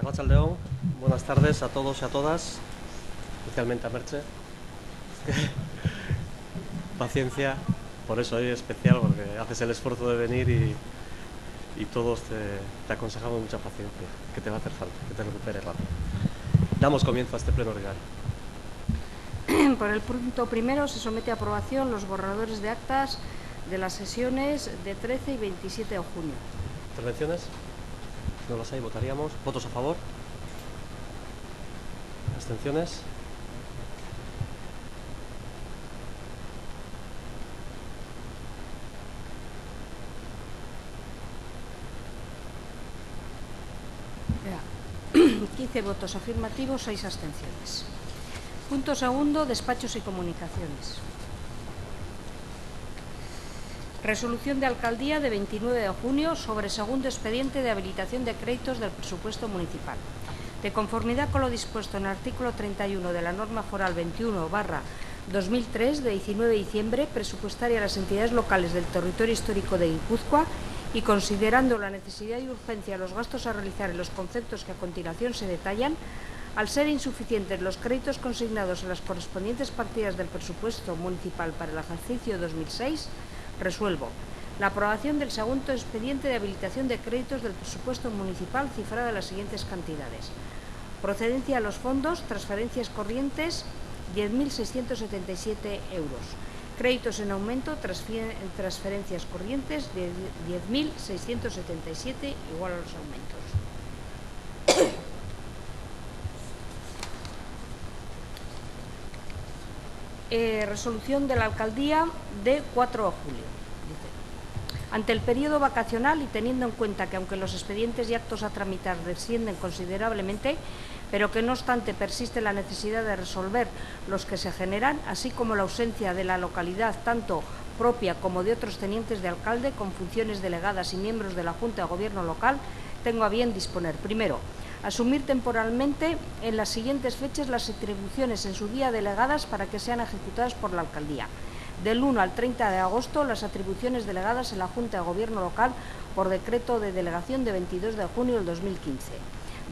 Arratsaldeon, buenas tardes a todos y a todas, especialmente a Merche. Paciencia, por eso hoy es especial, porque haces el esfuerzo de venir y todos te aconsejamos mucha paciencia, que te va a hacer falta, que te recuperes rápido. Damos comienzo a este pleno ordinario. Por el punto primero se somete a aprobación los borradores de actas de las sesiones de 13 y 27 de junio. ¿Intervenciones? No las hay, votaríamos. ¿Votos a favor? ¿Abstenciones? Vea, 15 votos afirmativos, 6 abstenciones. Punto segundo, despachos y comunicaciones. Resolución de Alcaldía de 29 de junio sobre segundo expediente de habilitación de créditos del presupuesto municipal. De conformidad con lo dispuesto en el artículo 31 de la norma foral 21/2003 de 19 de diciembre, presupuestaria a las entidades locales del territorio histórico de Guipúzcoa, y considerando la necesidad y urgencia de los gastos a realizar en los conceptos que a continuación se detallan, al ser insuficientes los créditos consignados en las correspondientes partidas del presupuesto municipal para el ejercicio 2006, resuelvo la aprobación del segundo expediente de habilitación de créditos del presupuesto municipal cifrada en las siguientes cantidades. Procedencia a los fondos, transferencias corrientes, 10.677 euros. Créditos en aumento, transferencias corrientes de 10.677, igual a los aumentos. Resolución de la Alcaldía de 4 de julio. Dice: ante el periodo vacacional y teniendo en cuenta que aunque los expedientes y actos a tramitar descienden considerablemente, pero que no obstante persiste la necesidad de resolver los que se generan, así como la ausencia de la localidad tanto propia como de otros tenientes de alcalde con funciones delegadas y miembros de la Junta de Gobierno local, tengo a bien disponer, primero, asumir temporalmente en las siguientes fechas las atribuciones en su día delegadas para que sean ejecutadas por la Alcaldía. Del 1 al 30 de agosto, las atribuciones delegadas en la Junta de Gobierno local por decreto de delegación de 22 de junio del 2015.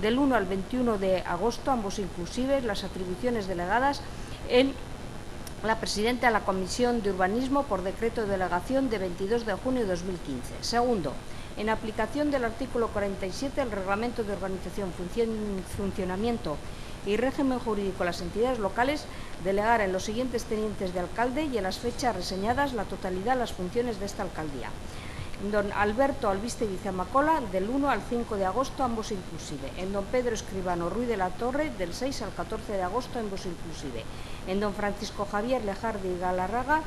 Del 1 al 21 de agosto, ambos inclusive, las atribuciones delegadas en la presidenta de la Comisión de Urbanismo por decreto de delegación de 22 de junio de 2015. Segundo, en aplicación del artículo 47 del Reglamento de Organización, Funcionamiento y Régimen Jurídico de las entidades locales, delegar en los siguientes tenientes de alcalde y en las fechas reseñadas la totalidad de las funciones de esta alcaldía. Don Alberto Albiste Zamacola, del 1 al 5 de agosto, ambos inclusive. En don Pedro Escribano Ruiz de la Torre, del 6 al 14 de agosto, ambos inclusive. En don Francisco Javier Lejardi Galarraga,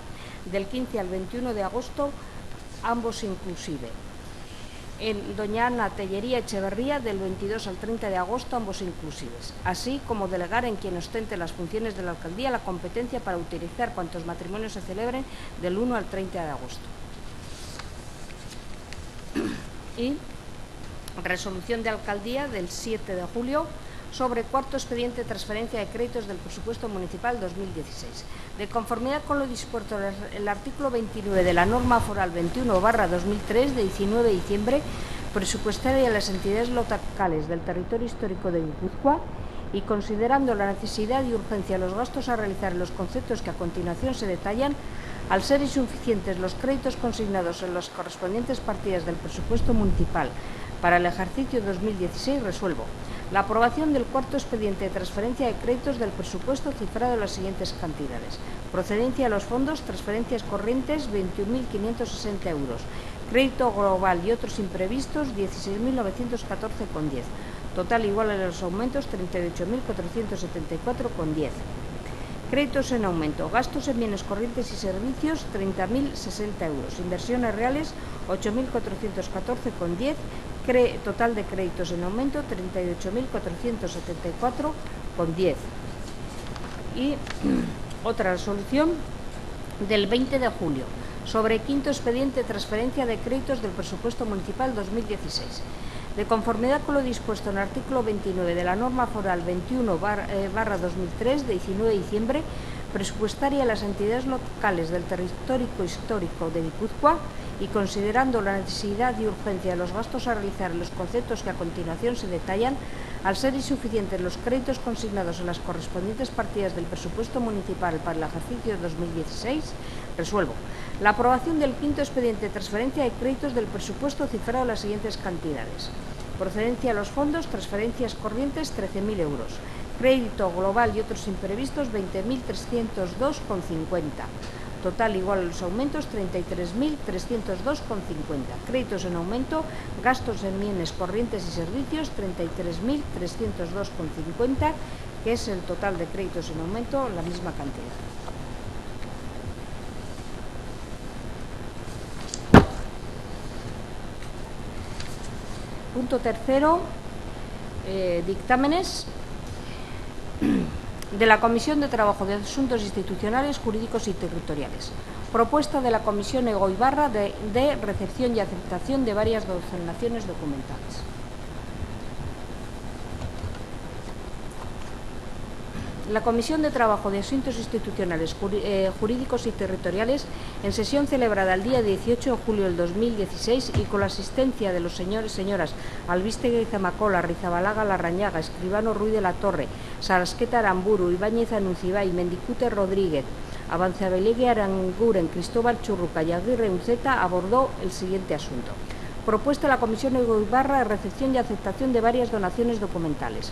del 15 al 21 de agosto, ambos inclusive. En doña Ana Tellería Echeverría, del 22 al 30 de agosto, ambos inclusives, así como delegar en quien ostente las funciones de la alcaldía la competencia para utilizar cuantos matrimonios se celebren del 1 al 30 de agosto. Y resolución de alcaldía del 7 de julio sobre cuarto expediente de transferencia de créditos del presupuesto municipal 2016. De conformidad con lo dispuesto en el artículo 29 de la norma foral 21/2003 de 19 de diciembre, presupuestaria a las entidades locales del territorio histórico de Guipúzcoa, y considerando la necesidad y urgencia de los gastos a realizar en los conceptos que a continuación se detallan, al ser insuficientes los créditos consignados en las correspondientes partidas del presupuesto municipal para el ejercicio 2016, resuelvo la aprobación del cuarto expediente de transferencia de créditos del presupuesto cifrado en las siguientes cantidades. Procedencia a los fondos, transferencias corrientes, 21.560 euros. Crédito global y otros imprevistos, 16.914,10. Total igual a los aumentos, 38.474,10. Créditos en aumento, gastos en bienes corrientes y servicios, 30.060 euros. Inversiones reales, 8.414,10. Total de créditos en aumento, 38.474,10. Y otra resolución del 20 de julio sobre quinto expediente de transferencia de créditos del presupuesto municipal 2016. De conformidad con lo dispuesto en el artículo 29 de la norma foral 21/2003 de 19 de diciembre, presupuestaria a las entidades locales del territorio histórico de Guipúzcoa, y considerando la necesidad y urgencia de los gastos a realizar en los conceptos que a continuación se detallan, Al ser insuficientes los créditos consignados en las correspondientes partidas del presupuesto municipal para el ejercicio 2016, resuelvo la aprobación del quinto expediente de transferencia de créditos del presupuesto cifrado en las siguientes cantidades. Procedencia a los fondos, transferencias corrientes 13.000 euros. Crédito global y otros imprevistos 20.302,50. Total igual a los aumentos 33.302,50. Créditos en aumento, gastos en bienes corrientes y servicios 33.302,50, que es el total de créditos en aumento, la misma cantidad. Punto tercero, dictámenes de la Comisión de Trabajo de Asuntos Institucionales, Jurídicos y Territoriales. Propuesta de la Comisión Egoibarra de recepción y aceptación de varias donaciones documentales. La Comisión de Trabajo de Asuntos Institucionales, Jurídicos y Territoriales, en sesión celebrada el día 18 de julio del 2016 y con la asistencia de los señores y señoras Albístegui Zamacola, Rizabalaga Larrañaga, Escribano Ruiz de la Torre, Sarasqueta Aramburu, Ibáñez Anuncibay, Mendicute Rodríguez, Avanzabelegui Aranguren, Cristóbal Churruca y Aguirre Unceta, abordó el siguiente asunto. Propuesta de la Comisión Egoibarra de recepción y aceptación de varias donaciones documentales.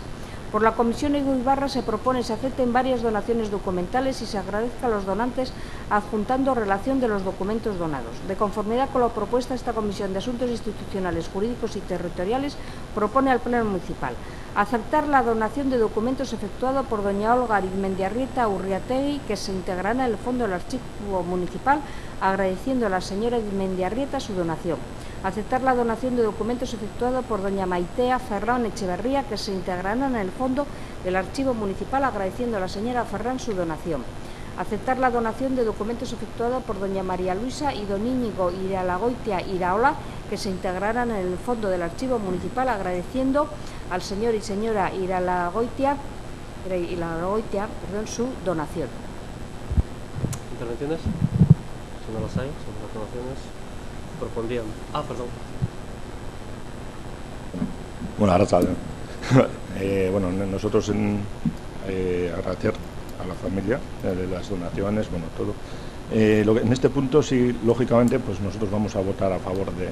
Por la Comisión Egoibarra se propone se acepten varias donaciones documentales y se agradezca a los donantes adjuntando relación de los documentos donados. De conformidad con la propuesta, esta Comisión de Asuntos Institucionales, Jurídicos y Territoriales propone al Pleno Municipal aceptar la donación de documentos efectuado por doña Olga Arizmendiarrieta Urriategui, que se integrará en el fondo del Archivo Municipal, agradeciendo a la señora Arizmendiarrieta su donación. Aceptar la donación de documentos efectuado por doña Maitea Ferrán Echeverría, que se integrarán en el fondo del Archivo Municipal, agradeciendo a la señora Ferrán su donación. Aceptar la donación de documentos efectuada por doña María Luisa y don Íñigo Iralagoitia Iraola, que se integrarán en el fondo del Archivo Municipal, agradeciendo al señor y señora Iralagoitia su donación. ¿Intervenciones? Si no las hay, sobre las donaciones, propondrían. Perdón. Bueno, ahora sale. Bueno, nosotros agradecer a la familia de las donaciones, bueno, todo. En este punto, sí, lógicamente, pues nosotros vamos a votar a favor de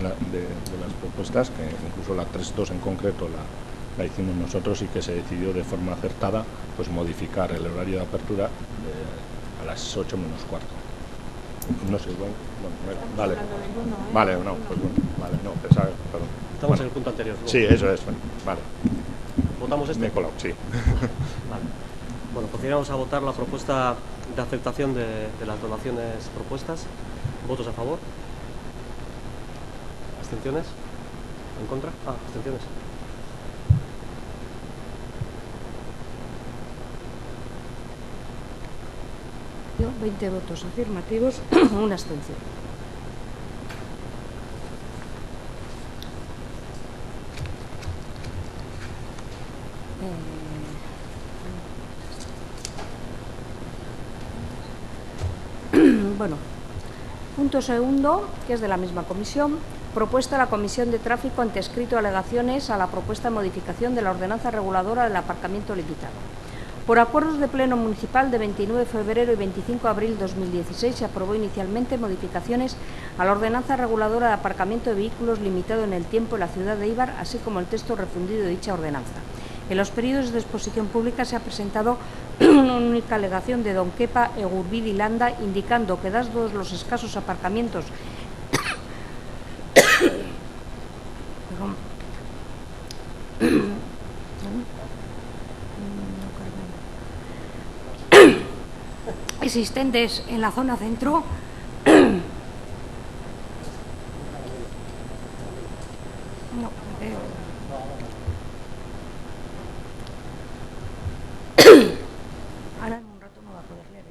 las propuestas, que incluso la 3.2 en concreto la hicimos nosotros y que se decidió de forma acertada pues modificar el horario de apertura a las 8 menos cuarto. No sé, bueno, vale. Vale, no, pues bueno, vale, no, pensaba, perdón. Estamos en el punto anterior, ¿no? Sí, eso es, vale. ¿Votamos este? Me he colado, sí. Vale. Bueno, procedemos a votar la propuesta de aceptación de las donaciones propuestas. ¿Votos a favor? ¿Abstenciones? ¿En contra? Abstenciones. Yo, 20 votos afirmativos, una abstención. Bueno, punto segundo, que es de la misma comisión, propuesta a la Comisión de Tráfico ante escrito alegaciones a la propuesta de modificación de la ordenanza reguladora del aparcamiento limitado. Por acuerdos de Pleno Municipal de 29 de febrero y 25 de abril de 2016 se aprobó inicialmente modificaciones a la ordenanza reguladora de aparcamiento de vehículos limitado en el tiempo en la ciudad de Eibar, así como el texto refundido de dicha ordenanza. En los periodos de exposición pública se ha presentado una única alegación de don Kepa Egurbidi Landa, indicando que dados los escasos aparcamientos existentes en la zona centro, ahora en un rato no va a poder leer,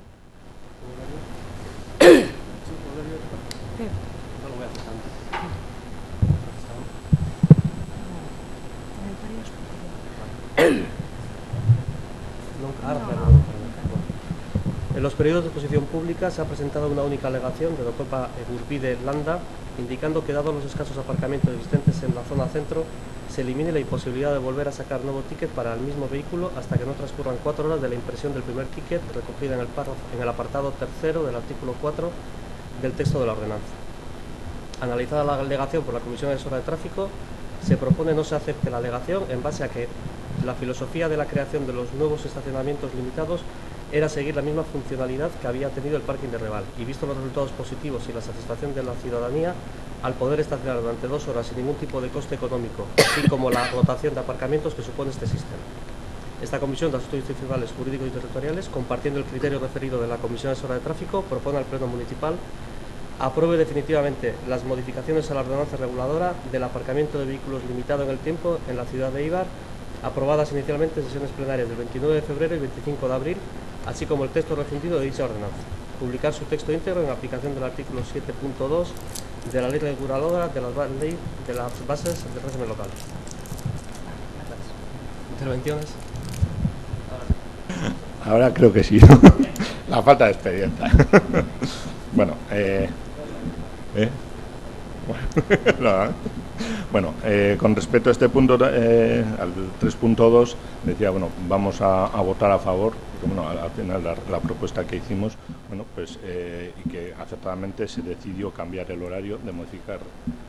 No lo voy a hacer tanto. En los periodos de exposición pública se ha presentado una única alegación de don Kepa Egurbidi Landa, indicando que dados los escasos aparcamientos existentes en la zona centro, se elimine la imposibilidad de volver a sacar nuevo ticket para el mismo vehículo hasta que no transcurran 4 horas de la impresión del primer ticket recogida en el apartado tercero del artículo 4 del texto de la ordenanza. Analizada la alegación por la Comisión Asesora de Tráfico, se propone no se acepte la alegación en base a que la filosofía de la creación de los nuevos estacionamientos limitados era seguir la misma funcionalidad que había tenido el parking de Reval, y visto los resultados positivos y la satisfacción de la ciudadanía al poder estacionar durante 2 horas sin ningún tipo de coste económico, así como la rotación de aparcamientos que supone este sistema. Esta Comisión de Asuntos Institucionales, Jurídicos y Territoriales, compartiendo el criterio referido de la Comisión Asesora de Tráfico, propone al Pleno Municipal apruebe definitivamente las modificaciones a la ordenanza reguladora del aparcamiento de vehículos limitado en el tiempo en la ciudad de Eibar, aprobadas inicialmente en sesiones plenarias del 29 de febrero y 25 de abril, así como el texto refundido de dicha ordenanza. Publicar su texto íntegro en aplicación del artículo 7.2 de la ley reguladora de las bases del régimen local. ¿Intervenciones? Ahora creo que sí. La falta de experiencia. Bueno, Bueno, con respecto a este punto, al 3.2, decía, bueno, vamos a votar a favor, porque, bueno, al final la propuesta que hicimos, bueno, pues, y que acertadamente se decidió cambiar el horario, de modificar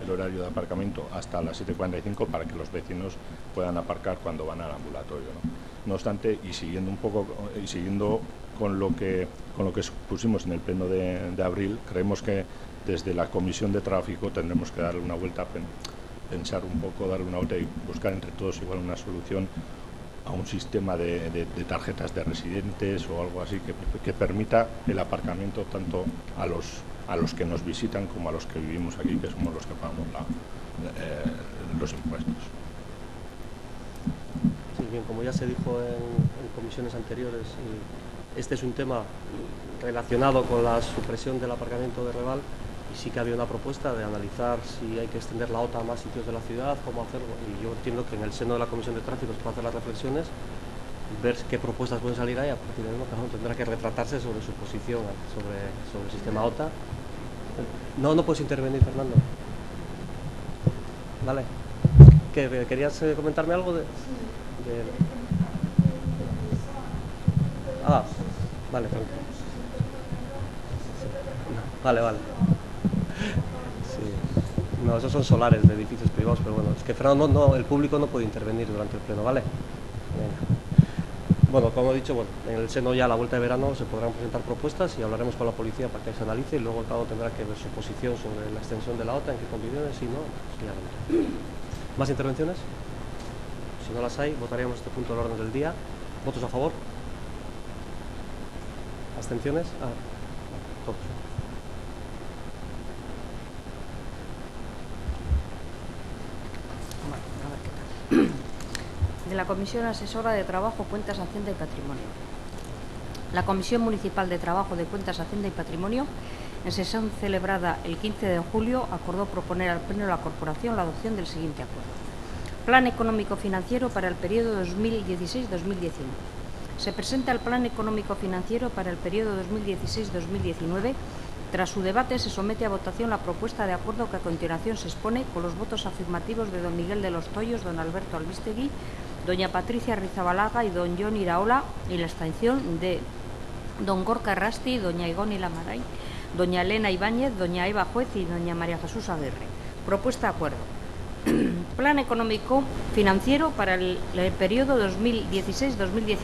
el horario de aparcamiento hasta las 7:45 para que los vecinos puedan aparcar cuando van al ambulatorio, ¿no? No obstante, y siguiendo un poco, y siguiendo con lo que pusimos en el pleno de abril, creemos que desde la Comisión de Tráfico tendremos que darle una vuelta, pensar un poco, darle una vuelta y buscar entre todos igual una solución a un sistema de tarjetas de residentes o algo así que permita el aparcamiento tanto a los que nos visitan como a los que vivimos aquí, que somos los que pagamos los impuestos. Sí, bien, como ya se dijo en comisiones anteriores, este es un tema relacionado con la supresión del aparcamiento de Reval, y sí que había una propuesta de analizar si hay que extender la OTA a más sitios de la ciudad, cómo hacerlo, y yo entiendo que en el seno de la Comisión de Tráfico se puede hacer las reflexiones, ver qué propuestas pueden salir ahí, a partir de ahí cada uno tendrá que retratarse sobre su posición sobre el sistema OTA. No puedes intervenir, Fernando. Vale. ¿Querías comentarme algo de... Ah, vale, tranquilo. Vale. Sí. No, esos son solares de edificios privados, pero bueno, es que Fernando, el público no puede intervenir durante el pleno, ¿vale? Venga. Bueno, como he dicho, en el seno ya a la vuelta de verano se podrán presentar propuestas y hablaremos con la policía para que se analice, y luego cada uno tendrá que ver su posición sobre la extensión de la OTA, en qué condiciones, si no, pues ya veremos. ¿Más intervenciones? Si no las hay, votaríamos este punto del orden del día. ¿Votos a favor? ¿Abstenciones? Todos. De la Comisión Asesora de Trabajo, Cuentas, Hacienda y Patrimonio. La Comisión Municipal de Trabajo, de Cuentas, Hacienda y Patrimonio, en sesión celebrada el 15 de julio, acordó proponer al Pleno de la Corporación la adopción del siguiente acuerdo. Plan Económico Financiero para el periodo 2016-2019. Se presenta el Plan Económico Financiero para el periodo 2016-2019. Tras su debate, se somete a votación la propuesta de acuerdo que a continuación se expone con los votos afirmativos de don Miguel de los Toyos, don Alberto Albistegui, doña Patricia Rizabalaga y don John Iraola, y la abstención de don Gorka Rasti, doña Igoni Lamaray, doña Elena Ibáñez, doña Eva Juez y doña María Jesús Aguirre. Propuesta de acuerdo. Plan Económico Financiero para el periodo 2016-2019.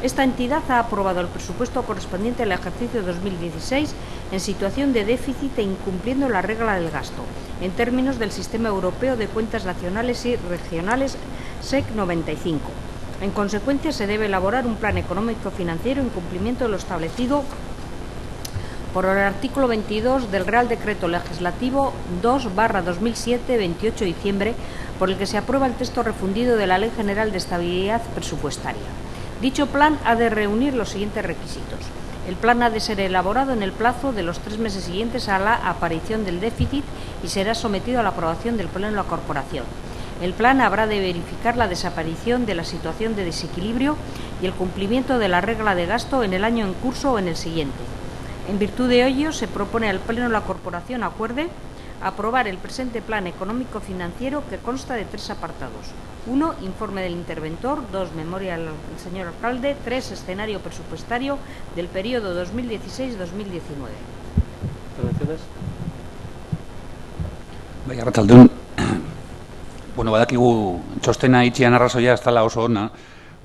Esta entidad ha aprobado el presupuesto correspondiente al ejercicio 2016 en situación de déficit e incumpliendo la regla del gasto, en términos del Sistema Europeo de Cuentas Nacionales y Regionales SEC 95. En consecuencia, se debe elaborar un plan económico financiero en cumplimiento de lo establecido por el artículo 22 del Real Decreto Legislativo 2/2007, 28 de diciembre, por el que se aprueba el texto refundido de la Ley General de Estabilidad Presupuestaria. Dicho plan ha de reunir los siguientes requisitos. El plan ha de ser elaborado en el plazo de los 3 meses siguientes a la aparición del déficit y será sometido a la aprobación del Pleno de la Corporación. El plan habrá de verificar la desaparición de la situación de desequilibrio y el cumplimiento de la regla de gasto en el año en curso o en el siguiente. En virtud de ello, se propone al Pleno de la Corporación acuerde aprobar el presente plan económico-financiero que consta de 3 apartados. 1. Informe del interventor. 2. Memoria del señor alcalde. 3. Escenario presupuestario del periodo 2016-2019. ¿Intervenciones? Bai, arratsaldeon. Bueno, badakigu txostena itxian arrazoia ez dela oso ona,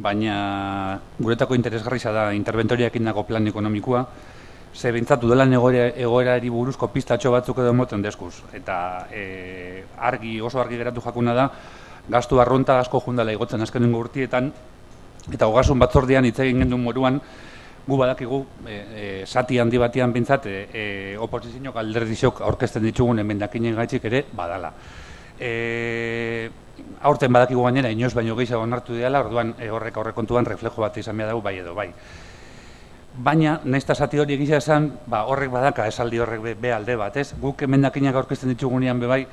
baina guretako interesgarria da interbentoriak indako plan ekonomikoa, ze behintzatu duelan egoerari buruzko pistatxo batzuk edo moten deskuz. Eta oso argi geratu jakuna da, gastu arronta asko jundala igotzen azkenengo urtietan, eta ogasun batzordean hitz egin gendun moruan, gu badakigu, zati handi batean bintzat, oposizioak alderdizok aurkezten ditugun emendakinen gaitxik ere badala. Aurten badakigu gainera, inoz baino gehiago onartu dela, orduan horrek aurrekontuan reflejo bat izan behar dugu bai edo bai. Baina, nahiz eta zati hori egizia esan, horrek badaka esaldi horrek be alde bat, ez? Guk emendakinak aurkezten ditugunean bebai,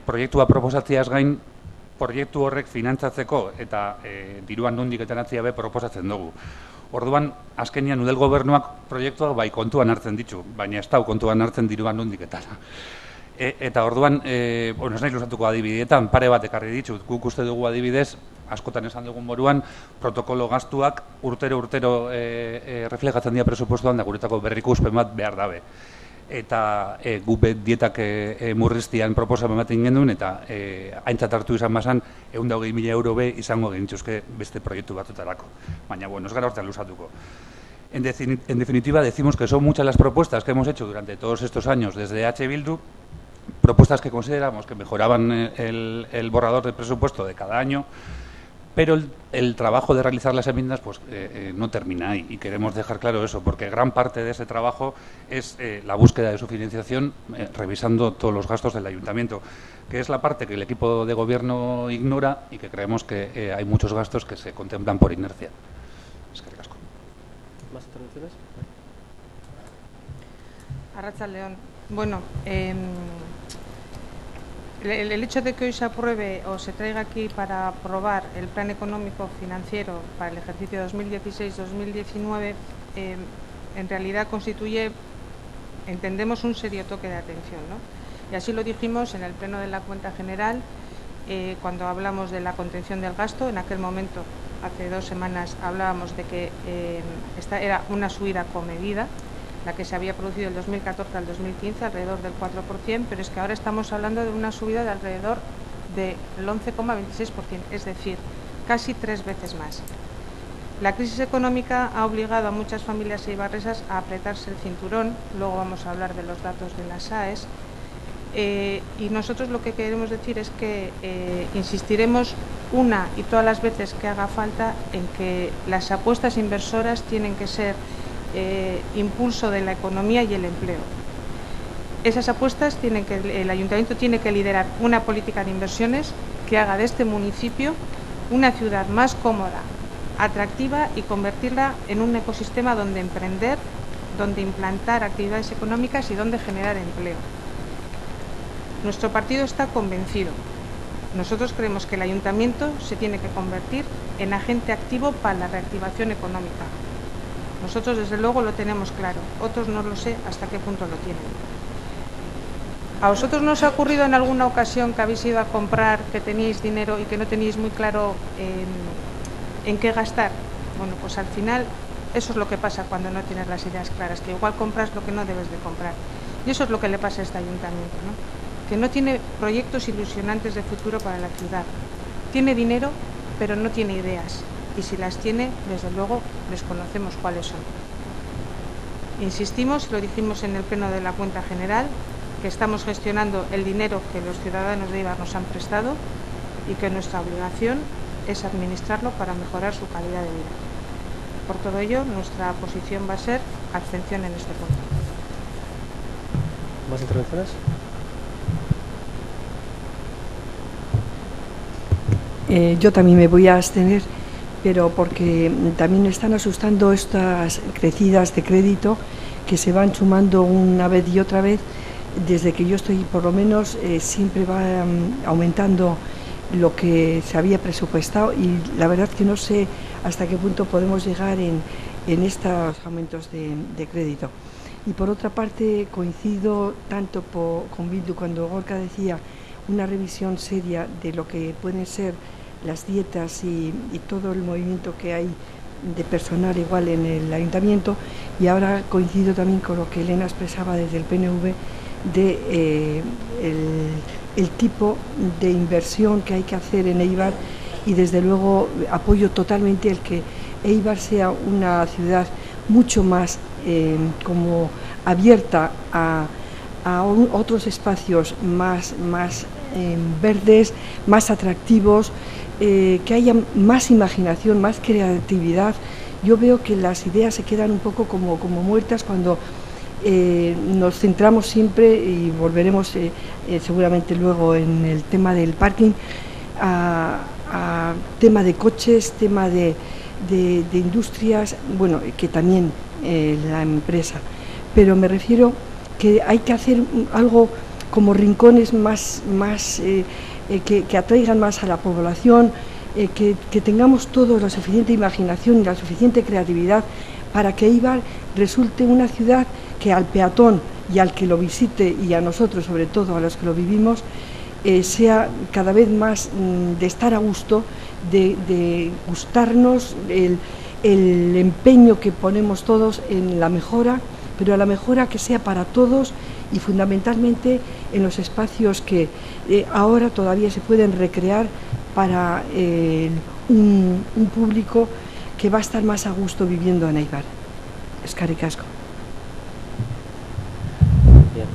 proiektua proposatziaz gain, proiektu horrek finantzatzeko eta diruan nondik etanatzia be proposatzen dugu. Orduan, azkenian udel gobernuak proiektuak bai kontuan hartzen ditu, baina ez dau kontuan hartzen diruan nondik etana. Eta orduan, ez nahi luzatuko adibideetan, pare bat ekarri ditut, guk uste dugu adibidez, askotan esan dugun moruan, protokolo gastuak urtero reflejatzen dira presupuestoan da guretako berrikuspen bat behar dabe. Eta gupe dietak murriztian proposamen bat ingen eta aintzat hartu izan bazan, 120.000 euro be izango genituzke beste proiektu batutarako. Baina, bueno, ez gara hortan luzatuko. En definitiva, decimos que son muchas las propuestas que hemos hecho durante todos estos años desde H. Bildu, propuestas que consideramos que mejoraban el borrador de presupuesto de cada año, pero el trabajo de realizar las enmiendas pues, no termina ahí y queremos dejar claro eso, porque gran parte de ese trabajo es la búsqueda de su financiación revisando todos los gastos del ayuntamiento, que es la parte que el equipo de gobierno ignora y que creemos que hay muchos gastos que se contemplan por inercia. ¿Más intervenciones? Arratsaldeon. Bueno, el hecho de que hoy se apruebe o se traiga aquí para aprobar el plan económico financiero para el ejercicio 2016-2019 en realidad constituye, entendemos, un serio toque de atención, ¿no? Y así lo dijimos en el pleno de la cuenta general cuando hablamos de la contención del gasto. En aquel momento, hace 2 semanas, hablábamos de que esta era una subida comedida, la que se había producido del 2014 al 2015, alrededor del 4%, pero es que ahora estamos hablando de una subida de alrededor del 11,26%, es decir, casi 3 veces más. La crisis económica ha obligado a muchas familias eibarresas a apretarse el cinturón, luego vamos a hablar de los datos de las AES, y nosotros lo que queremos decir es que insistiremos una y todas las veces que haga falta en que las apuestas inversoras tienen que ser impulso de la economía y el empleo. Esas apuestas el ayuntamiento tiene que liderar una política de inversiones que haga de este municipio una ciudad más cómoda, atractiva y convertirla en un ecosistema donde emprender, donde implantar actividades económicas y donde generar empleo. Nuestro partido está convencido. Nosotros creemos que el ayuntamiento se tiene que convertir en agente activo para la reactivación económica. Nosotros, desde luego, lo tenemos claro. Otros no lo sé hasta qué punto lo tienen. ¿A vosotros no os ha ocurrido en alguna ocasión que habéis ido a comprar, que teníais dinero y que no teníais muy claro en qué gastar? Bueno, pues al final eso es lo que pasa cuando no tienes las ideas claras, que igual compras lo que no debes de comprar. Y eso es lo que le pasa a este ayuntamiento, ¿no? Que no tiene proyectos ilusionantes de futuro para la ciudad. Tiene dinero, pero no tiene ideas. Y si las tiene, desde luego, desconocemos cuáles son. Insistimos, lo dijimos en el pleno de la cuenta general, que estamos gestionando el dinero que los ciudadanos de Eibar nos han prestado y que nuestra obligación es administrarlo para mejorar su calidad de vida. Por todo ello, nuestra posición va a ser abstención en este punto. ¿Más intervenciones? Yo también me voy a abstener, pero porque también están asustando estas crecidas de crédito que se van sumando una vez y otra vez. Desde que yo estoy, por lo menos, siempre va aumentando lo que se había presupuestado y la verdad que no sé hasta qué punto podemos llegar en estos aumentos de crédito. Y por otra parte coincido tanto con Bildu cuando Gorka decía una revisión seria de lo que pueden ser las dietas y todo el movimiento que hay de personal igual en el ayuntamiento, y ahora coincido también con lo que Elena expresaba desde el PNV de el tipo de inversión que hay que hacer en Eibar, y desde luego apoyo totalmente el que Eibar sea una ciudad mucho más como abierta a otros espacios más verdes, más atractivos, que haya más imaginación, más creatividad. Yo veo que las ideas se quedan un poco como muertas cuando nos centramos siempre, y volveremos seguramente luego en el tema del parking, a tema de coches, tema de industrias, bueno, que también la empresa, pero me refiero que hay que hacer algo como rincones más que atraigan más a la población, que tengamos todos la suficiente imaginación y la suficiente creatividad para que Eibar resulte una ciudad que al peatón y al que lo visite, y a nosotros sobre todo, a los que lo vivimos, sea cada vez más de estar a gusto, de gustarnos, el empeño que ponemos todos en la mejora, pero a la mejora que sea para todos, y fundamentalmente en los espacios que ahora todavía se pueden recrear para un público que va a estar más a gusto viviendo en Eibar. Eskerrik asko. Bien.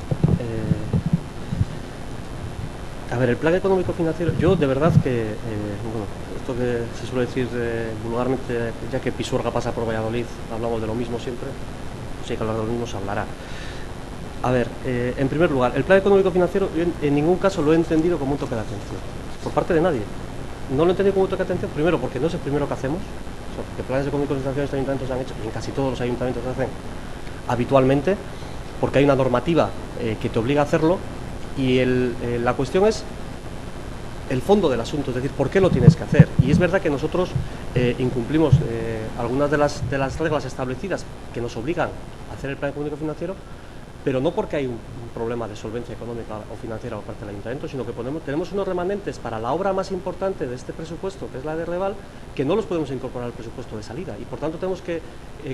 A ver, el plan económico financiero, yo de verdad que, bueno, esto que se suele decir vulgarmente, ya que Pisuerga pasa por Valladolid, hablamos de lo mismo siempre, pues hay que hablar de lo mismo, se hablará. A ver, en primer lugar, el plan económico financiero yo en ningún caso lo he entendido como un toque de atención, por parte de nadie. No lo he entendido como un toque de atención, primero porque no es el primero que hacemos, o sea, porque planes económicos financieros de ayuntamientos se han hecho, y en casi todos los ayuntamientos se hacen habitualmente, porque hay una normativa que te obliga a hacerlo, y la cuestión es el fondo del asunto, es decir, ¿por qué lo tienes que hacer? Y es verdad que nosotros incumplimos algunas de las reglas establecidas que nos obligan a hacer el plan económico financiero, pero no porque hay un problema de solvencia económica o financiera por parte del ayuntamiento, sino que tenemos unos remanentes para la obra más importante de este presupuesto, que es la de Reval, que no los podemos incorporar al presupuesto de salida, y por tanto tenemos que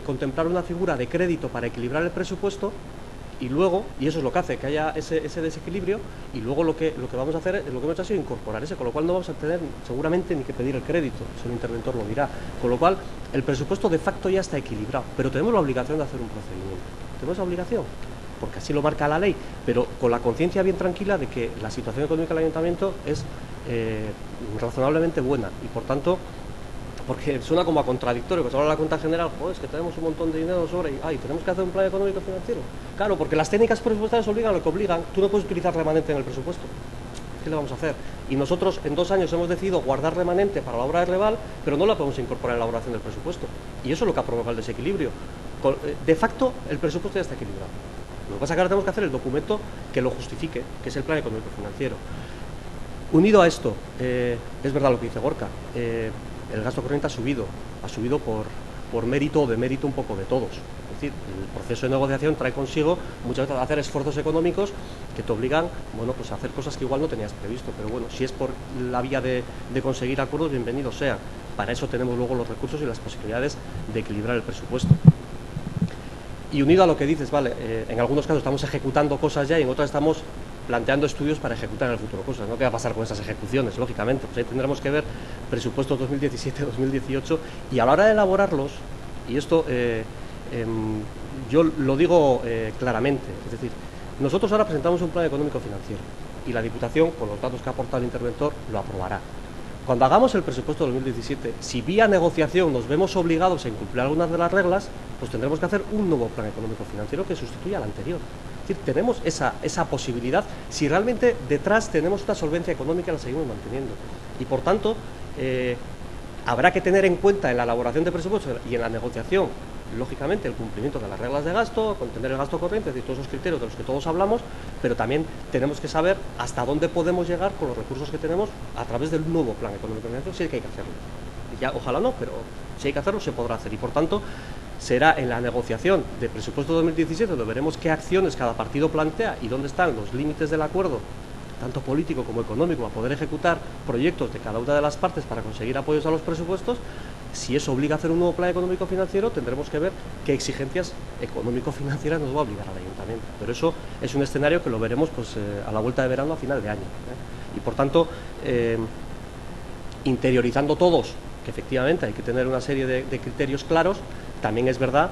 contemplar una figura de crédito para equilibrar el presupuesto, y luego, y eso es lo que hace que haya ese desequilibrio, y luego lo que vamos a hacer es lo que hemos hecho ha sido incorporar ese, con lo cual no vamos a tener seguramente ni que pedir el crédito, si el interventor lo dirá, con lo cual el presupuesto de facto ya está equilibrado, pero tenemos la obligación de hacer un procedimiento, tenemos la obligación, porque así lo marca la ley, pero con la conciencia bien tranquila de que la situación económica del ayuntamiento es razonablemente buena, y por tanto, porque suena como a contradictorio, que se habla de la cuenta general, joder, es que tenemos un montón de dinero sobre y tenemos que hacer un plan económico financiero. Claro, porque las técnicas presupuestarias obligan a lo que obligan, tú no puedes utilizar remanente en el presupuesto. ¿Qué le vamos a hacer? Y nosotros en 2 años hemos decidido guardar remanente para la obra de Reval, pero no la podemos incorporar en la elaboración del presupuesto. Y eso es lo que ha provocado el desequilibrio. De facto, el presupuesto ya está equilibrado. Lo que pasa es que ahora tenemos que hacer el documento que lo justifique, que es el plan económico financiero. Unido a esto, es verdad lo que dice Gorka, el gasto corriente ha subido por mérito o demérito un poco de todos. Es decir, el proceso de negociación trae consigo muchas veces hacer esfuerzos económicos que te obligan, bueno, pues a hacer cosas que igual no tenías previsto, pero bueno, si es por la vía de conseguir acuerdos, bienvenidos sean. Para eso tenemos luego los recursos y las posibilidades de equilibrar el presupuesto. Y unido a lo que dices, vale, en algunos casos estamos ejecutando cosas ya y en otras estamos planteando estudios para ejecutar en el futuro cosas, ¿no? ¿Qué va a pasar con esas ejecuciones? Lógicamente, pues ahí tendremos que ver presupuestos 2017-2018, y a la hora de elaborarlos, y esto yo lo digo claramente, es decir, nosotros ahora presentamos un plan económico financiero y la Diputación, con los datos que ha aportado el interventor, lo aprobará. Cuando hagamos el presupuesto de 2017, si vía negociación nos vemos obligados a incumplir algunas de las reglas, pues tendremos que hacer un nuevo plan económico financiero que sustituya al anterior. Es decir, tenemos esa posibilidad si realmente detrás tenemos una solvencia económica y la seguimos manteniendo. Y por tanto, habrá que tener en cuenta en la elaboración de presupuestos y en la negociación, lógicamente, el cumplimiento de las reglas de gasto, contener el gasto corriente, es decir, todos esos criterios de los que todos hablamos, pero también tenemos que saber hasta dónde podemos llegar con los recursos que tenemos a través del nuevo plan económico financiero, si hay que hacerlo. Ya, ojalá no, pero si hay que hacerlo, se podrá hacer. Y por tanto, será en la negociación de presupuesto 2017, donde veremos qué acciones cada partido plantea y dónde están los límites del acuerdo, tanto político como económico, a poder ejecutar proyectos de cada una de las partes para conseguir apoyos a los presupuestos. Si eso obliga a hacer un nuevo plan económico-financiero, tendremos que ver qué exigencias económico-financieras nos va a obligar al ayuntamiento. Pero eso es un escenario que lo veremos pues, a la vuelta de verano, a final de año. Y por tanto, interiorizando todos que efectivamente hay que tener una serie de criterios claros, también es verdad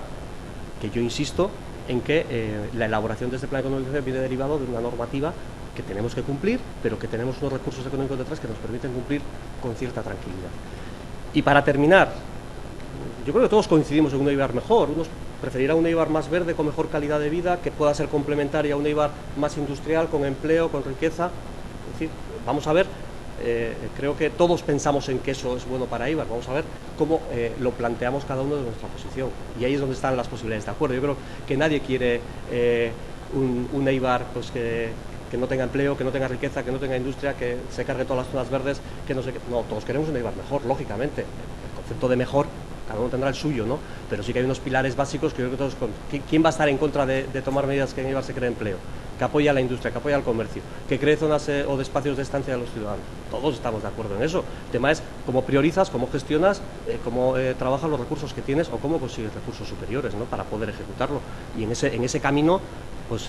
que yo insisto en que la elaboración de este plan económico viene derivado de una normativa que tenemos que cumplir, pero que tenemos unos recursos económicos detrás que nos permiten cumplir con cierta tranquilidad. Y para terminar, yo creo que todos coincidimos en un Eibar mejor. Unos preferirán un Eibar más verde, con mejor calidad de vida, que pueda ser complementaria a un Eibar más industrial, con empleo, con riqueza. Es decir, vamos a ver, creo que todos pensamos en que eso es bueno para Eibar. Vamos a ver cómo lo planteamos cada uno de nuestra posición. Y ahí es donde están las posibilidades de acuerdo. Yo creo que nadie quiere un Eibar pues, que no tenga empleo, que no tenga riqueza, que no tenga industria, que se cargue todas las zonas verdes, que no sé qué. No, todos queremos un Eibar mejor, lógicamente. El concepto de mejor, cada uno tendrá el suyo, ¿no? Pero sí que hay unos pilares básicos que yo creo que todos... ¿Quién va a estar en contra de tomar medidas que en Eibar se cree empleo? Que apoya a la industria, que apoya al comercio, que cree zonas o de espacios de estancia de los ciudadanos. Todos estamos de acuerdo en eso. El tema es cómo priorizas, cómo gestionas, cómo trabajas los recursos que tienes o cómo consigues recursos superiores, ¿no? Para poder ejecutarlo. Y en ese camino, pues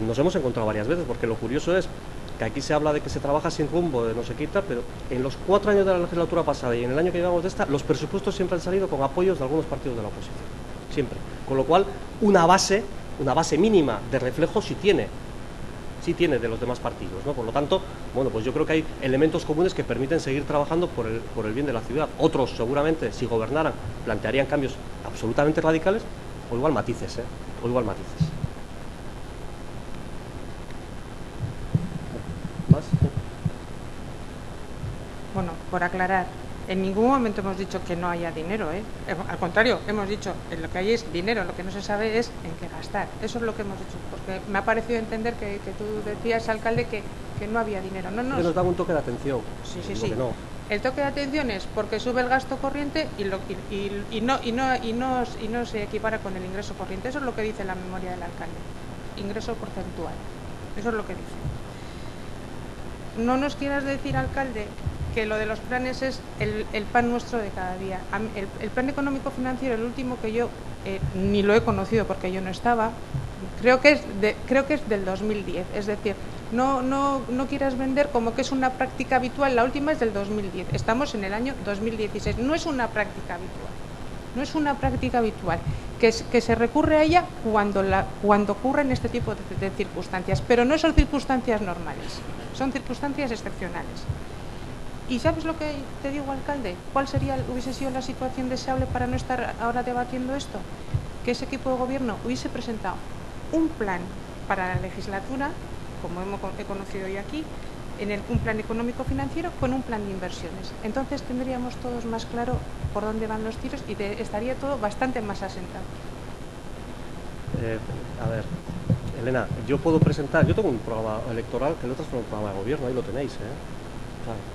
nos hemos encontrado varias veces, porque lo curioso es que aquí se habla de que se trabaja sin rumbo, de no se quita, pero en los 4 años de la legislatura pasada y en el año que llevamos de esta, los presupuestos siempre han salido con apoyos de algunos partidos de la oposición. Siempre. Con lo cual, una base mínima de reflejo sí tiene de los demás partidos, ¿no? Por lo tanto, bueno, pues yo creo que hay elementos comunes que permiten seguir trabajando por el bien de la ciudad. Otros, seguramente, si gobernaran, plantearían cambios absolutamente radicales, o igual matices, o igual matices. ¿Más? Bueno, por aclarar, en ningún momento hemos dicho que no haya dinero, ¿eh? Al contrario, hemos dicho que lo que hay es dinero, lo que no se sabe es en qué gastar. Eso es lo que hemos dicho, porque me ha parecido entender que tú decías, alcalde, que no había dinero. No, que nos da un toque de atención. Sí. No. El toque de atención es porque sube el gasto corriente y no se equipara con el ingreso corriente. Eso es lo que dice la memoria del alcalde. Ingreso porcentual. Eso es lo que dice. No nos quieras decir, alcalde, que lo de los planes es el pan nuestro de cada día. El plan económico financiero, el último que yo ni lo he conocido porque yo no estaba, creo que es del 2010. Es decir, no quieras vender como que es una práctica habitual. La última es del 2010. Estamos en el año 2016. No es una práctica habitual. No es una práctica habitual. Que se recurre a ella cuando ocurren este tipo de circunstancias. Pero no son circunstancias normales. Son circunstancias excepcionales. ¿Y sabes lo que te digo, alcalde? ¿Cuál hubiese sido la situación deseable para no estar ahora debatiendo esto? Que ese equipo de gobierno hubiese presentado un plan para la legislatura, como he conocido yo aquí, un plan económico-financiero con un plan de inversiones. Entonces tendríamos todos más claro por dónde van los tiros y estaría todo bastante más asentado. A ver, Elena, yo tengo un programa electoral que el otro es un programa de gobierno, ahí lo tenéis,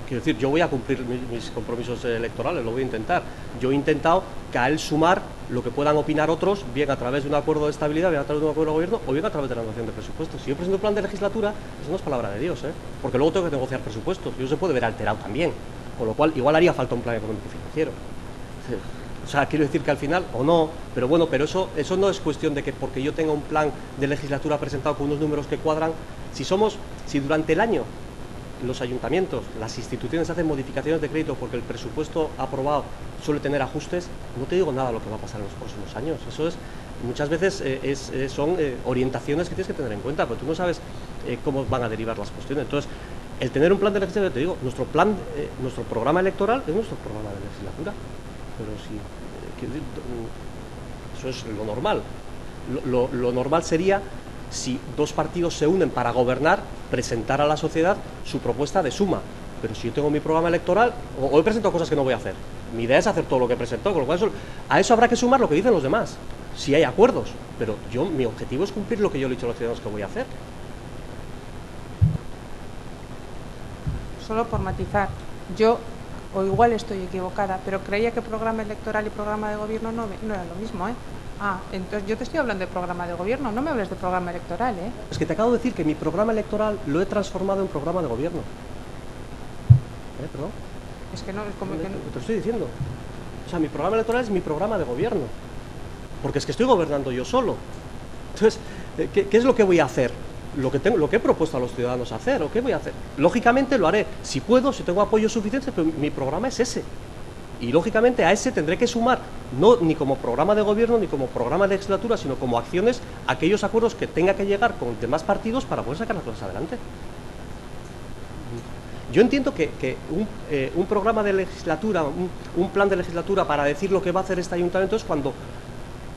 Quiero decir, yo voy a cumplir mis compromisos electorales, lo voy a intentar. Yo he intentado que a él sumar lo que puedan opinar otros, bien a través de un acuerdo de estabilidad, bien a través de un acuerdo de gobierno, o bien a través de la negociación de presupuestos. Si yo presento un plan de legislatura, eso no es palabra de Dios, porque luego tengo que negociar presupuestos, y eso se puede ver alterado también. Con lo cual, igual haría falta un plan económico financiero. O sea, quiero decir que al final, o no, pero bueno, pero eso no es cuestión de que porque yo tenga un plan de legislatura presentado con unos números que cuadran, si durante el año los ayuntamientos, las instituciones hacen modificaciones de crédito porque el presupuesto aprobado suele tener ajustes, no te digo nada de lo que va a pasar en los próximos años. Eso muchas veces son orientaciones que tienes que tener en cuenta, pero tú no sabes cómo van a derivar las cuestiones. Entonces, el tener un plan de legislatura, te digo, nuestro programa electoral es nuestro programa de legislatura, pero eso es lo normal. Lo normal sería, si dos partidos se unen para gobernar, presentar a la sociedad su propuesta de suma. Pero si yo tengo mi programa electoral, hoy presento cosas que no voy a hacer. Mi idea es hacer todo lo que presentó, con lo cual a eso habrá que sumar lo que dicen los demás, si hay acuerdos. Pero mi objetivo es cumplir lo que yo le he dicho a los ciudadanos que voy a hacer. Solo por matizar, yo o igual estoy equivocada, pero creía que programa electoral y programa de gobierno no era lo mismo, ¿eh? Ah, entonces yo te estoy hablando de programa de gobierno, no me hables de programa electoral, ¿eh? Es que te acabo de decir que mi programa electoral lo he transformado en programa de gobierno. ¿Perdón? Es que no, es como que no. Te lo estoy diciendo. O sea, mi programa electoral es mi programa de gobierno. Porque es que estoy gobernando yo solo. Entonces, ¿qué es lo que voy a hacer? Lo que he propuesto a los ciudadanos hacer, ¿o qué voy a hacer? Lógicamente lo haré, si puedo, si tengo apoyo suficiente, pero mi programa es ese. Y lógicamente a ese tendré que sumar, no ni como programa de gobierno ni como programa de legislatura, sino como acciones, aquellos acuerdos que tenga que llegar con demás partidos para poder sacar las cosas adelante. Yo entiendo que un programa de legislatura, un plan de legislatura para decir lo que va a hacer este ayuntamiento es cuando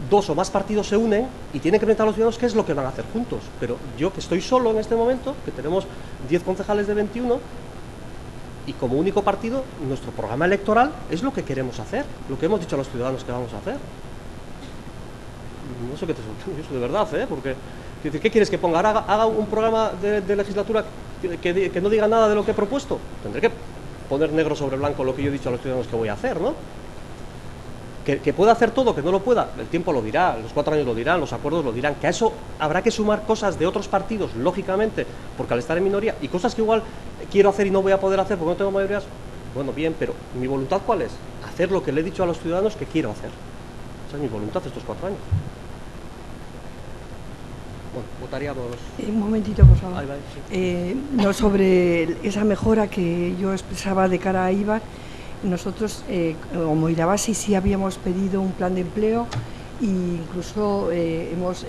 dos o más partidos se unen y tienen que preguntar a los ciudadanos qué es lo que van a hacer juntos. Pero yo, que estoy solo en este momento, que tenemos 10 concejales de 21, y como único partido, nuestro programa electoral es lo que queremos hacer, lo que hemos dicho a los ciudadanos que vamos a hacer. No sé qué te sorprende, eso de verdad, porque ¿qué quieres que ponga? ¿Haga un programa de legislatura que no diga nada de lo que he propuesto? Tendré que poner negro sobre blanco lo que yo he dicho a los ciudadanos que voy a hacer, ¿no? Que pueda hacer todo, que no lo pueda, el tiempo lo dirá, los 4 años lo dirán, los acuerdos lo dirán, que a eso habrá que sumar cosas de otros partidos, lógicamente, porque al estar en minoría, y cosas que igual quiero hacer y no voy a poder hacer porque no tengo mayorías, bueno, bien, pero mi voluntad ¿cuál es? Hacer lo que le he dicho a los ciudadanos que quiero hacer. Esa es mi voluntad estos 4 años. Bueno, votaríamos... Un momentito, por favor. Ahí va, sí. No, sobre esa mejora que yo expresaba de cara a IVA, nosotros, como Irabasi, sí habíamos pedido un plan de empleo e incluso hemos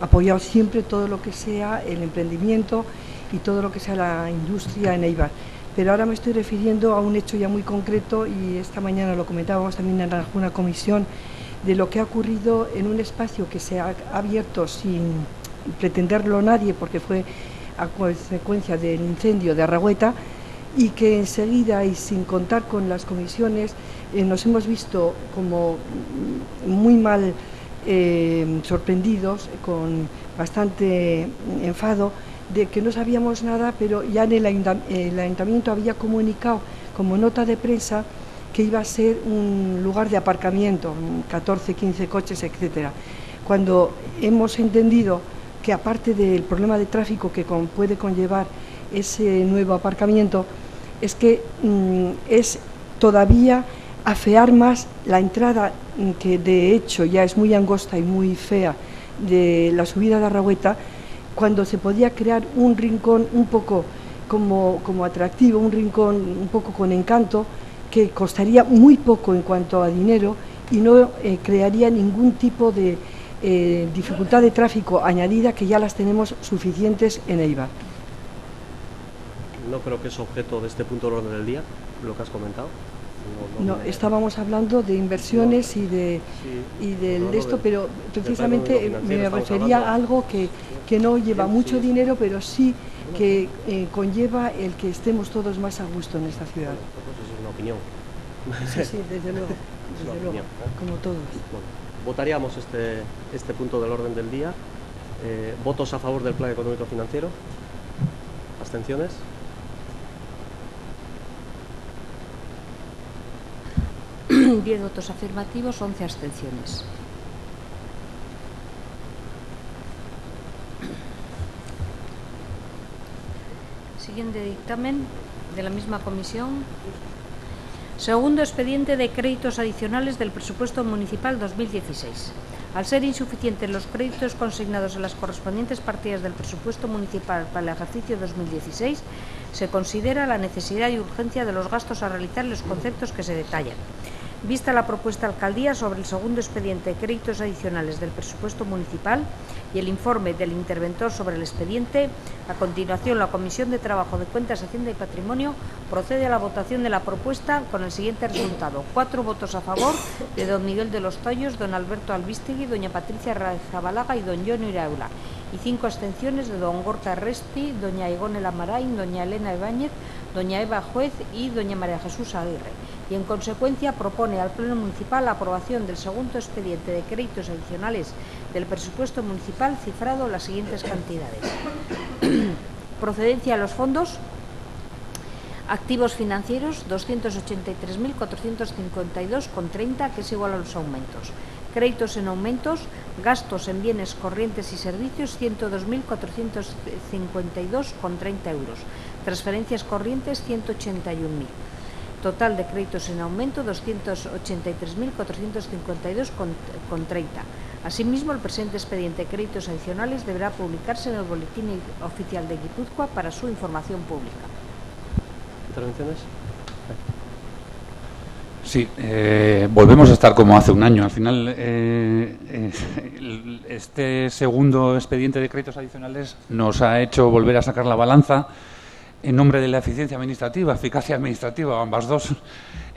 apoyado siempre todo lo que sea el emprendimiento y todo lo que sea la industria en Eibar. Pero ahora me estoy refiriendo a un hecho ya muy concreto, y esta mañana lo comentábamos también en alguna comisión, de lo que ha ocurrido en un espacio que se ha abierto sin pretenderlo nadie, porque fue a consecuencia del incendio de Arragüeta, y que enseguida y sin contar con las comisiones nos hemos visto como muy mal sorprendidos, con bastante enfado, de que no sabíamos nada, pero ya en el ayuntamiento había comunicado como nota de prensa que iba a ser un lugar de aparcamiento, 14, 15 coches, etcétera. Cuando hemos entendido que aparte del problema de tráfico que puede conllevar ese nuevo aparcamiento, es que es todavía afear más la entrada, que de hecho ya es muy angosta y muy fea, de la subida de Arragüeta, cuando se podía crear un rincón un poco como atractivo, un rincón un poco con encanto, que costaría muy poco en cuanto a dinero y no crearía ningún tipo de dificultad de tráfico añadida, que ya las tenemos suficientes en Eibar. No creo que es objeto de este punto del orden del día, lo que has comentado. No, estábamos hablando de inversiones y del esto, pero precisamente me refería a algo que no lleva mucho dinero, pero sí que conlleva el que estemos todos más a gusto en esta ciudad. Pues eso es una opinión. Sí, desde luego, como todos. Bueno, votaríamos este punto del orden del día. ¿Votos a favor del plan económico financiero? ¿Abstenciones? Diez votos afirmativos, 11 abstenciones. Siguiente dictamen de la misma comisión. Segundo expediente de créditos adicionales del presupuesto municipal 2016. Al ser insuficientes los créditos consignados en las correspondientes partidas del presupuesto municipal para el ejercicio 2016, se considera la necesidad y urgencia de los gastos a realizar en los conceptos que se detallan. Vista la propuesta alcaldía sobre el segundo expediente de créditos adicionales del presupuesto municipal y el informe del interventor sobre el expediente, a continuación la Comisión de Trabajo, de Cuentas, Hacienda y Patrimonio procede a la votación de la propuesta con el siguiente resultado: 4 votos a favor de don Miguel de los Toyos, don Alberto Albistegui, doña Patricia Zabalaga y don John Iraula, y 5 abstenciones de don Gorka Resti, doña Igone Lamarain, doña Elena Ibáñez, doña Eva Juez y doña María Jesús Aguirre, y en consecuencia propone al Pleno Municipal la aprobación del segundo expediente de créditos adicionales del presupuesto municipal cifrado las siguientes cantidades. Procedencia a los fondos: Activos financieros 283.452,30, que es igual a los aumentos. Créditos en aumentos, gastos en bienes corrientes y servicios 102.452,30 euros. Transferencias corrientes 181.000. Total de créditos en aumento 283.452,30. Asimismo, el presente expediente de créditos adicionales deberá publicarse en el Boletín Oficial de Guipúzcoa para su información pública. ¿Intervenciones? Sí, volvemos a estar como hace un año. Al final, este segundo expediente de créditos adicionales nos ha hecho volver a sacar la balanza en nombre de la eficiencia administrativa, eficacia administrativa, ambas dos,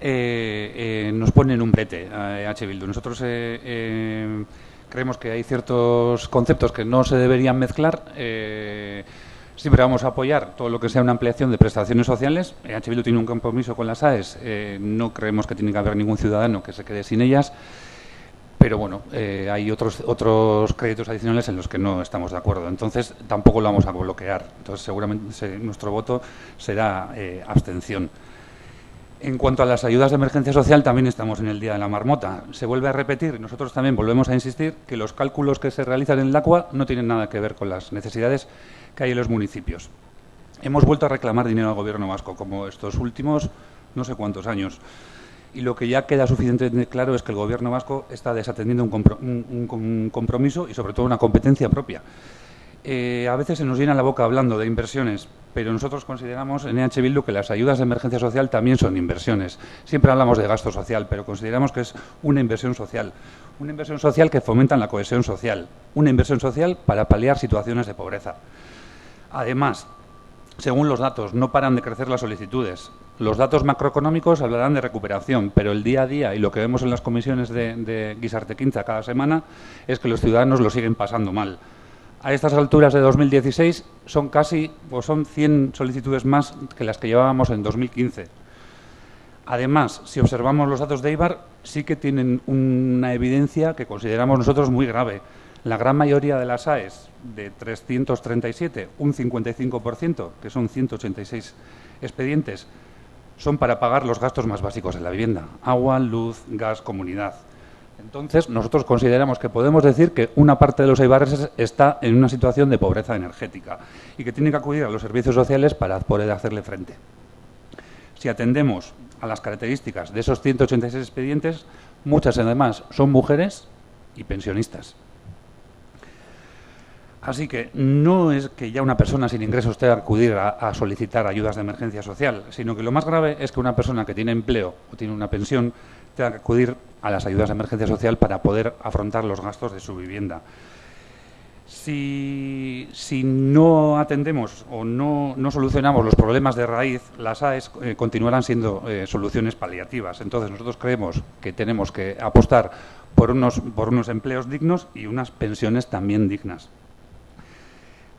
nos ponen un brete a H. Bildu. Nosotros creemos que hay ciertos conceptos que no se deberían mezclar. Siempre vamos a apoyar todo lo que sea una ampliación de prestaciones sociales. H. Bildu tiene un compromiso con las AES. No creemos que tiene que haber ningún ciudadano que se quede sin ellas. Pero bueno, hay otros créditos adicionales en los que no estamos de acuerdo. Entonces, tampoco lo vamos a bloquear. Entonces, seguramente nuestro voto será abstención. En cuanto a las ayudas de emergencia social, también estamos en el día de la marmota. Se vuelve a repetir, nosotros también volvemos a insistir, que los cálculos que se realizan en el ACUA no tienen nada que ver con las necesidades que hay en los municipios. Hemos vuelto a reclamar dinero al Gobierno vasco, como estos últimos no sé cuántos años. Y lo que ya queda suficientemente claro es que el Gobierno vasco está desatendiendo un compromiso y, sobre todo, una competencia propia. A veces se nos llena la boca hablando de inversiones, pero nosotros consideramos en EH Bildu que las ayudas de emergencia social también son inversiones. Siempre hablamos de gasto social, pero consideramos que es una inversión social que fomenta la cohesión social, una inversión social para paliar situaciones de pobreza. Además, según los datos, no paran de crecer las solicitudes. Los datos macroeconómicos hablarán de recuperación, pero el día a día y lo que vemos en las comisiones de Guisartequintza cada semana es que los ciudadanos lo siguen pasando mal. A estas alturas de 2016 son 100 solicitudes más que las que llevábamos en 2015. Además, si observamos los datos de Eibar, sí que tienen una evidencia que consideramos nosotros muy grave. La gran mayoría de las AES, de 337, un 55%, que son 186 expedientes, son para pagar los gastos más básicos de la vivienda: agua, luz, gas, comunidad. Entonces, nosotros consideramos que podemos decir que una parte de los eibarreses está en una situación de pobreza energética y que tiene que acudir a los servicios sociales para poder hacerle frente. Si atendemos a las características de esos 186 expedientes, muchas además son mujeres y pensionistas. Así que no es que ya una persona sin ingresos tenga que acudir a solicitar ayudas de emergencia social, sino que lo más grave es que una persona que tiene empleo o tiene una pensión tenga que acudir a las ayudas de emergencia social para poder afrontar los gastos de su vivienda. Si no atendemos o no solucionamos los problemas de raíz, las AES continuarán siendo soluciones paliativas. Entonces, nosotros creemos que tenemos que apostar por unos empleos dignos y unas pensiones también dignas.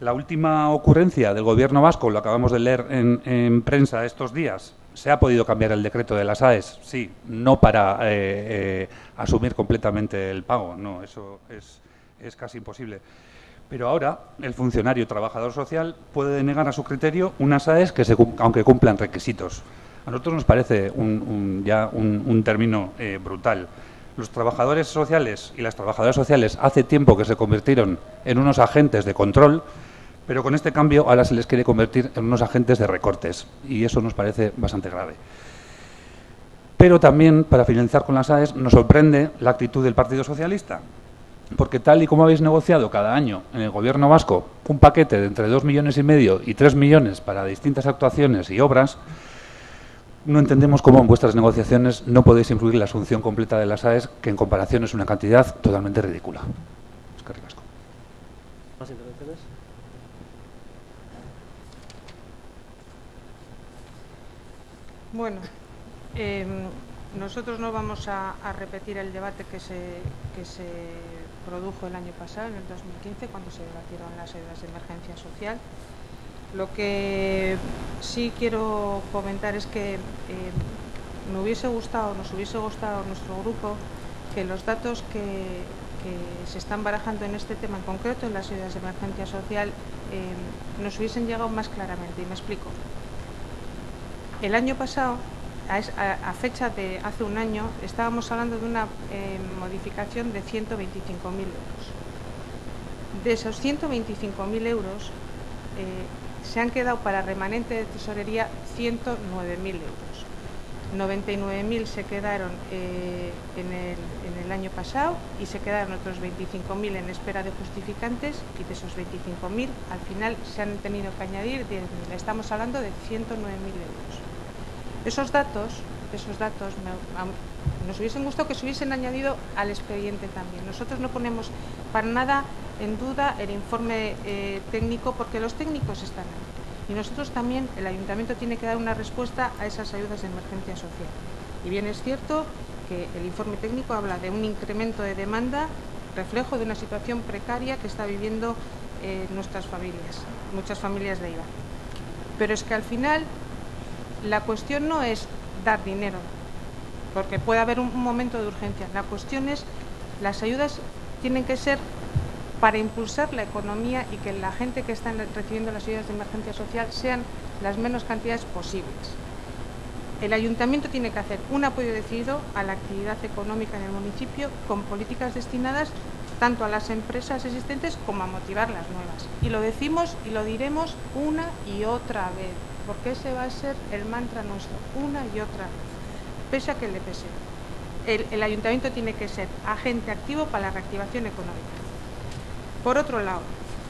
La última ocurrencia del Gobierno vasco, lo acabamos de leer en prensa estos días. ¿Se ha podido cambiar el decreto de las AES? Sí, no para asumir completamente el pago, no, eso es casi imposible. Pero ahora el funcionario trabajador social puede denegar a su criterio unas AES que aunque cumplan requisitos. A nosotros nos parece ya un término brutal. Los trabajadores sociales y las trabajadoras sociales hace tiempo que se convirtieron en unos agentes de control, pero con este cambio ahora se les quiere convertir en unos agentes de recortes, y eso nos parece bastante grave. Pero también, para finalizar con las AES, nos sorprende la actitud del Partido Socialista, porque tal y como habéis negociado cada año en el Gobierno vasco un paquete de entre 2,5 millones y 3 millones para distintas actuaciones y obras, no entendemos cómo en vuestras negociaciones no podéis incluir la asunción completa de las AES, que en comparación es una cantidad totalmente ridícula. Eskerrik asko. ¿Más intervenciones? Bueno, nosotros no vamos a repetir el debate que se produjo el año pasado, en el 2015, cuando se debatieron las ayudas de emergencia social. Lo que sí quiero comentar es que nos hubiese gustado a nuestro grupo que los datos que se están barajando en este tema en concreto, en las ayudas de emergencia social, nos hubiesen llegado más claramente, y me explico. El año pasado, a fecha de hace un año, estábamos hablando de una modificación de 125.000 euros. De esos 125.000 euros se han quedado para remanente de tesorería 109.000 euros. 99.000 se quedaron en el año pasado y se quedaron otros 25.000 en espera de justificantes, y de esos 25.000 al final se han tenido que añadir 10.000. Estamos hablando de 109.000 euros. Esos datos nos hubiesen gustado que se hubiesen añadido al expediente también. Nosotros no ponemos para nada en duda el informe técnico, porque los técnicos están ahí. Y nosotros también, el Ayuntamiento tiene que dar una respuesta a esas ayudas de emergencia social. Y bien es cierto que el informe técnico habla de un incremento de demanda, reflejo de una situación precaria que está viviendo nuestras familias, muchas familias de Eibar. Pero es que al final la cuestión no es dar dinero, porque puede haber un momento de urgencia. La cuestión es, las ayudas tienen que ser para impulsar la economía y que la gente que está recibiendo las ayudas de emergencia social sean las menos cantidades posibles. El Ayuntamiento tiene que hacer un apoyo decidido a la actividad económica en el municipio, con políticas destinadas tanto a las empresas existentes como a motivar las nuevas. Y lo decimos y lo diremos una y otra vez, porque ese va a ser el mantra nuestro, una y otra vez, pese a que le pese. El Ayuntamiento tiene que ser agente activo para la reactivación económica. Por otro lado,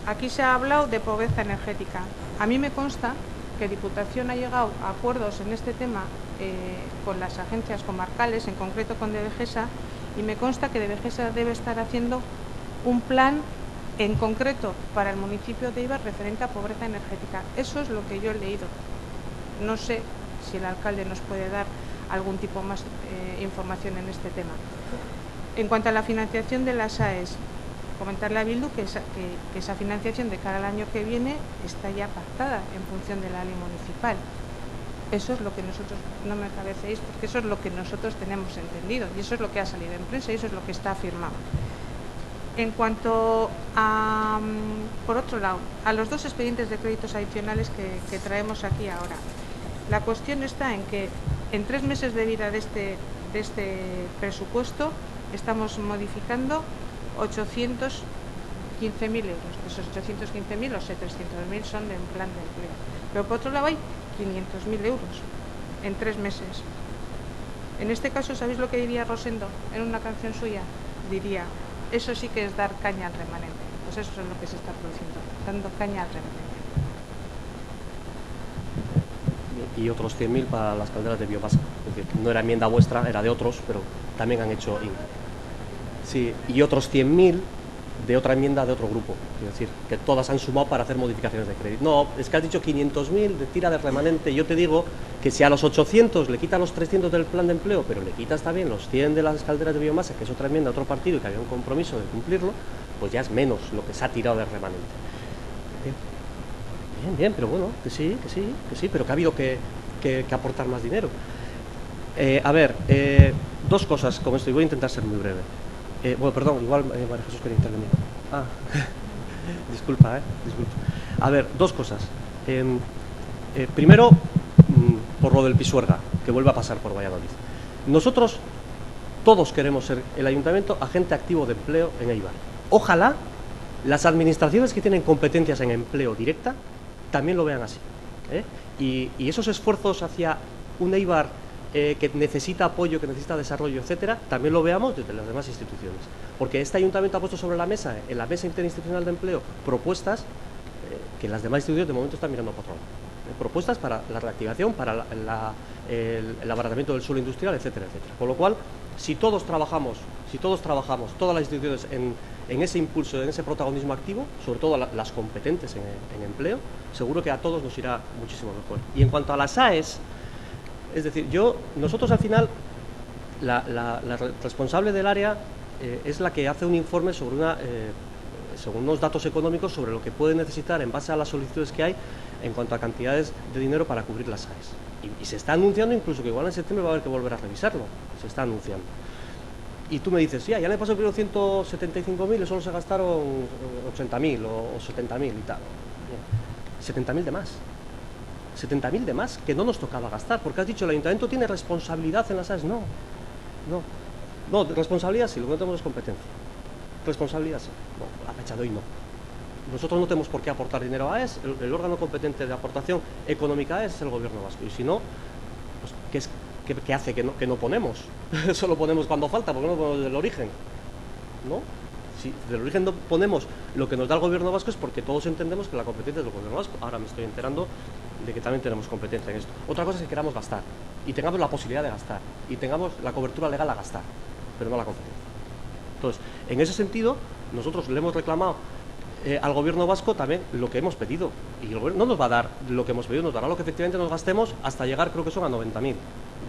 aquí se ha hablado de pobreza energética. A mí me consta que Diputación ha llegado a acuerdos en este tema con las agencias comarcales, en concreto con Devegesa, y me consta que Devegesa debe estar haciendo un plan en concreto para el municipio de Eibar referente a pobreza energética. Eso es lo que yo he leído. No sé si el alcalde nos puede dar algún tipo más de información en este tema. En cuanto a la financiación de las AES, comentarle a Bildu que esa financiación de cara al año que viene está ya pactada en función de la ley municipal. Eso es lo que nosotros, no me cabecéis, porque eso es lo que nosotros tenemos entendido y eso es lo que ha salido en prensa y eso es lo que está afirmado. En cuanto a, por otro lado, a los dos expedientes de créditos adicionales que traemos aquí ahora, la cuestión está en que en 3 meses de vida de este presupuesto estamos modificando 815.000 euros. De esos 815.000, los 700.000 son de un plan de empleo. Pero por otro lado hay 500.000 euros en 3 meses. En este caso, ¿sabéis lo que diría Rosendo en una canción suya? Diría, eso sí que es dar caña al remanente. Pues eso es lo que se está produciendo, dando caña al remanente. Y otros 100.000 para las calderas de biomasa. Es decir, no era enmienda vuestra, era de otros, pero también han hecho... Sí, y otros 100.000 de otra enmienda de otro grupo. Es decir, que todas han sumado para hacer modificaciones de crédito. No, es que has dicho 500.000 de tira de remanente. Yo te digo que si a los 800 le quitas los 300 del plan de empleo, pero le quitas también los 100 de las calderas de biomasa, que es otra enmienda de otro partido y que había un compromiso de cumplirlo, pues ya es menos lo que se ha tirado de remanente. Bien, pero bueno, que sí, pero que ha habido que aportar más dinero. A ver, dos cosas con esto, y voy a intentar ser muy breve. Bueno, perdón, igual María Jesús quería intervenir. Disculpa. A ver, dos cosas. Primero, por lo del Pisuerga, que vuelve a pasar por Valladolid. Nosotros todos queremos ser el ayuntamiento agente activo de empleo en Eibar. Ojalá las administraciones que tienen competencias en empleo directa también lo vean así. Y esos esfuerzos hacia un Eibar que necesita apoyo, que necesita desarrollo, etcétera, también lo veamos desde las demás instituciones. Porque este ayuntamiento ha puesto sobre la mesa, en la mesa interinstitucional de empleo, propuestas que las demás instituciones de momento están mirando para otro lado. Propuestas para la reactivación, para el abaratamiento del suelo industrial, etcétera, etcétera. Con lo cual, si todos trabajamos, todas las instituciones en ese impulso, en ese protagonismo activo, sobre todo las competentes en empleo, seguro que a todos nos irá muchísimo mejor. Y en cuanto a las AES, es decir, nosotros al final, la responsable del área es la que hace un informe sobre unos datos económicos sobre lo que puede necesitar en base a las solicitudes que hay en cuanto a cantidades de dinero para cubrir las AES. Y se está anunciando incluso que igual en septiembre va a haber que volver a revisarlo. Se está anunciando. Y tú me dices, ya le pasó primero 175.000 y solo se gastaron 80.000 o 70.000 y tal. 70.000 de más. 70.000 de más que no nos tocaba gastar, porque has dicho el ayuntamiento tiene responsabilidad en las AES. No, responsabilidad sí, lo que no tenemos es competencia. Responsabilidad sí, no, a fecha de hoy no. Nosotros no tenemos por qué aportar dinero a AES, el órgano competente de aportación económica a AES es el gobierno vasco, y si no, pues, ¿qué hace que no ponemos? Solo ponemos cuando falta, porque no ponemos del origen, ¿no? Si del origen no ponemos lo que nos da el gobierno vasco es porque todos entendemos que la competencia es del gobierno vasco. Ahora me estoy enterando de que también tenemos competencia en esto. Otra cosa es que queramos gastar, y tengamos la posibilidad de gastar, y tengamos la cobertura legal a gastar, pero no la competencia. Entonces, en ese sentido, nosotros le hemos reclamado al gobierno vasco también lo que hemos pedido, y el gobierno no nos va a dar lo que hemos pedido, nos dará lo que efectivamente nos gastemos hasta llegar, creo que son a 90.000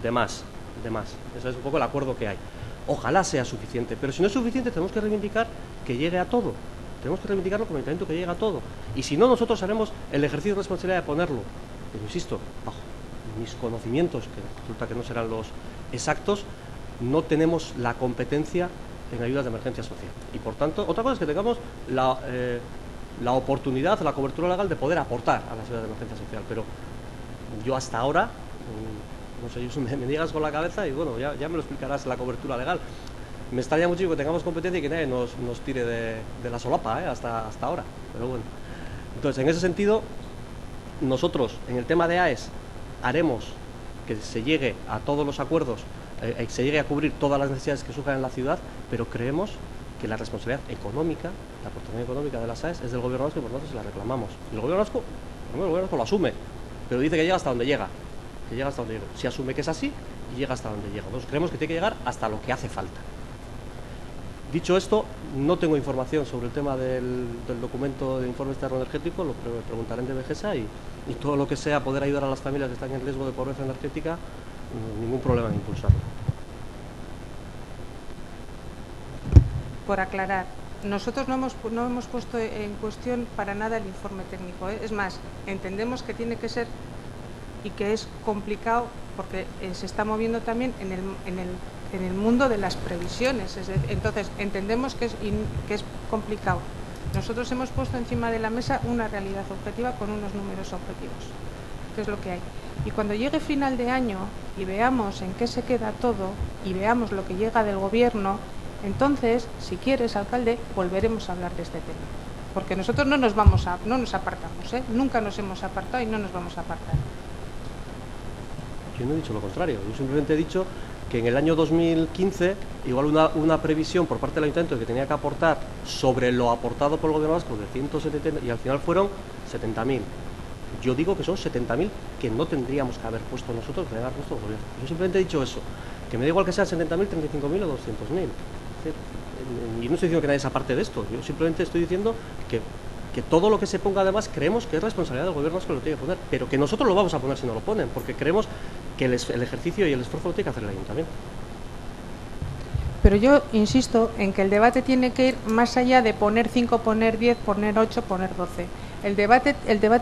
de más. Ese es un poco el acuerdo que hay. Ojalá sea suficiente, pero si no es suficiente tenemos que reivindicar que llegue a todo, tenemos que reivindicarlo como ayuntamiento, que llegue a todo, y si no, nosotros haremos el ejercicio de responsabilidad de ponerlo, pero insisto, bajo mis conocimientos, que resulta que no serán los exactos, no tenemos la competencia en ayudas de emergencia social. Y por tanto, otra cosa es que tengamos la oportunidad, la cobertura legal de poder aportar a las ayudas de emergencia social. Pero yo hasta ahora, no sé, me niegas con la cabeza y bueno, ya me lo explicarás la cobertura legal. Me extraña mucho que tengamos competencia y que nadie nos tire de la solapa hasta ahora. Pero bueno. Entonces, en ese sentido, nosotros en el tema de AES haremos que se llegue a todos los acuerdos, se llegue a cubrir todas las necesidades que surjan en la ciudad, pero creemos que la responsabilidad económica, la aportación económica de las AES es del gobierno vasco y por lo tanto se la reclamamos. Y el gobierno vasco lo asume, pero dice que llega hasta donde llega. Si asume que es así, llega hasta donde llega. Nosotros creemos que tiene que llegar hasta lo que hace falta. Dicho esto, no tengo información sobre el tema del documento de informe externo energético, lo preguntaré en DBGESA y todo lo que sea poder ayudar a las familias que están en riesgo de pobreza energética, ningún problema en impulsarlo. Por aclarar, nosotros no hemos puesto en cuestión para nada el informe técnico, ¿eh? Es más, entendemos que tiene que ser y que es complicado porque se está moviendo también en el mundo de las previsiones. Entonces, entendemos que es complicado. Nosotros hemos puesto encima de la mesa una realidad objetiva con unos números objetivos, que es lo que hay. Y cuando llegue final de año y veamos en qué se queda todo y veamos lo que llega del gobierno, entonces, si quieres, alcalde, volveremos a hablar de este tema. Porque nosotros no nos apartamos, ¿eh? Nunca nos hemos apartado y no nos vamos a apartar. Yo no he dicho lo contrario, yo simplemente he dicho que en el año 2015, igual una previsión por parte del ayuntamiento que tenía que aportar sobre lo aportado por el gobierno vasco de 170 y al final fueron 70.000. Yo digo que son 70.000 que no tendríamos que haber puesto nosotros, que haber puesto el gobierno. Yo simplemente he dicho eso, que me da igual que sean 70.000, 35.000 o 200.000. Y no estoy diciendo que nadie se aparte de esto, yo simplemente estoy diciendo que todo lo que se ponga además creemos que es responsabilidad del gobierno vasco que lo tiene que poner, pero que nosotros lo vamos a poner si no lo ponen, porque creemos que el ejercicio y el esfuerzo lo tiene que hacer el ayuntamiento. Pero yo insisto en que el debate tiene que ir más allá de poner 5, poner 10, poner 8, poner 12. El debate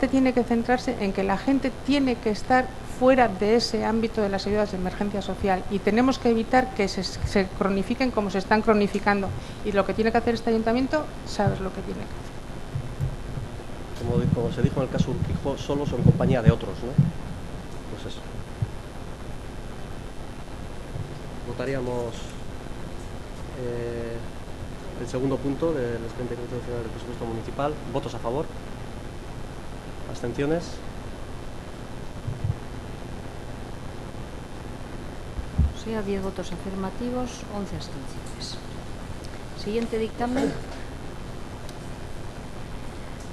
tiene que centrarse en que la gente tiene que estar fuera de ese ámbito de las ayudas de emergencia social y tenemos que evitar que se cronifiquen como se están cronificando. Y lo que tiene que hacer este ayuntamiento, sabes lo que tiene que hacer. Como se dijo en el caso Urquijo, solos o en compañía de otros, ¿no? Pues eso. Votaríamos el segundo punto del expediente constitucional del presupuesto municipal. ¿Votos a favor? ¿Abstenciones? O sea, 10 votos afirmativos, 11 abstenciones. Siguiente dictamen.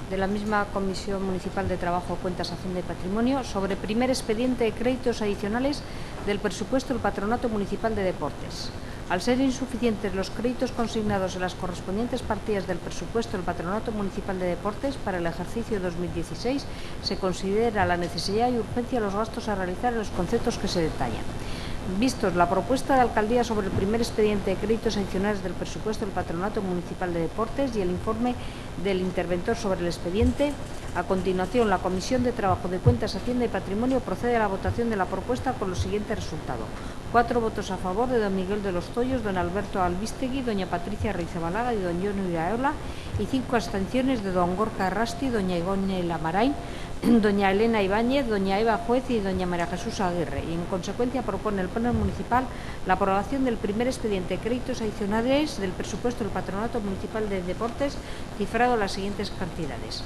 De la misma Comisión Municipal de Trabajo, Cuentas, Hacienda y Patrimonio sobre primer expediente de créditos adicionales del presupuesto del Patronato Municipal de Deportes. Al ser insuficientes los créditos consignados en las correspondientes partidas del presupuesto del Patronato Municipal de Deportes para el ejercicio 2016, se considera la necesidad y urgencia de los gastos a realizar en los conceptos que se detallan. Vistos la propuesta de Alcaldía sobre el primer expediente de créditos adicionales del presupuesto del Patronato Municipal de Deportes y el informe del interventor sobre el expediente, a continuación la Comisión de Trabajo, de Cuentas, Hacienda y Patrimonio procede a la votación de la propuesta con los siguientes resultados. 4 votos a favor de don Miguel de los Tollos, don Alberto Albistegui, doña Patricia Reizabalaga y don Johnny Iraola, y 5 abstenciones de don Gorka Rasti, doña Igone Lamarain, doña Elena Ibáñez, doña Eva Juez y doña María Jesús Aguirre, y en consecuencia propone el Pleno Municipal la aprobación del primer expediente de créditos adicionales del presupuesto del Patronato Municipal de Deportes, cifrado en las siguientes cantidades.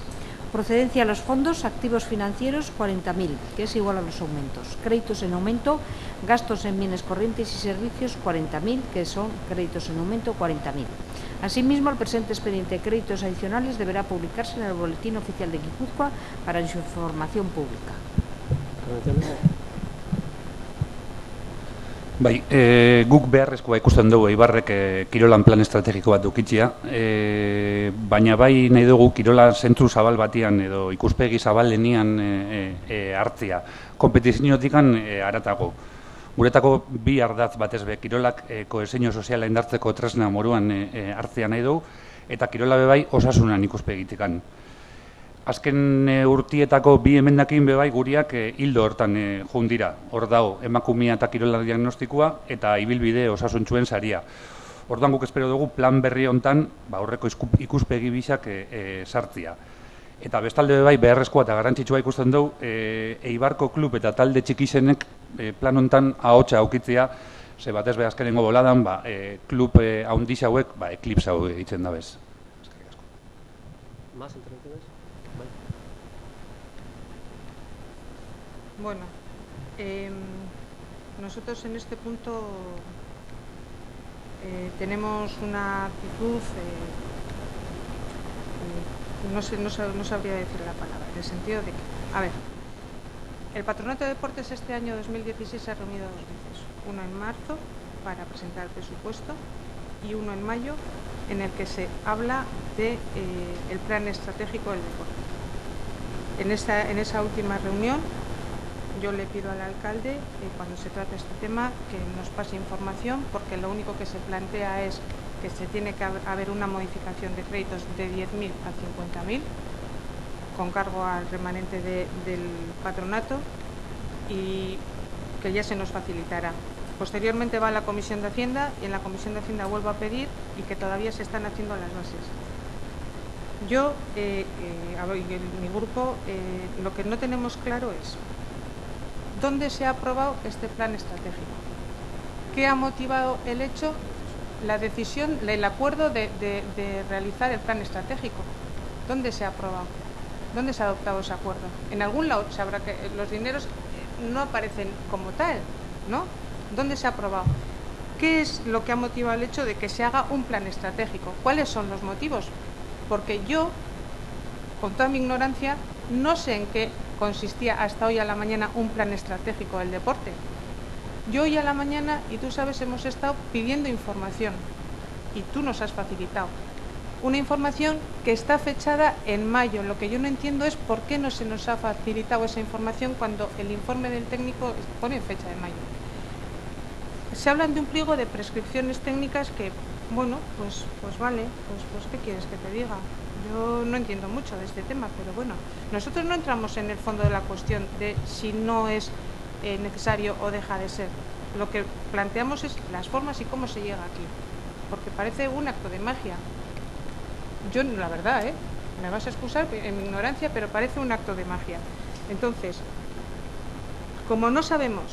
Procedencia a los fondos, activos financieros 40.000, que es igual a los aumentos. Créditos en aumento, gastos en bienes corrientes y servicios 40.000, que son créditos en aumento 40.000. Asimismo, el presente expediente de créditos adicionales deberá publicarse en el Boletín Oficial de Guipúzcoa para su información pública. Bai, guk beharrezkoa ikusten dugu Eibarrek kirolan plan estrategiko bat dukitzea, baina bai nahi dugu kirola zentru zabal batian edo ikuspegi zabalenian hartzea, kompetiziotikan haratago. Guretako bi ardatz batez be, kirolak kohesio soziala indartzeko tresna moruan hartzea nahi dugu, eta kirola bebai osasunan ikuspegitikan. Azken urtietako bi emendakin bebai guriak hildo hortan jundira. Hor dago, emakumea eta kirola diagnostikoa eta ibilbide osasuntsuen saria. Orduan guk espero dugu plan berri hontan horreko ikuspegi bisak sartzia. Eta bestalde bebai beharrezkoa eta garrantzitsua ikusten dugu Eibarko klub eta talde txikisenek plan hontan ahotsa aukitzea, ze batez be azkenengo boladan klub haundi hauek eklipsa hau egiten da bez. Más intervenciones. Bueno, nosotros en este punto tenemos una actitud, no sabría decir la palabra, en el sentido de que, a ver, el Patronato de Deportes este año 2016 se ha reunido dos veces, uno en marzo para presentar el presupuesto y uno en mayo en el que se habla de el plan estratégico del deporte. En esa última reunión yo le pido al alcalde, cuando se trate este tema, que nos pase información, porque lo único que se plantea es que se tiene que haber una modificación de créditos de 10.000 a 50.000, con cargo al remanente del patronato, y que ya se nos facilitará. Posteriormente va a la Comisión de Hacienda, y en la Comisión de Hacienda vuelvo a pedir, y que todavía se están haciendo las bases. Yo, mi grupo, lo que no tenemos claro es ¿dónde se ha aprobado este plan estratégico? ¿Qué ha motivado el hecho, la decisión, el acuerdo de realizar el plan estratégico? ¿Dónde se ha aprobado? ¿Dónde se ha adoptado ese acuerdo? En algún lado sabrá que los dineros no aparecen como tal, ¿no? ¿Dónde se ha aprobado? ¿Qué es lo que ha motivado el hecho de que se haga un plan estratégico? ¿Cuáles son los motivos? Porque yo, con toda mi ignorancia, no sé en qué consistía hasta hoy a la mañana un plan estratégico del deporte. Yo hoy a la mañana, y tú sabes, hemos estado pidiendo información y tú nos has facilitado una información que está fechada en mayo. Lo que yo no entiendo es por qué no se nos ha facilitado esa información cuando el informe del técnico pone fecha de mayo. Se hablan de un pliego de prescripciones técnicas que, bueno, pues vale, pues ¿qué quieres que te diga? Yo no entiendo mucho de este tema, pero bueno, nosotros no entramos en el fondo de la cuestión de si no es necesario o deja de ser. Lo que planteamos es las formas y cómo se llega aquí, porque parece un acto de magia. Yo, la verdad, me vas a excusar en mi ignorancia, pero parece un acto de magia. Entonces, como no sabemos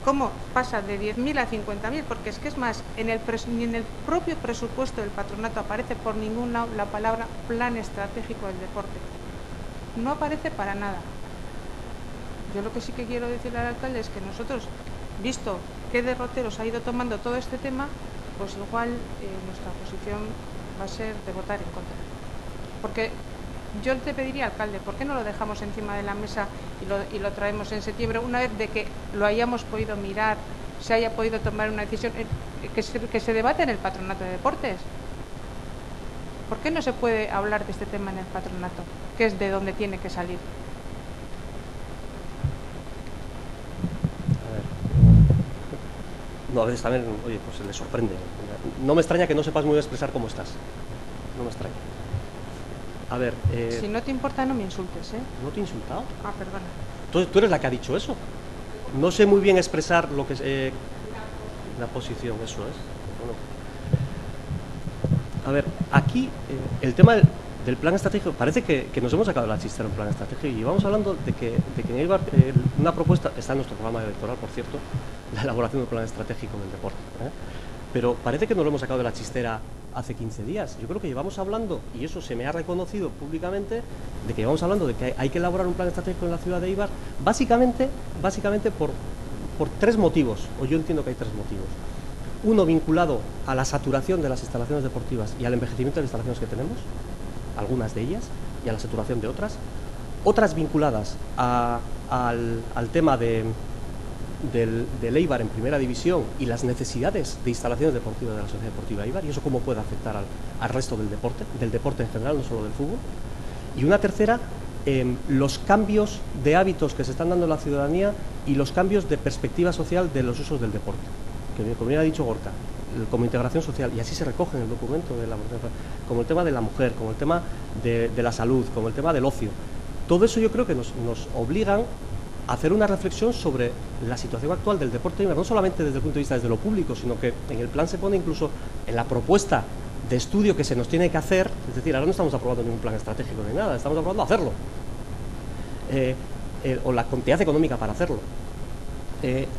cómo pasa de 10.000 a 50.000, porque es que es más, ni en el propio presupuesto del patronato aparece por ningún lado la palabra plan estratégico del deporte. No aparece para nada. Yo lo que sí que quiero decirle al alcalde es que nosotros, visto qué derroteros ha ido tomando todo este tema, pues igual nuestra posición va a ser de votar en contra. Porque yo te pediría, alcalde, ¿por qué no lo dejamos encima de la mesa y lo traemos en septiembre, una vez de que lo hayamos podido mirar, se haya podido tomar una decisión, que se debate en el patronato de deportes? ¿Por qué no se puede hablar de este tema en el patronato, que es de donde tiene que salir? A ver, no, a veces también, oye, pues se le sorprende. No me extraña que no sepas muy bien expresar cómo estás. No me extraña. A ver... si no te importa, no me insultes, ¿eh? ¿No te he insultado? Ah, perdona. Tú eres la que ha dicho eso. No sé muy bien expresar lo que es la posición, eso es. Bueno. A ver, aquí el tema del plan estratégico, parece que nos hemos sacado la chistera un plan estratégico y vamos hablando de que en Eibar una propuesta, está en nuestro programa electoral, por cierto, la elaboración de un plan estratégico del deporte, pero parece que nos lo hemos sacado de la chistera hace 15 días. Yo creo que llevamos hablando, y eso se me ha reconocido públicamente, de que llevamos hablando de que hay que elaborar un plan estratégico en la ciudad de Eibar, básicamente por 3 motivos, o yo entiendo que hay 3 motivos. Uno vinculado a la saturación de las instalaciones deportivas y al envejecimiento de las instalaciones que tenemos, algunas de ellas, y a la saturación de otras. Otras vinculadas al tema del Eibar en primera división y las necesidades de instalaciones deportivas de la Sociedad Deportiva Eibar, y eso cómo puede afectar al resto del deporte en general, no solo del fútbol. Y una tercera, los cambios de hábitos que se están dando en la ciudadanía y los cambios de perspectiva social de los usos del deporte, que como bien ha dicho Gorka, como integración social, y así se recoge en el documento de la, como el tema de la mujer, como el tema de la salud, como el tema del ocio. Todo eso yo creo que nos obligan a hacer una reflexión sobre la situación actual del deporte, no solamente desde el punto de vista desde lo público, sino que en el plan se pone incluso en la propuesta de estudio que se nos tiene que hacer, es decir, ahora no estamos aprobando ningún plan estratégico ni nada, estamos aprobando hacerlo, o la cantidad económica para hacerlo.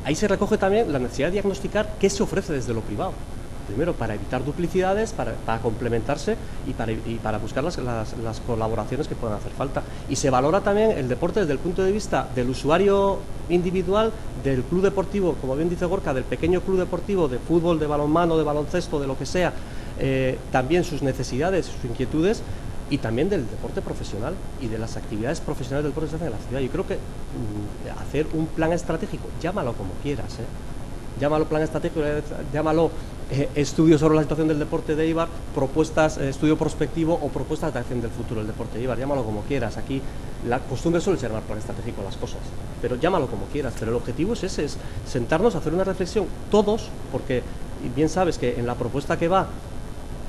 Ahí se recoge también la necesidad de diagnosticar qué se ofrece desde lo privado. Primero, para evitar duplicidades, para complementarse y para buscar las colaboraciones que puedan hacer falta. Y se valora también el deporte desde el punto de vista del usuario individual, del club deportivo, como bien dice Gorka, del pequeño club deportivo de fútbol, de balonmano, de baloncesto, de lo que sea, también sus necesidades, sus inquietudes, y también del deporte profesional y de las actividades profesionales del deporte que se hacen en la ciudad. Yo creo que hacer un plan estratégico, llámalo como quieras, llámalo plan estratégico, llámalo estudio sobre la situación del deporte de Eibar, propuestas, estudio prospectivo o propuestas de acción del futuro del deporte de Eibar, llámalo como quieras. Aquí la costumbre suele ser llamar plan estratégico a las cosas, pero llámalo como quieras. Pero el objetivo es ese, es sentarnos a hacer una reflexión todos, porque bien sabes que en la propuesta que va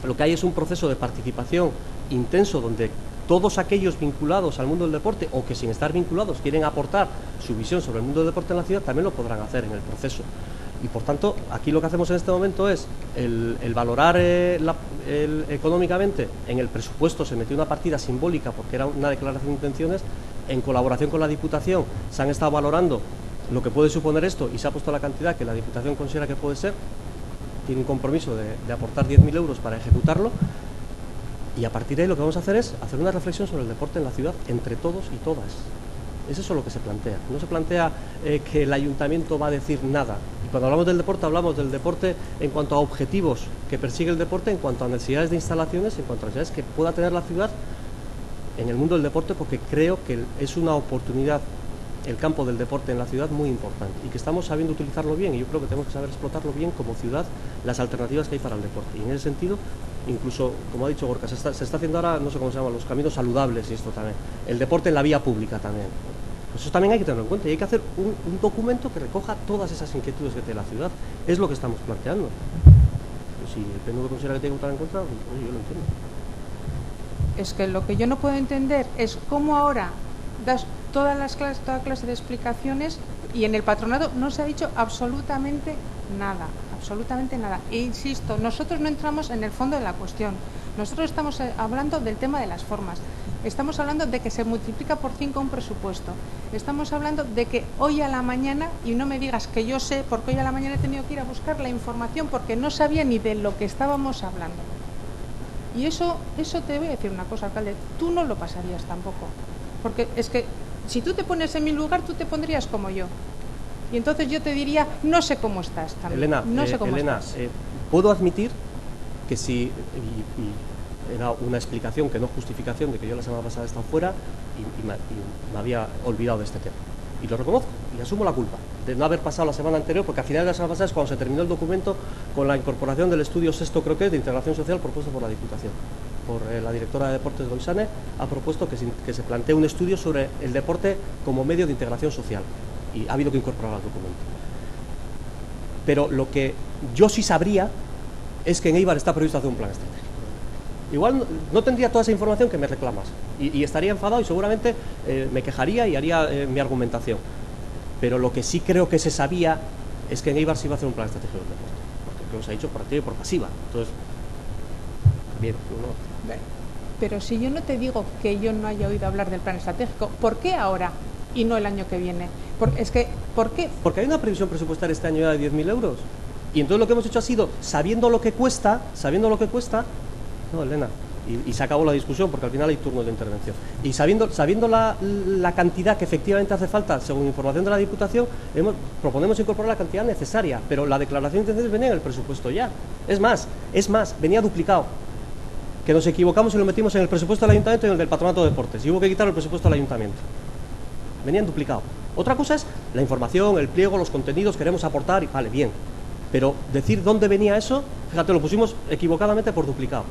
lo que hay es un proceso de participación intenso donde todos aquellos vinculados al mundo del deporte o que sin estar vinculados quieren aportar su visión sobre el mundo del deporte en la ciudad también lo podrán hacer en el proceso. Y por tanto, aquí lo que hacemos en este momento es el valorar económicamente. En el presupuesto se metió una partida simbólica porque era una declaración de intenciones. En colaboración con la Diputación se han estado valorando lo que puede suponer esto y se ha puesto la cantidad que la Diputación considera que puede ser. Tiene un compromiso de aportar 10.000 euros para ejecutarlo. Y a partir de ahí lo que vamos a hacer es hacer una reflexión sobre el deporte en la ciudad entre todos y todas. Es eso lo que se plantea. No se plantea que el ayuntamiento va a decir nada. Y cuando hablamos del deporte en cuanto a objetivos que persigue el deporte, en cuanto a necesidades de instalaciones, en cuanto a necesidades que pueda tener la ciudad en el mundo del deporte, porque creo que es una oportunidad el campo del deporte en la ciudad muy importante y que estamos sabiendo utilizarlo bien, y yo creo que tenemos que saber explotarlo bien como ciudad, las alternativas que hay para el deporte. Y en ese sentido, incluso, como ha dicho Gorka, se está haciendo ahora, no sé cómo se llaman, los caminos saludables y esto también, el deporte en la vía pública también. Pues eso también hay que tenerlo en cuenta y hay que hacer un documento que recoja todas esas inquietudes que tiene la ciudad. Es lo que estamos planteando. Pues si el PNV considera que tiene que votar en contra, pues yo lo entiendo. Es que lo que yo no puedo entender es cómo ahora das toda clase de explicaciones y en el patronato no se ha dicho absolutamente nada, E insisto, nosotros no entramos en el fondo de la cuestión. Nosotros estamos hablando del tema de las formas. Estamos hablando de que se multiplica por 5 un presupuesto. Estamos hablando de que hoy a la mañana, y no me digas que yo sé, porque hoy a la mañana he tenido que ir a buscar la información porque no sabía ni de lo que estábamos hablando. Y eso te voy a decir una cosa, alcalde, tú no lo pasarías tampoco. Porque es que si tú te pones en mi lugar, tú te pondrías como yo. Y entonces yo te diría, no sé cómo estás también. Elena, no sé cómo estás. puedo admitir que si... y era una explicación, que no justificación, de que yo la semana pasada he estado fuera y me había olvidado de este tema. Y lo reconozco y asumo la culpa de no haber pasado la semana anterior, porque al final de la semana pasada es cuando se terminó el documento con la incorporación del estudio sexto, creo que es, de integración social propuesto por la Diputación. Por la directora de Deportes Goizane ha propuesto que se plantee un estudio sobre el deporte como medio de integración social y ha habido que incorporar al documento. Pero lo que yo sí sabría es que en Eibar está previsto hacer un plan estratégico. Igual no tendría toda esa información que me reclamas y estaría enfadado y seguramente me quejaría y haría mi argumentación. Pero lo que sí creo que se sabía es que en Eibar se iba a hacer un plan estratégico del deporte, porque creo que se ha dicho por activa y por pasiva. Entonces, bien, Pero si yo no te digo que yo no haya oído hablar del plan estratégico, ¿por qué ahora y no el año que viene? ¿Por qué? Porque hay una previsión presupuestaria este año ya de 10.000 euros. Y entonces lo que hemos hecho ha sido, sabiendo lo que cuesta, no, Elena, y se acabó la discusión porque al final hay turnos de intervención. Y sabiendo la cantidad que efectivamente hace falta, según información de la Diputación, proponemos incorporar la cantidad necesaria, pero la declaración de intenciones venía en el presupuesto ya. Es más, venía duplicado. Que nos equivocamos y lo metimos en el presupuesto del Ayuntamiento y en el del Patronato de Deportes. Y hubo que quitar el presupuesto del Ayuntamiento. Venían duplicado. Otra cosa es la información, el pliego, los contenidos, queremos aportar, y vale, bien. Pero decir dónde venía eso, fíjate, lo pusimos equivocadamente por duplicado.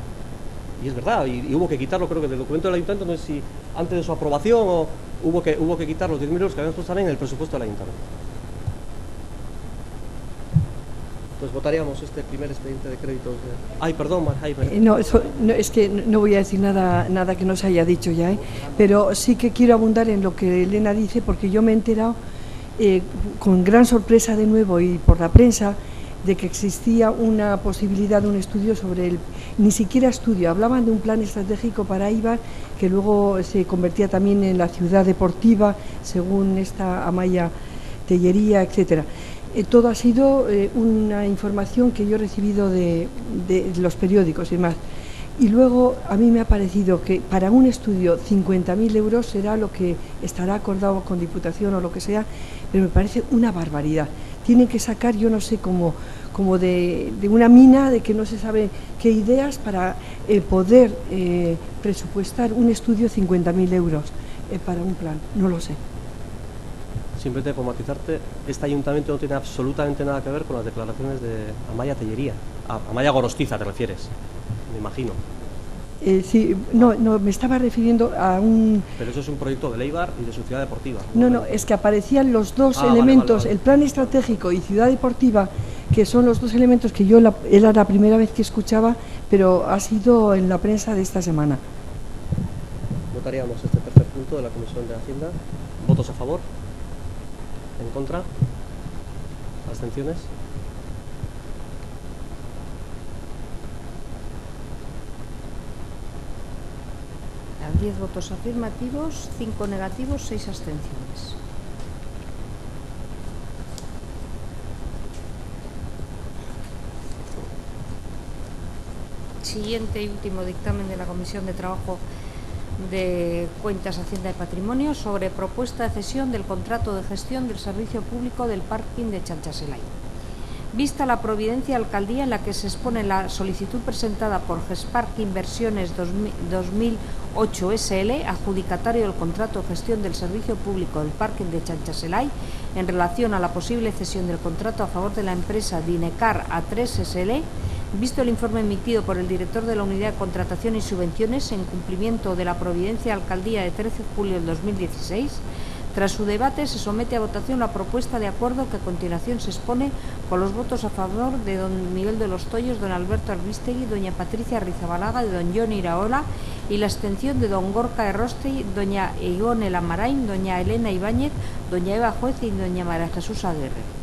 Y es verdad, y hubo que quitarlo, creo que del documento del Ayuntamiento, no sé si antes de su aprobación o hubo que quitar los 10.000 euros que habíamos puesto también en el presupuesto del Ayuntamiento. Entonces votaríamos este primer expediente de créditos. Ay, perdón, Jaime. No, es que no voy a decir nada que no se haya dicho ya, pero sí que quiero abundar en lo que Elena dice, porque yo me he enterado con gran sorpresa de nuevo y por la prensa de que existía una posibilidad de un estudio sobre ni siquiera estudio, hablaban de un plan estratégico para Eibar que luego se convertía también en la ciudad deportiva según esta Amaya Tellería, etcétera. Todo ha sido una información que yo he recibido de los periódicos y más. Y luego a mí me ha parecido que para un estudio 50.000 euros será lo que estará acordado con Diputación o lo que sea, pero me parece una barbaridad. Tienen que sacar, yo no sé, como de una mina de que no se sabe qué ideas para poder presupuestar un estudio 50.000 euros para un plan, no lo sé. Simplemente por matizarte, este ayuntamiento no tiene absolutamente nada que ver con las declaraciones de Amaya Tellería. Amaya Gorostiza te refieres, me imagino. Sí, no, me estaba refiriendo a un... Pero eso es un proyecto de Eibar y de su ciudad deportiva. No, es que aparecían los dos elementos, vale. El plan estratégico y ciudad deportiva, que son los dos elementos que yo era la primera vez que escuchaba, pero ha sido en la prensa de esta semana. Votaríamos este tercer punto de la Comisión de Hacienda. ¿Votos a favor? ¿En contra? ¿Abstenciones? Las 10 votos afirmativos, 5 negativos, 6 abstenciones. Siguiente y último dictamen de la Comisión de Trabajo de Cuentas, Hacienda y Patrimonio sobre propuesta de cesión del contrato de gestión del servicio público del parking de Chanchaselay. Vista la providencia alcaldía en la que se expone la solicitud presentada por GESPARC Inversiones 2008 SL, adjudicatario del contrato de gestión del servicio público del parking de Chanchaselay, en relación a la posible cesión del contrato a favor de la empresa Dinecar A3 SL, visto el informe emitido por el director de la Unidad de Contratación y Subvenciones en cumplimiento de la providencia alcaldía de 13 de julio del 2016, tras su debate se somete a votación la propuesta de acuerdo que a continuación se expone con los votos a favor de don Miguel de los Toyos, don Alberto Arbistegui, doña Patricia Rizabalaga, de don Johnny Iraola y la abstención de don Gorka Errosti, doña Igone Lamarain, doña Elena Ibáñez, doña Eva Juez y doña María Jesús Aguirre.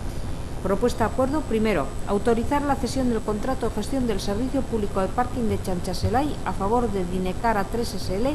Propuesta de acuerdo. Primero, autorizar la cesión del contrato de gestión del servicio público de parking de Chanchaselay a favor de Dinecar A3 SL,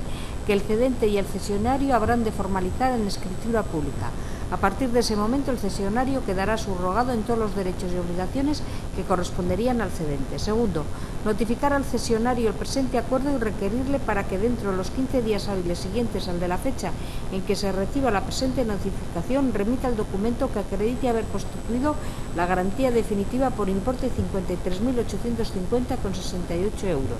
que el cedente y el cesionario habrán de formalizar en escritura pública. A partir de ese momento, el cesionario quedará subrogado en todos los derechos y obligaciones que corresponderían al cedente. Segundo, notificar al cesionario el presente acuerdo y requerirle para que dentro de los 15 días hábiles siguientes al de la fecha en que se reciba la presente notificación remita el documento que acredite haber constituido la garantía definitiva por importe de 53.850,68 euros.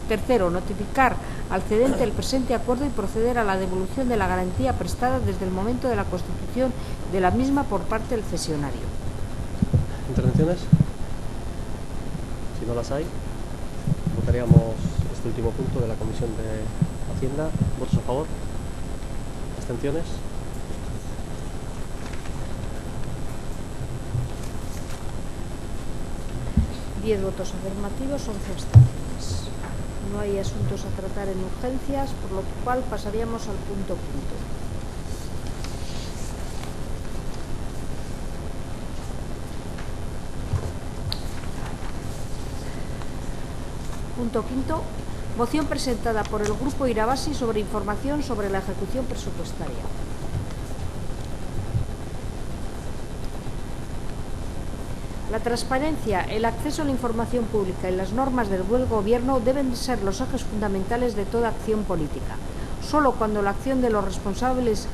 Tercero, notificar al cedente el presente acuerdo y proceder a la devolución de la garantía prestada desde el momento de la constitución de la misma por parte del cesionario. ¿Intervenciones? Si no las hay, votaríamos este último punto de la Comisión de Hacienda. ¿Votos a favor? ¿Abstenciones? Diez votos afirmativos, 11 abstenciones. No hay asuntos a tratar en urgencias, por lo cual pasaríamos al punto quinto. Punto quinto, Moción presentada por el Grupo Irabasi sobre información sobre la ejecución presupuestaria. La transparencia, el acceso a la información pública y las normas del buen gobierno deben ser los ejes fundamentales de toda acción política. Solo cuando la acción de los responsables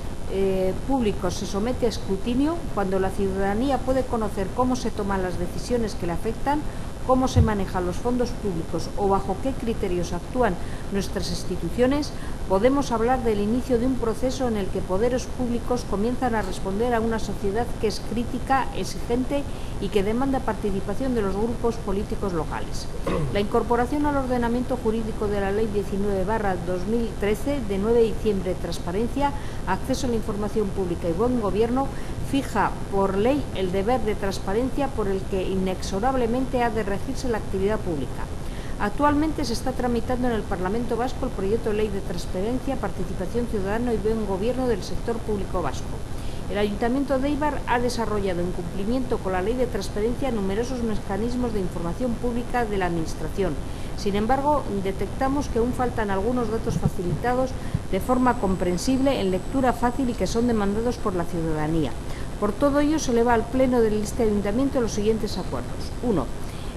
públicos se somete a escrutinio, cuando la ciudadanía puede conocer cómo se toman las decisiones que le afectan, cómo se manejan los fondos públicos o bajo qué criterios actúan nuestras instituciones, podemos hablar del inicio de un proceso en el que poderes públicos comienzan a responder a una sociedad que es crítica, exigente y que demanda participación de los grupos políticos locales. La incorporación al ordenamiento jurídico de la Ley 19/2013 de 9 de diciembre, transparencia, acceso a la información pública y buen gobierno, fija por ley el deber de transparencia por el que inexorablemente ha de regirse la actividad pública. Actualmente se está tramitando en el Parlamento Vasco el proyecto de Ley de Transparencia, Participación Ciudadana y Buen Gobierno del Sector Público Vasco. El Ayuntamiento de Éibar ha desarrollado, en cumplimiento con la Ley de Transparencia, numerosos mecanismos de información pública de la Administración. Sin embargo, detectamos que aún faltan algunos datos facilitados de forma comprensible, en lectura fácil y que son demandados por la ciudadanía. Por todo ello, se eleva al Pleno del Ayuntamiento los siguientes acuerdos. 1.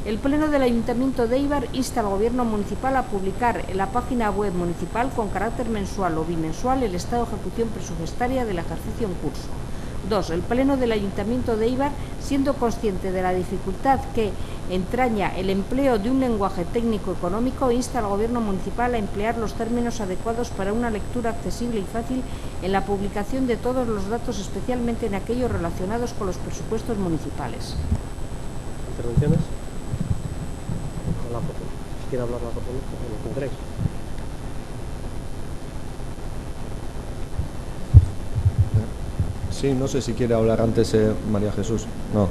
El Pleno del Ayuntamiento de Éibar insta al Gobierno municipal a publicar en la página web municipal con carácter mensual o bimensual el estado de ejecución presupuestaria del ejercicio en curso. 2. El Pleno del Ayuntamiento de Éibar, siendo consciente de la dificultad que entraña el empleo de un lenguaje técnico-económico, insta al Gobierno municipal a emplear los términos adecuados para una lectura accesible y fácil en la publicación de todos los datos, especialmente en aquellos relacionados con los presupuestos municipales. ¿Intervenciones? La proponente. Si quiere hablar la proponente, ¿lo tendréis? Sí, no sé si quiere hablar antes María Jesús. No,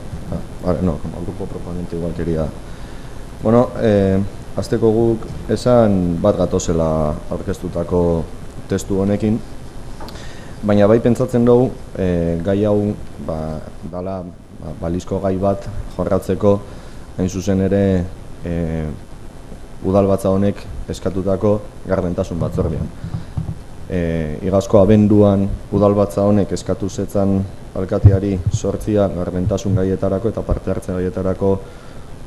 vale, no, como grupo proponente igual quería. Bueno, hasteko guk esan bat gatozela aurkeztutako testu honekin, baina bai pentsatzen dugu gai hau dala balizko gai bat jorratzeko, hain zuzen ere udalbatza honek eskatutako gardentasun batzordean. Igazko abenduan udalbatza honek eskatu zetzan alkateari sortzia gardentasun gaietarako eta parte hartze gaietarako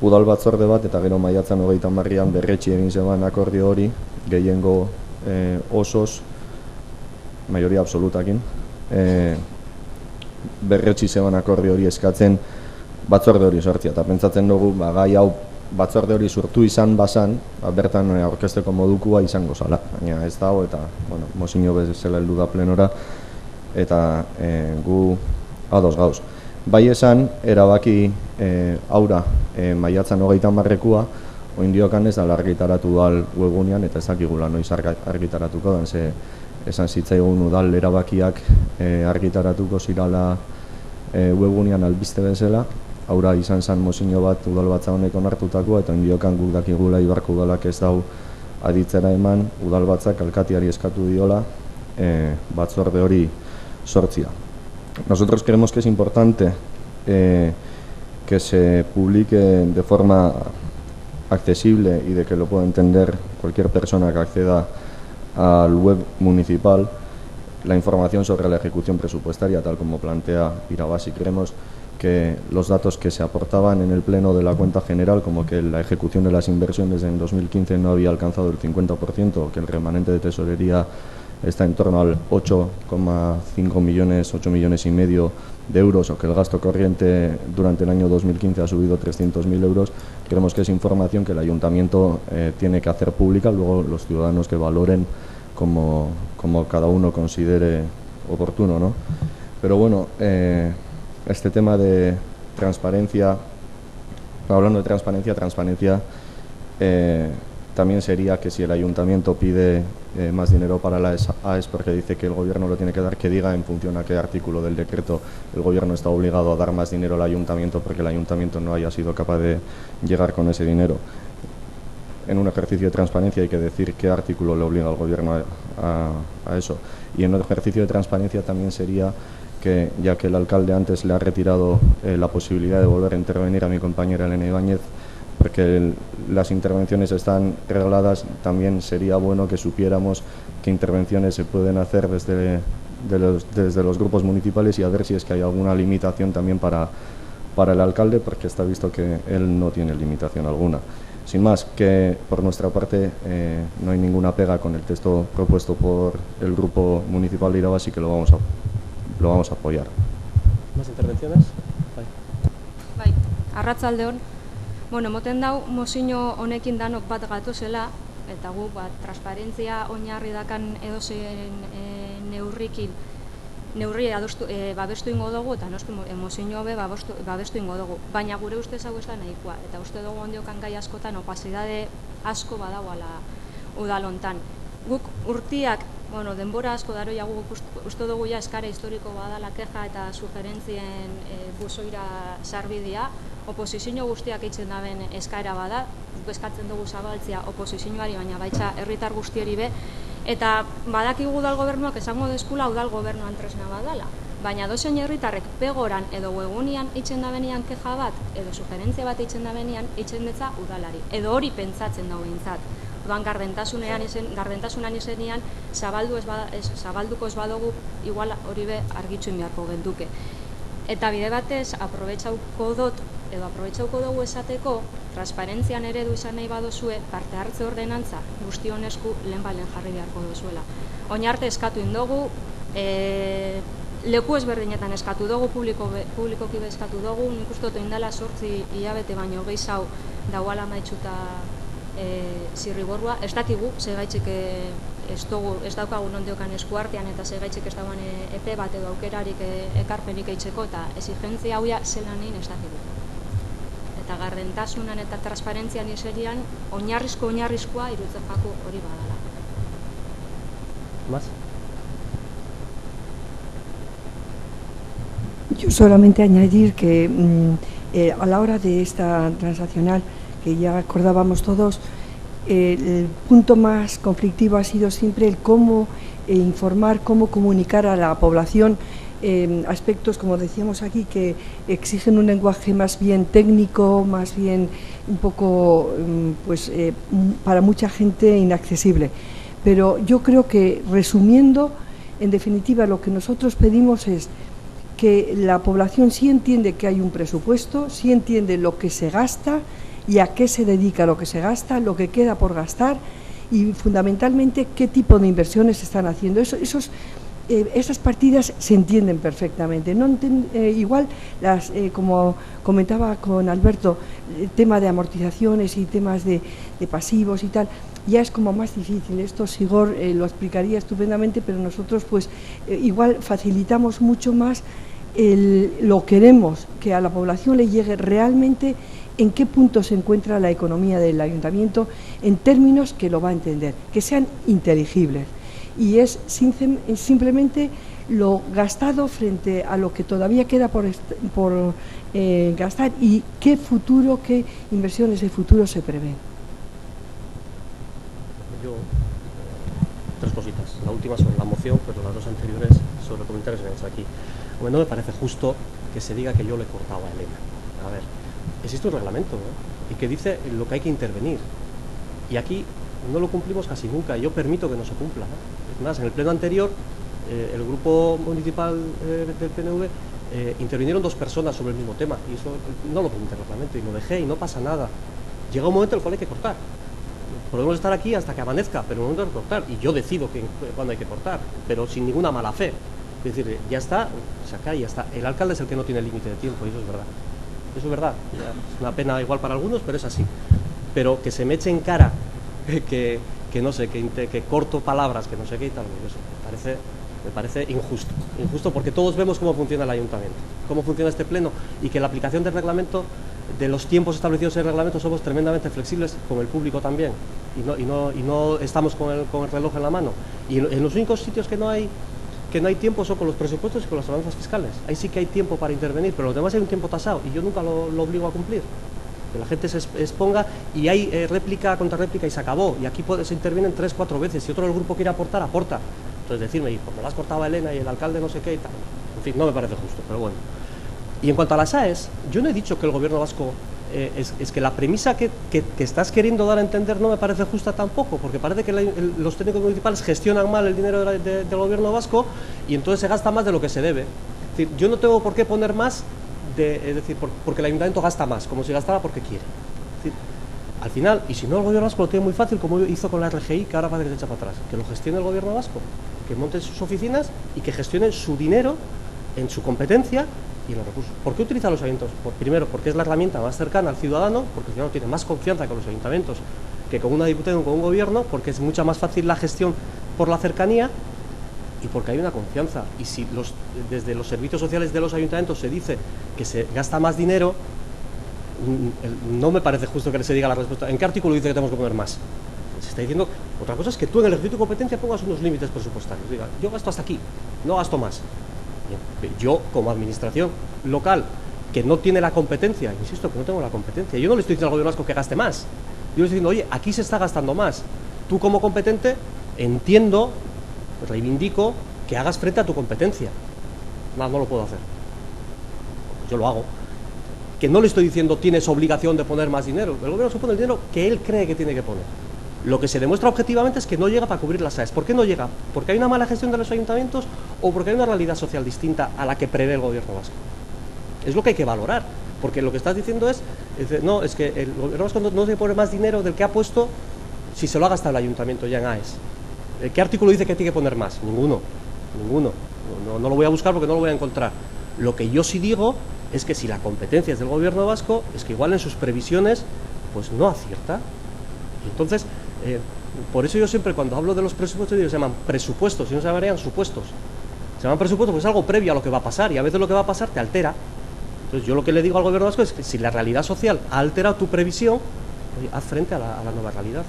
udalbatzorde bat, eta gero maiatzan 30an berretsi egin zeban akordio hori gehiengo osoz, maioria absolutakin, berretsi zeban akordio hori eskatzen batzorde hori sortzia, eta pentsatzen dugu gai hau batzorde hori sortu izan bazan, bertan aurkezteko modukua izango zala, baina ez dago, eta mozio bezala heldu da plenora, eta gu ados gauz. Bai esan, erabaki aura maiatzan 30-ekua, oindiokan ez da argitaratu dal webgunean, eta ez dakigula noiz argitaratuko dan, ze esan zitzaigun udal erabakiak argitaratuko zirala webgunean albiste bezala. Aura izan zen mozio bat udalbatza honek onartutakoa, eta oindiokan guk dakigula Eibarko udalak ez dau aditzera eman, udalbatzak alkateari eskatu diola batzorde hori sortzia. Nosotros creemos que es importante que se publique de forma accesible y de que lo pueda entender cualquier persona que acceda al web municipal la información sobre la ejecución presupuestaria, tal como plantea Irabasi. Creemos que los datos que se aportaban en el pleno de la cuenta general, como que la ejecución de las inversiones en 2015 no había alcanzado el 50%, que el remanente de tesorería está en torno al 8,5 millones, 8 millones y medio de euros, o que el gasto corriente durante el año 2015 ha subido 300.000 euros, creemos que es información que el ayuntamiento tiene que hacer pública, luego los ciudadanos que valoren como cada uno considere oportuno, ¿no? Pero bueno, este tema de transparencia, hablando de transparencia, también sería que si el ayuntamiento pide más dinero para la AES porque dice que el gobierno lo tiene que dar, que diga en función a qué artículo del decreto el gobierno está obligado a dar más dinero al ayuntamiento porque el ayuntamiento no haya sido capaz de llegar con ese dinero. En un ejercicio de transparencia hay que decir qué artículo le obliga al gobierno a eso. Y en un ejercicio de transparencia también sería que, ya que el alcalde antes le ha retirado la posibilidad de volver a intervenir a mi compañera Elena Ibáñez, porque las intervenciones están regladas, también sería bueno que supiéramos qué intervenciones se pueden hacer desde los grupos municipales y a ver si es que hay alguna limitación también para el alcalde, porque está visto que él no tiene limitación alguna. Sin más, que por nuestra parte no hay ninguna pega con el texto propuesto por el Grupo Municipal de Irabaz y que lo vamos a apoyar. ¿Más intervenciones? Bai, arratsaldeon. Bueno, moten dau mozio honekin danok bat gatozela eta gu transparentzia oinarri dakan edozein neurri babestu ingo dugu eta noski mozio hobe babestu ingo dugu. Baina gure ustez hau ez da nahikoa eta uste dugu ondiokan gai askotan opasidade asko badagoala udalontan. Guk urtiak, denbora asko daroia guk uste dugu ja eskara historiko badala keja eta sugerentzien buzoira sarbidea, oposizio guztiak eitzen daben eskaera bada, guk eskatzen dugu zabaltzea oposizioari, baina baitza herritar guztieri be, eta badakigu udal gobernuak esango deskula udal gobernuan tresna badala. Baina dozein herritarrek pegoran edo webunian eitzen dabenian keja bat, edo sugerentzia bat eitzen dabenian, eitzen detza udalari. Edo hori pentsatzen dago bintzat. Odan gardentasunan izenean, zabalduko ez badugu, igual hori be argitxuin beharko genduke. Eta bide batez, aprobetxauko dugu esateko, transparentzian eredu izan nahi badozue, parte hartze ordenantza guzti honesku lehen jarri beharko dozuela. Oinarte eskatu indogu, leku ezberdinetan eskatu dugu, publikoki eskatu dugu, nik uste dut indala 8 hilabete baino gehiago dauala maitxuta zirriborua. Ez dakigu, segaitxek ez daukagun ondiokan eskuartean eta segaitxek ez dagoen epe bat edo aukerarik ekarpenik eitzeko eta exigentzia hauia zelan egin ez dakigu. Eta gardentasunan eta transparentzian izerian oinarrizkoa irutzen jako hori badala. ¿Más? Yo solamente añadir que a la hora de esta transaccional que ya acordábamos todos, el punto más conflictivo ha sido siempre el cómo informar, cómo comunicar a la población aspectos, como decíamos aquí, que exigen un lenguaje más bien técnico, más bien un poco, para mucha gente inaccesible. Pero yo creo que, resumiendo, en definitiva, lo que nosotros pedimos es que la población sí entiende que hay un presupuesto, sí entiende lo que se gasta y a qué se dedica lo que se gasta, lo que queda por gastar y fundamentalmente qué tipo de inversiones se están haciendo. Esas partidas se entienden perfectamente. Igual, como comentaba con Alberto, el tema de amortizaciones y temas de pasivos y tal, ya es como más difícil. Esto Sigor lo explicaría estupendamente, pero nosotros igual facilitamos mucho más lo queremos que a la población le llegue realmente en qué punto se encuentra la economía del ayuntamiento en términos que lo va a entender, que sean inteligibles. Y es simplemente lo gastado frente a lo que todavía queda por gastar y qué inversiones de futuro se prevén. Yo, 3 cositas. La última sobre la moción, pero las 2 anteriores sobre comentarios que han hecho aquí. Bueno, no me parece justo que se diga que yo le he cortado a Elena. A ver, existe un reglamento, ¿no? Y que dice lo que hay que intervenir. Y aquí no lo cumplimos casi nunca. Yo permito que no se cumpla, ¿no? Es más, en el pleno anterior, el grupo municipal del PNV intervinieron 2 personas sobre el mismo tema. Y eso no lo permite el reglamento. Y lo dejé y no pasa nada. Llega un momento en el cual hay que cortar. Podemos estar aquí hasta que amanezca, pero en el momento hay que cortar. Y yo decido cuándo hay que cortar, pero sin ninguna mala fe. Es decir, ya está, se acá y ya está. El alcalde es el que no tiene límite de tiempo, y eso es verdad. Eso es verdad. Es una pena igual para algunos, pero es así. Pero que se me eche en cara que no sé, que corto palabras, que no sé qué y tal, eso me parece injusto. Injusto porque todos vemos cómo funciona el ayuntamiento, cómo funciona este pleno y que la aplicación del reglamento, de los tiempos establecidos en el reglamento, somos tremendamente flexibles con el público también y no estamos con el reloj en la mano. Y en los únicos sitios que no hay tiempo son con los presupuestos y con las balanzas fiscales. Ahí sí que hay tiempo para intervenir, pero los demás hay un tiempo tasado y yo nunca lo obligo a cumplir. Que la gente se exponga y hay réplica contra réplica y se acabó. Y aquí se intervienen 3, 4 veces. Si otro del grupo quiere aportar, aporta. Entonces decirme, y como la has cortado a Elena y el alcalde no sé qué y tal. En fin, no me parece justo, pero bueno. Y en cuanto a las AES, yo no he dicho que el gobierno vasco es que la premisa que estás queriendo dar a entender no me parece justa tampoco, porque parece que los técnicos municipales gestionan mal el dinero del gobierno vasco y entonces se gasta más de lo que se debe. Es decir, yo no tengo por qué poner más, es decir, porque el ayuntamiento gasta más, como si gastara porque quiere. Es decir, al final, y si no, el gobierno vasco lo tiene muy fácil, como hizo con la RGI, que ahora parece que se echa para atrás, que lo gestione el gobierno vasco, que monte sus oficinas y que gestione su dinero en su competencia y en los recursos. ¿Por qué utiliza los ayuntamientos? Primero, porque es la herramienta más cercana al ciudadano, porque el ciudadano tiene más confianza con los ayuntamientos que con una diputación o con un gobierno, porque es mucha más fácil la gestión por la cercanía y porque hay una confianza. Y si desde los servicios sociales de los ayuntamientos se dice que se gasta más dinero, no me parece justo que se diga la respuesta. ¿En qué artículo dice que tenemos que poner más? Se está diciendo, otra cosa es que tú en el ejercicio de competencia pongas unos límites presupuestarios. Diga, yo gasto hasta aquí, no gasto más. Bien, yo, como administración local, que no tiene la competencia, insisto que no tengo la competencia, yo no le estoy diciendo al gobierno vasco que gaste más. Yo le estoy diciendo, oye, aquí se está gastando más. Tú, como competente, entiendo, reivindico que hagas frente a tu competencia. No lo puedo hacer. Yo lo hago. Que no le estoy diciendo tienes obligación de poner más dinero. El gobierno se pone el dinero que él cree que tiene que poner. Lo que se demuestra objetivamente es que no llega para cubrir las AES. ¿Por qué no llega? ¿Porque hay una mala gestión de los ayuntamientos o porque hay una realidad social distinta a la que prevé el gobierno vasco? Es lo que hay que valorar. Porque lo que estás diciendo es que el gobierno vasco no se pone más dinero del que ha puesto si se lo ha gastado el ayuntamiento ya en AES. ¿Qué artículo dice que tiene que poner más? Ninguno. No lo voy a buscar porque no lo voy a encontrar. Lo que yo sí digo es que si la competencia es del gobierno vasco, es que igual en sus previsiones pues no acierta. Y entonces, por eso yo siempre cuando hablo de los presupuestos digo, se llaman presupuestos y no se llamarían supuestos. Se llaman presupuestos porque es algo previo a lo que va a pasar y a veces lo que va a pasar te altera. Entonces yo lo que le digo al gobierno vasco es que si la realidad social ha alterado tu previsión, oye, haz frente a la nueva realidad.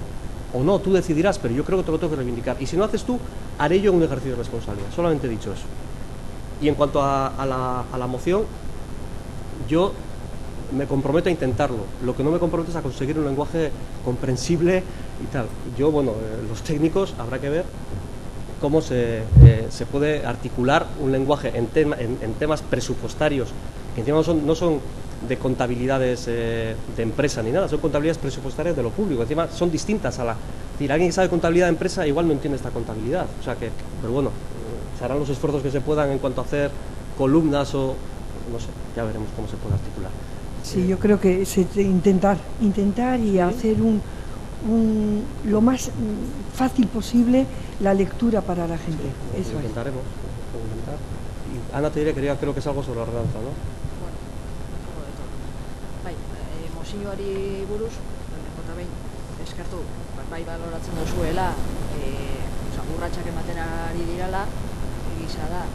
O no, tú decidirás, pero yo creo que te lo tengo que reivindicar. Y si no haces tú, haré yo un ejercicio de responsabilidad. Solamente he dicho eso. Y en cuanto a la moción, yo me comprometo a intentarlo. Lo que no me comprometo es a conseguir un lenguaje comprensible y tal. Yo, los técnicos habrá que ver cómo se puede articular un lenguaje en temas presupuestarios, que encima no son de contabilidades de empresa ni nada, son contabilidades presupuestarias de lo público. Encima son distintas a la... Es decir, alguien que sabe contabilidad de empresa igual no entiende esta contabilidad. O sea que, pero bueno, se harán los esfuerzos que se puedan en cuanto a hacer columnas o... no sé, ya veremos cómo se puede articular. Sí, yo creo que es intentar y hacer lo más fácil posible la lectura para la gente. Sí, eso lo intentaremos. Y Ana te diré que creo que es algo sobre la ordenanza, ¿no? Mozioari buruz, eta behin eskertu, bai baloratzen duzuela, urratsak ematen ari dirala, egisa da,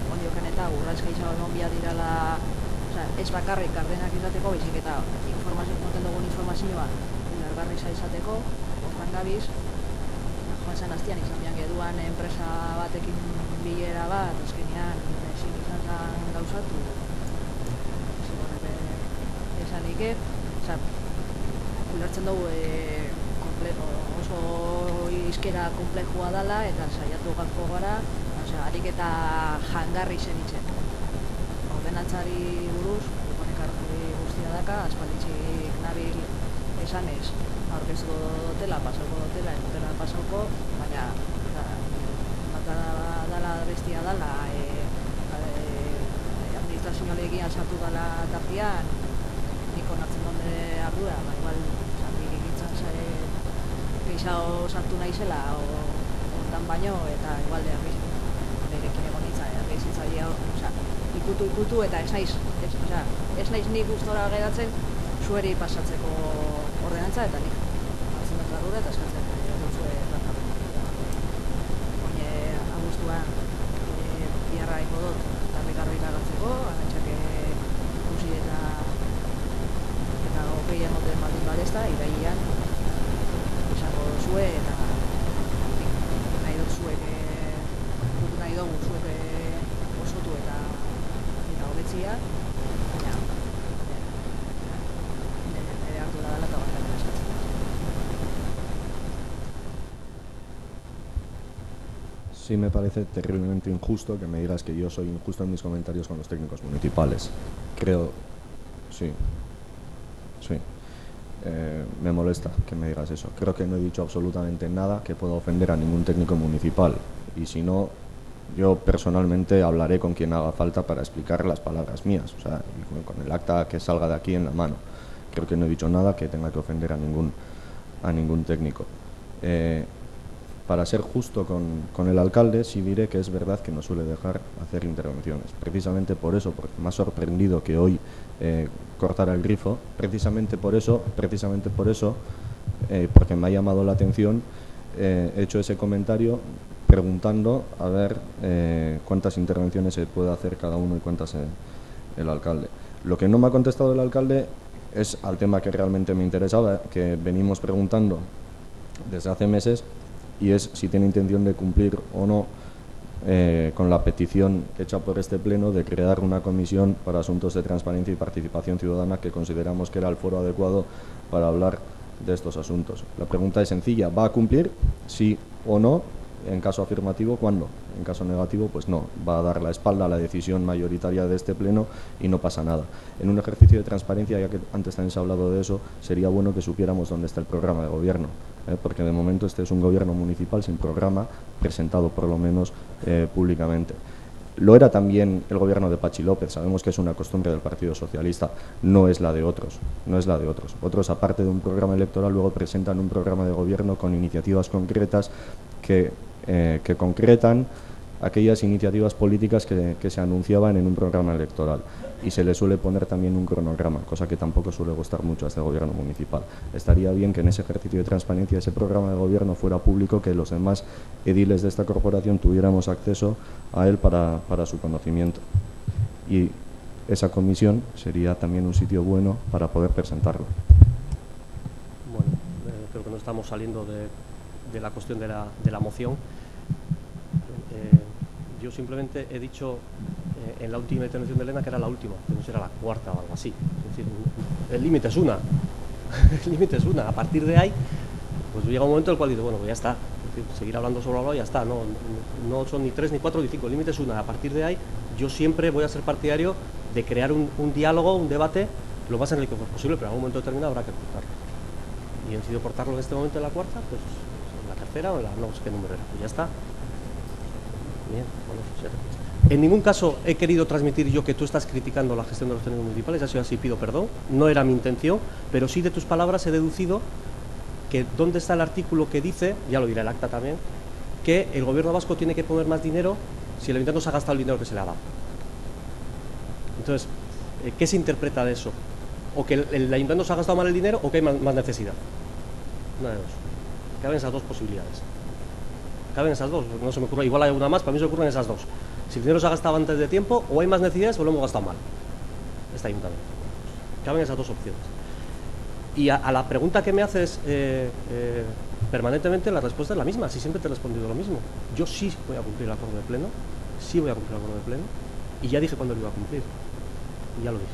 ondioken eta urratska izan onbia dirala, ez bakarrik gardenak izateko, baizik eta moten dugun informazioa largarriza izateko, hortan gabiz, joan zan aztian izan bian geduan enpresa batekin bilera bat, azkenean ezin izan zan gauzatu, esanik, ulertzen dugu oso izkera komplejua dela eta saiatu gako gara, harik eta jangarri zen itzen. Ordenantzari buruz, honek hartu guztia daka, aspalditzik nabil esanez, aurkezko dotela, pasauko dotela, ez dutela pasauko, baina dala bestia dala, administrazioarekin sartu dala tartian, nik onartzen donde ardura, igual, nik gehiago sartu naizela, hortan baino, eta igual berekin egon nintzen, ikutu, eta ez naiz nik gustora geratzen, zueri pasatzeko ordenantza, eta nik hartzen dut ardura, eta eskatzen dut Oine, abuztuan, biharra ingo dut, eta bekarro iragatzeko, anatxak ikusi eta gehien moten baldin badezta, irailean izango zue eta nahi dut zuek nahi dugu zuek osotu eta hobetzia, baina nire hartu da dela eta barkatu eskatzen. Sí, me parece terriblemente injusto que me digas que yo soy injusto en mis comentarios con los técnicos municipales. Creo, sí. Sí. Me molesta que me digas eso. Creo que no he dicho absolutamente nada que pueda ofender a ningún técnico municipal. Y si no, yo personalmente hablaré con quien haga falta para explicar las palabras mías. O sea, con el acta que salga de aquí en la mano. Creo que no he dicho nada que tenga que ofender a ningún técnico. Para ser justo con el alcalde, sí diré que es verdad que nos suele dejar hacer intervenciones. Precisamente por eso, porque me ha sorprendido que hoy cortara el grifo, precisamente por eso, porque me ha llamado la atención, he hecho ese comentario preguntando a ver cuántas intervenciones se puede hacer cada uno y cuántas el alcalde. Lo que no me ha contestado el alcalde es al tema que realmente me interesaba, que venimos preguntando desde hace meses, y es si tiene intención de cumplir o no con la petición hecha por este pleno de crear una comisión para asuntos de transparencia y participación ciudadana, que consideramos que era el foro adecuado para hablar de estos asuntos. La pregunta es sencilla: ¿va a cumplir? Sí o no. En caso afirmativo, ¿cuándo? En caso negativo, pues no, va a dar la espalda a la decisión mayoritaria de este pleno y no pasa nada. En un ejercicio de transparencia, ya que antes también se ha hablado de eso, sería bueno que supiéramos dónde está el programa de gobierno, porque de momento este es un gobierno municipal sin programa, presentado por lo menos públicamente. Lo era también el gobierno de Patxi López. Sabemos que es una costumbre del Partido Socialista, no es la de otros, Otros, aparte de un programa electoral, luego presentan un programa de gobierno con iniciativas concretas que concretan aquellas iniciativas políticas que se anunciaban en un programa electoral, y se le suele poner también un cronograma, cosa que tampoco suele gustar mucho a este gobierno municipal. Estaría bien que en ese ejercicio de transparencia ese programa de gobierno fuera público, que los demás ediles de esta corporación tuviéramos acceso a él para su conocimiento, y esa comisión sería también un sitio bueno para poder presentarlo. Bueno, creo que no estamos saliendo de la cuestión de la moción. Yo simplemente he dicho en la última intervención de Elena que era la última, que no será la cuarta o algo así. Es decir, el límite es una. El límite es una. A partir de ahí, pues llega un momento en el cual dice, bueno, pues ya está. Es decir, seguir hablando sobre algo y ya está. No son ni 3, ni 4, ni 5. El límite es una. A partir de ahí, yo siempre voy a ser partidario de crear un diálogo, un debate, lo más enriquecedor posible, pero en algún momento determinado habrá que cortarlo. Y he decidido cortarlo en este momento en la cuarta, pues en la tercera o en la no sé qué número era. Pues ya está. Bien, bueno, en ningún caso he querido transmitir yo que tú estás criticando la gestión de los técnicos municipales, ya soy así, pido perdón, no era mi intención, pero sí de tus palabras he deducido que dónde está el artículo que dice, ya lo dirá el acta también, que el gobierno vasco tiene que poner más dinero si el ayuntamiento se ha gastado el dinero que se le ha dado. Entonces, ¿qué se interpreta de eso? ¿O que el ayuntamiento se ha gastado mal el dinero o que hay más necesidad? Una de dos. Caben esas dos posibilidades. Caben esas dos, no se me ocurre, igual hay una más, para mí se me ocurren esas dos. Si el dinero se ha gastado antes de tiempo, o hay más necesidades o lo hemos gastado mal. Este ayuntamiento. Caben esas dos opciones. Y a la pregunta que me haces permanentemente, la respuesta es la misma. Si siempre te he respondido lo mismo. Yo sí voy a cumplir el acuerdo de pleno, sí voy a cumplir el acuerdo de pleno, y ya dije cuándo lo iba a cumplir. Y ya lo dije.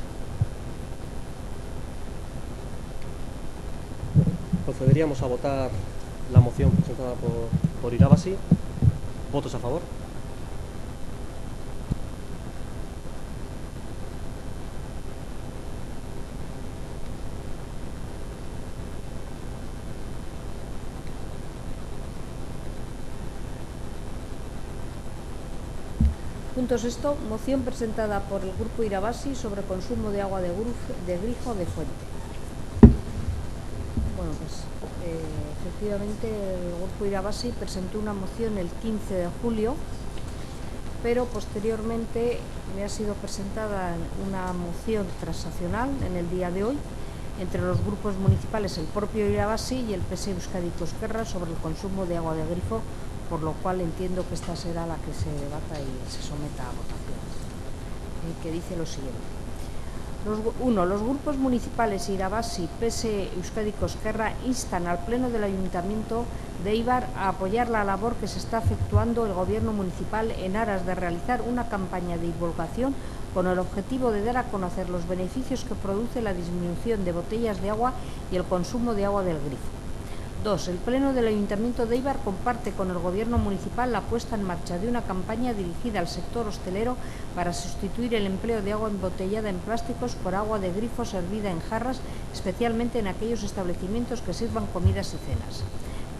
Procederíamos a votar la moción presentada por Irabasi. ¿Votos a favor? Punto sexto, moción presentada por el Grupo Irabasi sobre consumo de agua de grifo de fuente. Bueno, pues efectivamente el Grupo Irabasi presentó una moción el 15 de julio, pero posteriormente me ha sido presentada una moción transaccional en el día de hoy entre los grupos municipales, el propio Irabasi y el PS Euskadi Esquerra, sobre el consumo de agua de grifo, por lo cual entiendo que esta será la que se debata y se someta a votación, que dice lo siguiente. Los grupos municipales Irabasi, PS Euskadi Esquerra instan al Pleno del Ayuntamiento de Eibar a apoyar la labor que se está efectuando el Gobierno municipal en aras de realizar una campaña de divulgación con el objetivo de dar a conocer los beneficios que produce la disminución de botellas de agua y el consumo de agua del grifo. 2. El Pleno del Ayuntamiento de Éibar comparte con el Gobierno municipal la puesta en marcha de una campaña dirigida al sector hostelero para sustituir el empleo de agua embotellada en plásticos por agua de grifo servida en jarras, especialmente en aquellos establecimientos que sirvan comidas y cenas.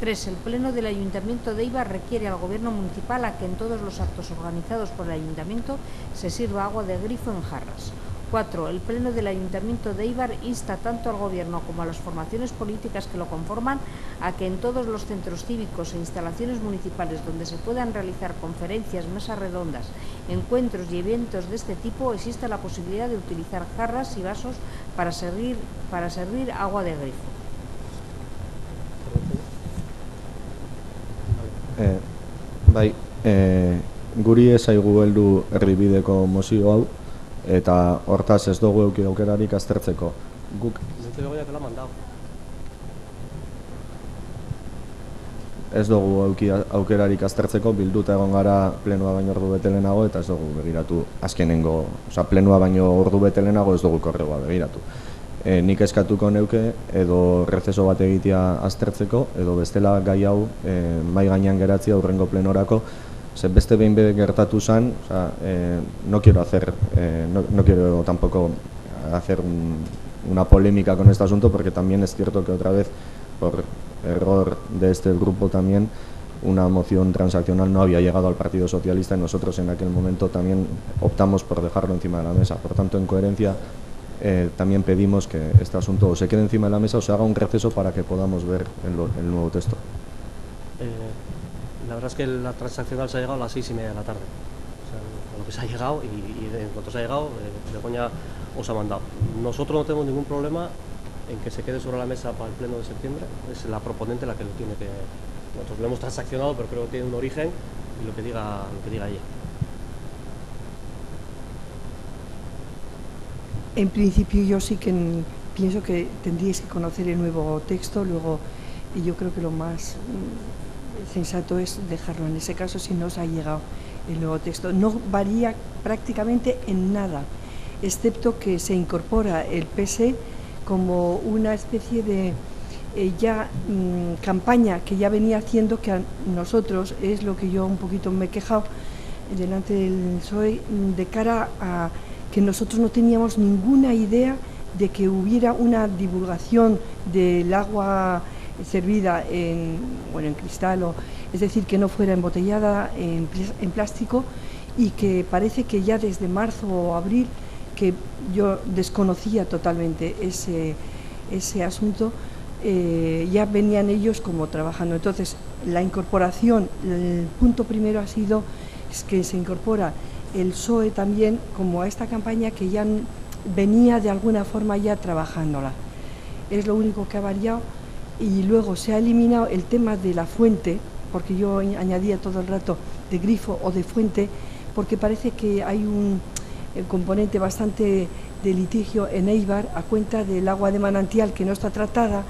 3. El Pleno del Ayuntamiento de Éibar requiere al Gobierno municipal a que en todos los actos organizados por el Ayuntamiento se sirva agua de grifo en jarras. 4. El Pleno del Ayuntamiento de Éibar insta tanto al Gobierno como a las formaciones políticas que lo conforman a que en todos los centros cívicos e instalaciones municipales donde se puedan realizar conferencias, mesas redondas, encuentros y eventos de este tipo exista la posibilidad de utilizar jarras y vasos para servir agua de grifo. Guri ez zaigu heldu erdibideko mozio hau, eta hortaz ez dugu eduki aukerarik aztertzeko. Guk ez dugu eduki aukerarik aztertzeko, bilduta egon gara plenoa baino ordu bete lehenago, eta ez dugu begiratu azkenengo, plenoa baino ordu bete lehenago ez dugu korregoa begiratu. Nik eskatuko neuke edo rezeso bat egitea aztertzeko, edo bestela gai hau mai gainean geratzea hurrengo plenorako. Beste behin gertatu zen, no quiero tampoco hacer una polémica con este asunto, porque también es cierto que otra vez, por error de este grupo también, una moción transaccional no había llegado al Partido Socialista y nosotros en aquel momento también optamos por dejarlo encima de la mesa. Por tanto, en coherencia, también pedimos que este asunto o se quede encima de la mesa o se haga un receso para que podamos ver el nuevo texto. La verdad es que la transaccional se ha llegado a las 6:30 de la tarde. O sea, a lo que se ha llegado y en cuanto se ha llegado, Begoña os ha mandado. Nosotros no tenemos ningún problema en que se quede sobre la mesa para el pleno de septiembre. Es la proponente la que lo tiene que... Nosotros lo hemos transaccionado, pero creo que tiene un origen y lo que diga ella. En principio yo sí que pienso que tendríais que conocer el nuevo texto, luego y yo creo que lo más sensato es dejarlo en ese caso si no os ha llegado el nuevo texto. No varía prácticamente en nada, excepto que se incorpora el PS como una especie de campaña que ya venía haciendo, que a nosotros es lo que yo un poquito me he quejado delante del PSOE, de cara a que nosotros no teníamos ninguna idea de que hubiera una divulgación del agua servida en cristal, es decir, que no fuera embotellada en plástico, y que parece que ya desde marzo o abril, que yo desconocía totalmente ese asunto, ya venían ellos como trabajando. Entonces, la incorporación, el punto primero ha sido que se incorpora el PSOE también como a esta campaña que ya venía de alguna forma ya trabajándola. Es lo único que ha variado. Y luego se ha eliminado el tema de la fuente, porque yo añadía todo el rato de grifo o de fuente, porque parece que hay un componente bastante de litigio en Éibar a cuenta del agua de manantial que no está tratada,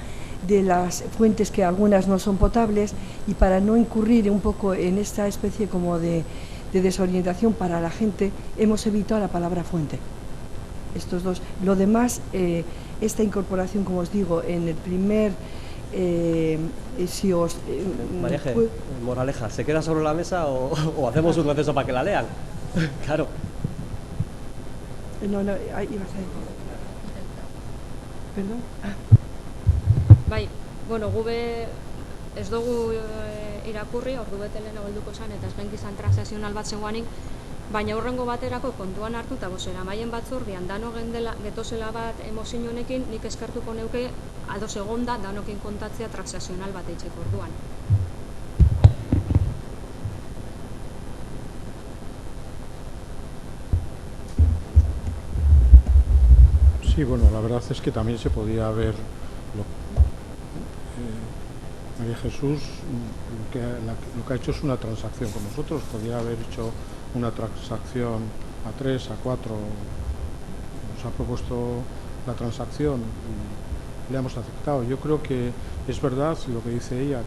de las fuentes que algunas no son potables, y para no incurrir un poco en esta especie como de desorientación para la gente, hemos evitado la palabra fuente. Estos dos. Lo demás, esta incorporación, como os digo, en el primer... Mareje, moraleja, ¿se queda sobre la mesa o hacemos un receso para que la lean? Claro. No, ahí ibas a decir. Perdón. Bai, gube ez dugu irakurri, ordu bete lehenago helduko zen, eta ez gainki izan transakzional bat zegoanik, baina hurrengo baterako kontuan hartu eta bozera maien batzordian dano getozela bat emozio honekin, nik eskertuko neuke ados egonda danokin kontatzea transakzional bat eitzeko orduan. Sí, bueno, la verdad es que también se podía haber... María Jesús lo que ha hecho es una transacción con nosotros, podría haber hecho una transacción a 3, a 4, nos ha propuesto la transacción y le hemos aceptado. Yo creo que es verdad lo que dice ella,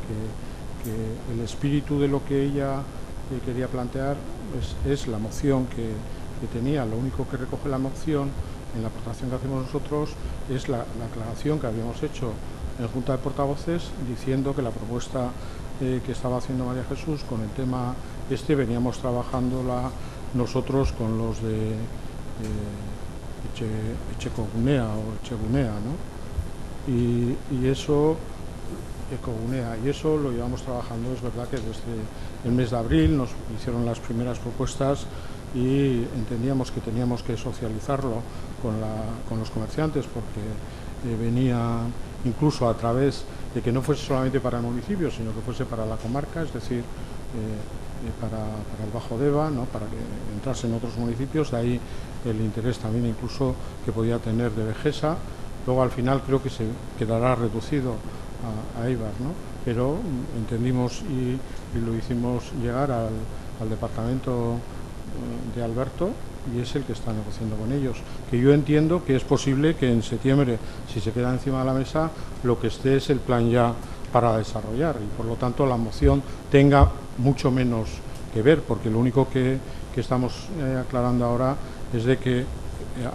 que el espíritu de lo que ella quería plantear es la moción que tenía. Lo único que recoge la moción en la aportación que hacemos nosotros es la aclaración que habíamos hecho en Junta de Portavoces diciendo que la propuesta que estaba haciendo María Jesús con el tema veníamos trabajándola nosotros con los de Echecogunea o Echegunea, ¿no? Y eso, Ecogunea, y eso lo llevamos trabajando. Es verdad que desde el mes de abril nos hicieron las primeras propuestas y entendíamos que teníamos que socializarlo con los comerciantes, porque venía incluso a través de que no fuese solamente para el municipio, sino que fuese para la comarca, es decir, para el Bajo Deva, ¿no? Para que entrase en otros municipios, de ahí el interés también incluso que podía tener de Vegesa. Luego al final creo que se quedará reducido a Eibar, ¿no? Pero entendimos y lo hicimos llegar al departamento de Alberto, y es el que está negociando con ellos, que yo entiendo que es posible que en septiembre, si se queda encima de la mesa, lo que esté es el plan ya para desarrollar, y por lo tanto la moción tenga mucho menos que ver, porque lo único que estamos aclarando ahora es de que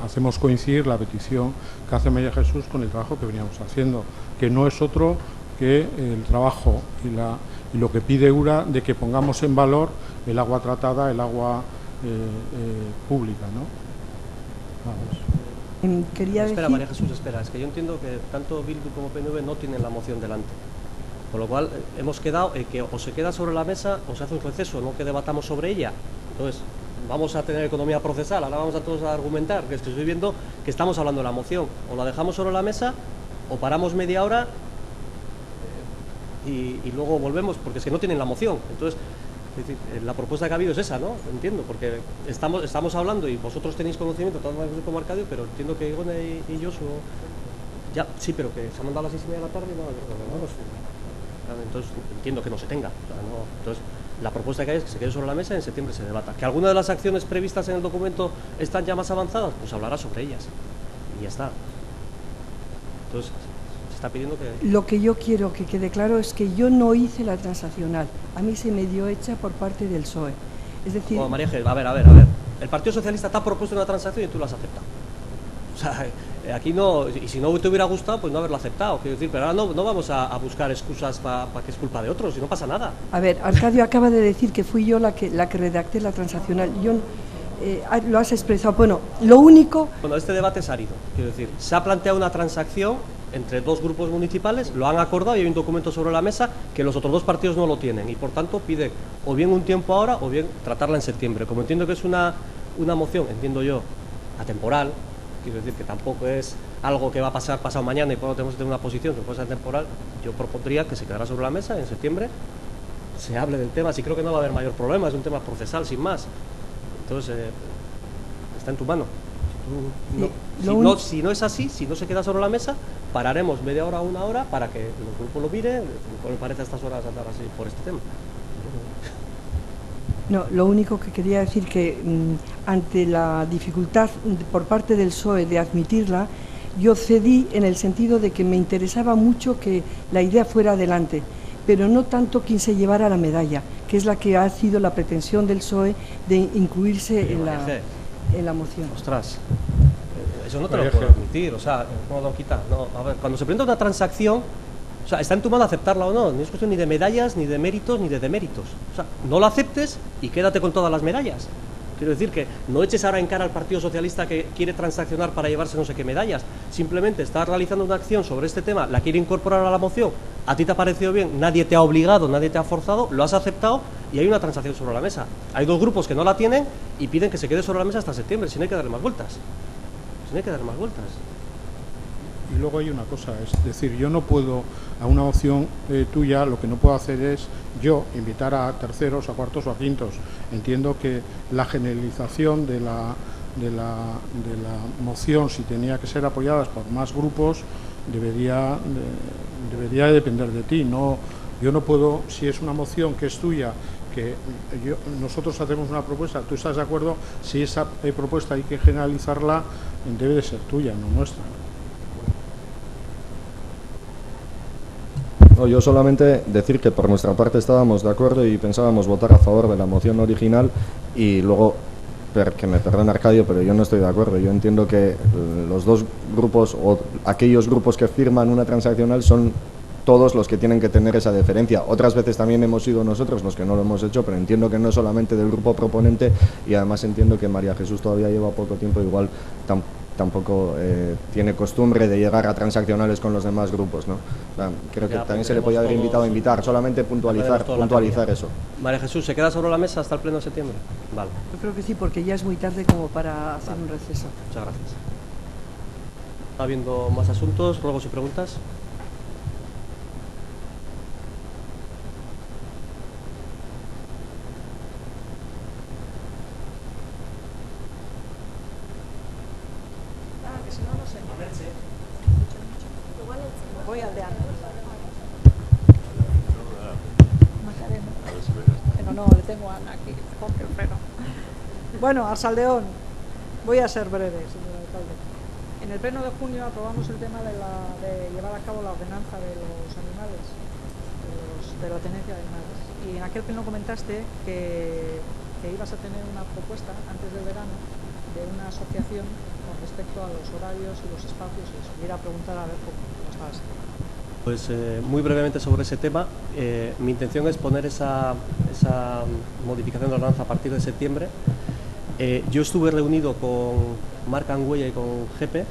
hacemos coincidir la petición que hace María Jesús con el trabajo que veníamos haciendo, que no es otro que el trabajo y lo que pide URA de que pongamos en valor el agua tratada, el agua pública, ¿no? Quería espera, decir... María Jesús, espera, es que yo entiendo que tanto Bildu como PNV no tienen la moción delante, con lo cual hemos quedado que o se queda sobre la mesa o se hace un receso, no que debatamos sobre ella. Entonces vamos a tener economía procesal, ahora vamos a todos a argumentar, que estoy viendo que estamos hablando de la moción, o la dejamos sobre la mesa o paramos media hora y luego volvemos, porque es que no tienen la moción. Entonces, es decir, la propuesta que ha habido es esa, ¿no? Entiendo, porque estamos hablando y vosotros tenéis conocimiento, todo el grupo Marcadio, pero entiendo que Igone y Josu ya, sí, pero que se han mandado a las 6:30 de la tarde, entonces entiendo que no se tenga, o sea, no, entonces la propuesta que hay es que se quede sobre la mesa y en septiembre se debata. Que alguna de las acciones previstas en el documento están ya más avanzadas, pues hablará sobre ellas y ya está. Entonces se está pidiendo que... Lo que yo quiero que quede claro es que yo no hice la transaccional, a mí se me dio hecha por parte del PSOE. Es decir... Oh, María G, a ver. El Partido Socialista te ha propuesto una transacción y tú la has aceptado. O sea, aquí no, y si no te hubiera gustado, pues no haberlo aceptado. Quiero decir, pero ahora no vamos a buscar excusas para que es culpa de otros y no pasa nada. A ver, Arcadio acaba de decir que fui yo la que redacté la transaccional. Yo lo has expresado. Bueno, lo único... Bueno, este debate es árido. Quiero decir, se ha planteado una transacción entre dos grupos municipales, lo han acordado y hay un documento sobre la mesa que los otros dos partidos no lo tienen y por tanto pide o bien un tiempo ahora o bien tratarla en septiembre. Como entiendo que es una moción, entiendo yo, atemporal, quiero decir que tampoco es algo que va a pasar pasado mañana y por lo tenemos que tener una posición que puede ser temporal, yo propondría que se quedara sobre la mesa en septiembre, se hable del tema, si creo que no va a haber mayor problema, es un tema procesal sin más. Entonces, está en tu mano. Si no es así, si no se queda sobre la mesa, pararemos media hora o una hora para que el grupo lo mire. Me parece a estas horas andar así por este tema. No, lo único que quería decir que ante la dificultad por parte del PSOE de admitirla, yo cedí en el sentido de que me interesaba mucho que la idea fuera adelante, pero no tanto quien se llevara la medalla, que es la que ha sido la pretensión del PSOE de incluirse en la moción. Ostras, eso no te lo puedo admitir, o sea, ¿cómo lo quitas? No, a ver, cuando se presenta una transacción, o sea, está en tu mano aceptarla o no, no es cuestión ni de medallas, ni de méritos, ni de deméritos. O sea, no la aceptes y quédate con todas las medallas. Quiero decir que no eches ahora en cara al Partido Socialista que quiere transaccionar para llevarse no sé qué medallas. Simplemente estás realizando una acción sobre este tema, la quiere incorporar a la moción, a ti te ha parecido bien, nadie te ha obligado, nadie te ha forzado, lo has aceptado y hay una transacción sobre la mesa. Hay dos grupos que no la tienen y piden que se quede sobre la mesa hasta septiembre, si no hay que darle más vueltas. Si no hay que darle más vueltas. Y luego hay una cosa, es decir, yo no puedo, a una moción tuya, lo que no puedo hacer es yo invitar a terceros, a cuartos o a quintos. Entiendo que la generalización de la moción, si tenía que ser apoyada por más grupos, debería depender de ti. No, yo no puedo, si es una moción que es tuya, que nosotros hacemos una propuesta, tú estás de acuerdo, si esa propuesta hay que generalizarla, debe de ser tuya, no nuestra. Yo solamente decir que por nuestra parte estábamos de acuerdo y pensábamos votar a favor de la moción original y luego que me perdone Arcadio, pero yo no estoy de acuerdo. Yo entiendo que los dos grupos o aquellos grupos que firman una transaccional son todos los que tienen que tener esa deferencia. Otras veces también hemos sido nosotros los que no lo hemos hecho, pero entiendo que no es solamente del grupo proponente, y además entiendo que María Jesús todavía lleva poco tiempo, igual tampoco tiene costumbre de llegar a transaccionales con los demás grupos, ¿no? O sea, creo que también se le podía haber invitado a invitar, solamente puntualizar eso. María Jesús, ¿se queda sobre la mesa hasta el pleno de septiembre? Vale. Yo creo que sí, porque ya es muy tarde como para hacer un receso. Muchas gracias. ¿Está habiendo más asuntos, ruegos y preguntas? Voy aldeano. Pero no, le tengo a Ana aquí, compre el freno. Bueno, Arsaldeón, voy a ser breve, señor alcalde. En el pleno de junio aprobamos el tema de llevar a cabo la ordenanza de los animales, de la tenencia de animales. Y en aquel pleno comentaste que ibas a tener una propuesta antes del verano de una asociación con respecto a los horarios y los espacios y eso. Quería preguntar a ver cómo estabas. Pues muy brevemente sobre ese tema. Mi intención es poner esa modificación de la ordenanza a partir de septiembre. Yo estuve reunido con Marca Angüella y con GEPE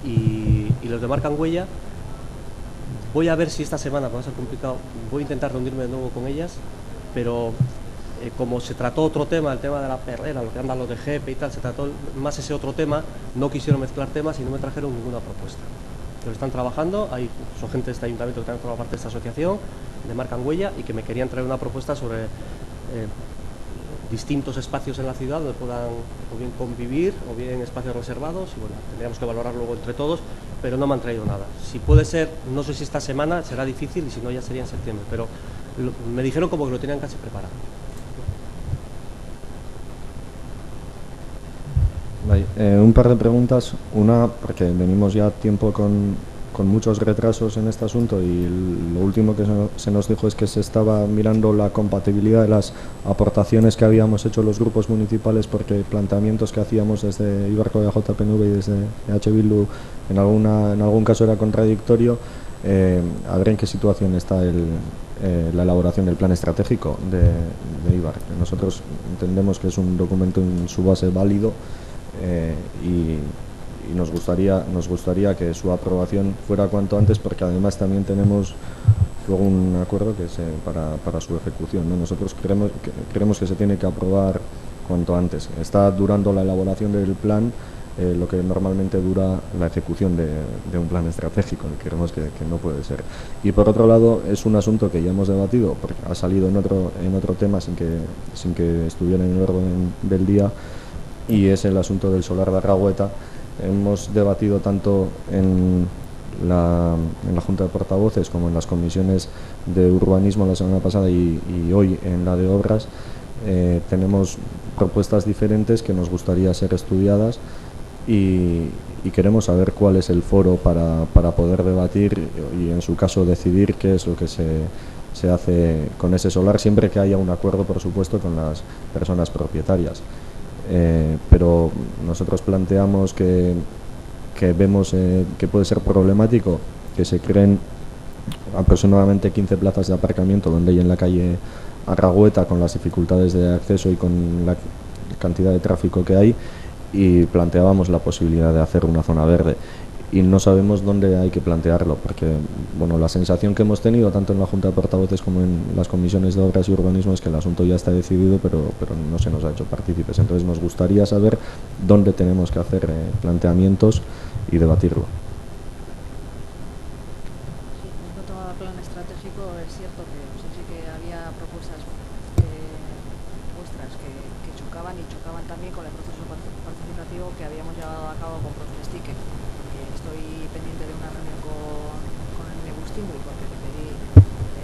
y los de Marca Angüella. Voy a ver si esta semana, va a ser complicado, voy a intentar reunirme de nuevo con ellas, pero como se trató otro tema, el tema de la perrera, lo que andan los de GEPE y tal, se trató más ese otro tema, no quisieron mezclar temas y no me trajeron ninguna propuesta. Pero están trabajando, son gente de este ayuntamiento que también forma parte de esta asociación, de Marca Angüella, y que me querían traer una propuesta sobre distintos espacios en la ciudad donde puedan o bien convivir o bien espacios reservados, y bueno, tendríamos que valorar luego entre todos, pero no me han traído nada. Si puede ser, no sé si esta semana será difícil y si no ya sería en septiembre, pero me dijeron como que lo tenían casi preparado. Un par de preguntas. Una, porque venimos ya tiempo con muchos retrasos en este asunto, y lo último que se nos dijo es que se estaba mirando la compatibilidad de las aportaciones que habíamos hecho los grupos municipales, porque planteamientos que hacíamos desde Ibarco de JPNV y desde EH Bildu en algún caso era contradictorio. A ver en qué situación está la elaboración del plan estratégico de Ibar. Nosotros entendemos que es un documento en su base válido, y nos gustaría que su aprobación fuera cuanto antes, porque además también tenemos luego un acuerdo que es para su ejecución, ¿no? Nosotros creemos que se tiene que aprobar cuanto antes. Está durando la elaboración del plan lo que normalmente dura la ejecución de un plan estratégico, y creemos que no puede ser. Y por otro lado, es un asunto que ya hemos debatido, porque ha salido en otro tema sin que estuviera en el orden del día, y es el asunto del solar de Arragueta. Hemos debatido tanto en la Junta de Portavoces como en las comisiones de urbanismo la semana pasada y hoy en la de obras. Tenemos propuestas diferentes que nos gustaría ser estudiadas, y queremos saber cuál es el foro para poder debatir y, en su caso, decidir qué es lo que se hace con ese solar, siempre que haya un acuerdo, por supuesto, con las personas propietarias. Pero nosotros planteamos que vemos que puede ser problemático que se creen aproximadamente 15 plazas de aparcamiento donde hay en la calle Arragueta, con las dificultades de acceso y con la cantidad de tráfico que hay, y planteábamos la posibilidad de hacer una zona verde. Y no sabemos dónde hay que plantearlo, porque bueno, la sensación que hemos tenido tanto en la Junta de Portavoces como en las comisiones de obras y urbanismo es que el asunto ya está decidido, pero no se nos ha hecho partícipes. Entonces nos gustaría saber dónde tenemos que hacer planteamientos y debatirlo. Sí, en cuanto al plan estratégico, es cierto que sí que había propuestas vuestras que chocaban también con el proceso participativo que habíamos llevado a cabo con Protestique. Estoy pendiente de una reunión con el Negustimui, porque le pedí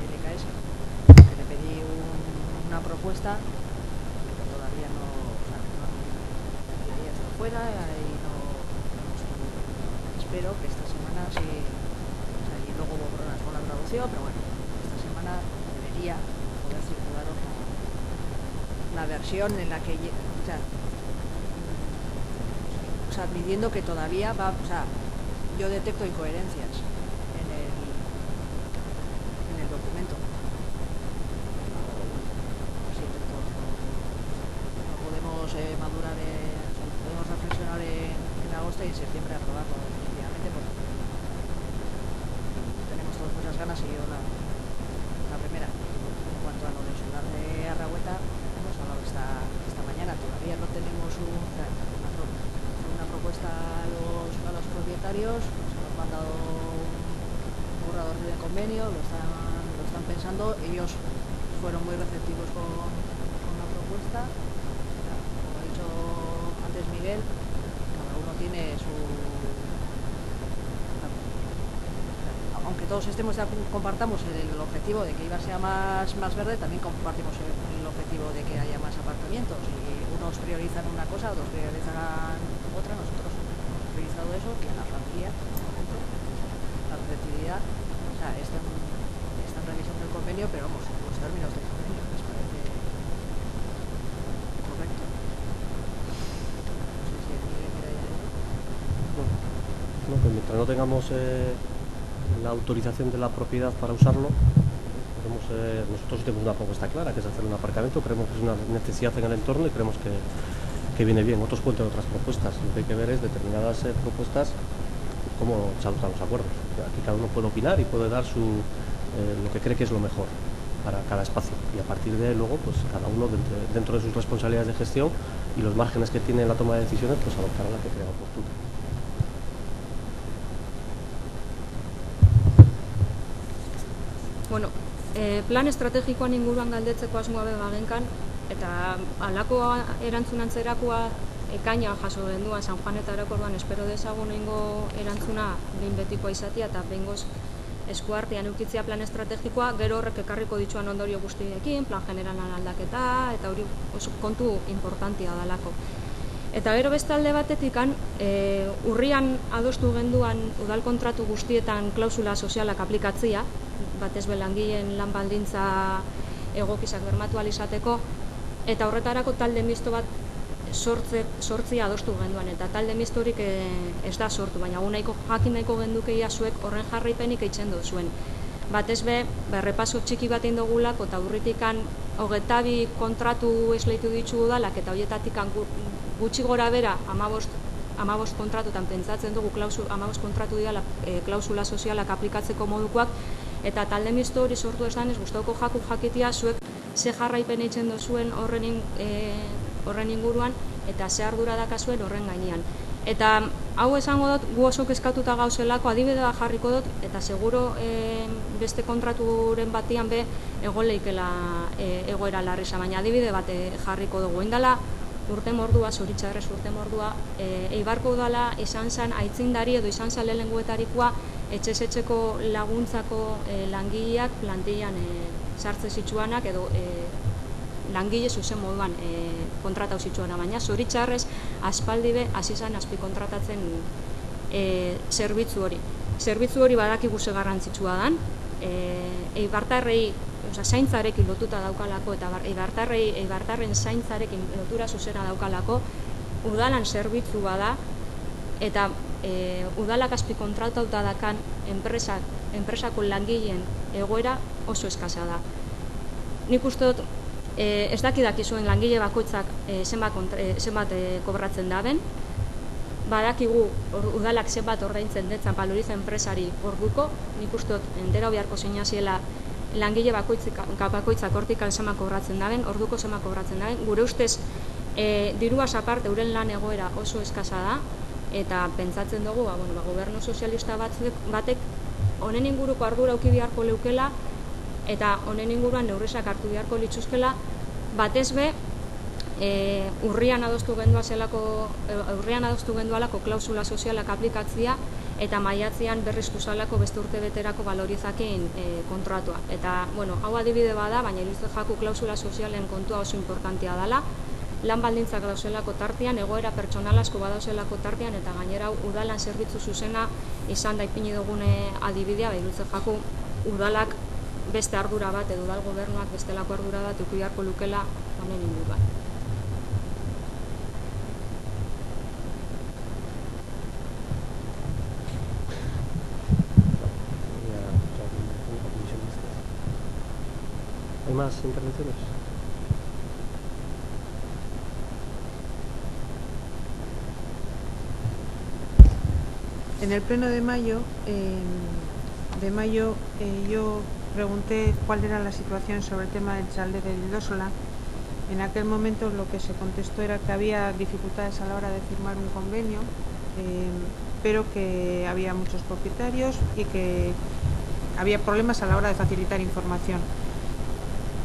LKS, porque le pedí una propuesta que todavía no está fuera y no espero que esta semana sí, y luego hubo problemas con la traducción, pero bueno, esta semana debería poder circularos una versión en la que, o sea, admitiendo que todavía va, o sea, yo detecto incoherencias en el documento. No podemos madurar, podemos reflexionar en agosto y en septiembre aprobarlo definitivamente, porque tenemos todas muchas ganas y yo la primera. En cuanto a lo del solar de Arragüeta, hemos hablado esta mañana, todavía no tenemos una propuesta a los propietarios, nos hemos mandado un borrador de convenio, lo están pensando, ellos fueron muy receptivos con la propuesta. Como ha dicho antes Miguel, cada uno tiene su... Aunque todos compartamos el objetivo de que Eibar sea más verde, también compartimos el objetivo de que haya más aparcamientos. Y unos priorizan una cosa, otros priorizan otra. Nosotros hemos priorizado eso, y en la familia, la receptividad, o sea, está en revisión del convenio, pero vamos, los términos del convenio les parece correcto. No sé si Miguel quiere añadir. No, pues mientras no tengamos la autorización de la propiedad para usarlo, nosotros sí tenemos una propuesta clara, que es hacer un aparcamiento. Creemos que es una necesidad en el entorno y creemos que viene bien. Otros cuentan otras propuestas. Lo que hay que ver es determinadas propuestas, cómo se adoptan los acuerdos. Aquí cada uno puede opinar y puede dar lo que cree que es lo mejor para cada espacio, y a partir de ahí luego pues cada uno dentro de sus responsabilidades de gestión y los márgenes que tiene en la toma de decisiones, pues adoptará la que crea oportuna. Bueno, plan estrategikoan inguruan galdetzeko asmoa bagenkan, eta halako erantzunantzerakoa ekaina jaso genduan San Juanetarako, orduan espero dezagun eingo erantzuna behin betikoa izatea eta behingoz eskuartean eukitzea plan estrategikoa, gero horrek ekarriko dituan ondorio guztiekin, plan generalan aldaketa, eta hori oso kontu importantea dalako. Eta gero beste alde batetikan, urrian adostu genduan udal kontratu guztietan klausula sozialak aplikatzea, batez be langileen lan baldintza egokizak bermatu ahal izateko, eta horretarako talde misto bat sortzea adostu genduan, eta talde mistorik ez da sortu, baina jakin nahiko gendukeia zuek horren jarraipenik eitzen duzuen. Batez be, repaso txiki bat indogulako, eta urritikan 22 kontratu esleitu ditugu dalak, eta horietatik gutxi gora bera 15 kontratutan pentsatzen dugu 15 kontratu dira klausula sozialak aplikatzeko modukoak, eta talde misto hori sortu ez danez gustauko jakitea zuek ze jarraipen eitzen duzuen horren inguruan eta ze ardura dakazuen horren gainean. Eta hau esango dut, gu oso kezkatuta gauzelako, adibidea jarriko dut, eta seguro beste kontraturen batian be egon leikela egoera larrisa, baina adibide bat jarriko dugu. Indala urte mordua, zoritxarrez urte mordua, Eibarko udala izan zen aitzindari edo izan zen lehenengoetarikoa etxez-etxeko laguntzako langileak plantillan sartze zitsuanak edo langile zuzen moduan kontratau zitsuana, baina zoritxarrez aspaldi be hasi zen azpikontratatzen zerbitzu hori. Zerbitzu hori badakigu ze garrantzitsua dan, eibartarrei zaintzarekin lotuta daukalako eta eibartarren zaintzarekin lotura zuzena daukalako, udalan zerbitzu bada eta udalak azpikontratauta dakan enpresako langileen egoera oso eskasa da. Nik uste dut ez dakizuen langile bakoitzak zenbat kobratzen daben, badakigu udalak zenbat ordaintzen detzan Valoriza enpresari orduko, nik uste dut entera beharko zinaziela langile bakoitzak hortikan zenbat kobratzen daben, orduko zenbat kobratzen daben. Gure ustez diruaz aparte euren lan egoera oso eskasa da, eta pentsatzen dugu gobernu sozialista batek honen inguruko ardura auki beharko leukela eta honen inguruan neurriak hartu beharko litzuzkela, batez be urrian adostu gendualako klausula sozialak aplikatzea eta maiatzean berriztu zalako beste urte beterako Valorizakin kontratua. Eta, hau adibide bada, baina iruditzen jaku klausula sozialen kontua oso importantea dela, lan baldintzak dauzelako tartean, egoera pertsonal asko badauzelako tartean, eta gainera udalan zerbitzu zuzena izan da ipini dugune adibidea, iruditzen jaku udalak beste ardura bat edo udal gobernuak bestelako ardura bat eduki beharko lukela honen inguruan. ¿Hay más intervenciones? En el pleno de mayo, yo pregunté cuál era la situación sobre el tema del chalé de Vildósola. En aquel momento lo que se contestó era que había dificultades a la hora de firmar un convenio, pero que había muchos propietarios y que había problemas a la hora de facilitar información.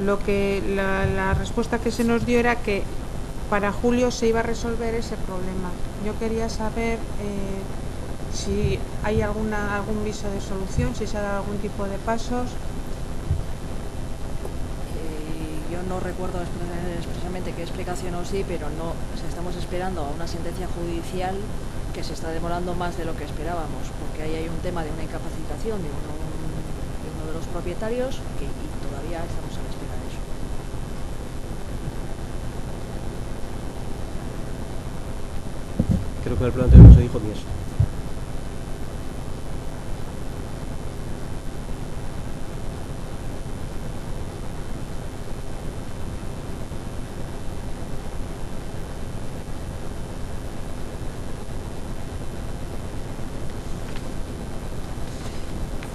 La respuesta que se nos dio era que para julio se iba a resolver ese problema. Yo quería saber si hay algún viso de solución, si se ha dado algún tipo de pasos. Yo no recuerdo expresamente qué explicación o sí, pero no, estamos esperando a una sentencia judicial que se está demorando más de lo que esperábamos, porque ahí hay un tema de una incapacitación de uno de los propietarios y todavía estamos a la espera de eso. Creo que en el pleno anterior no se dijo ni eso.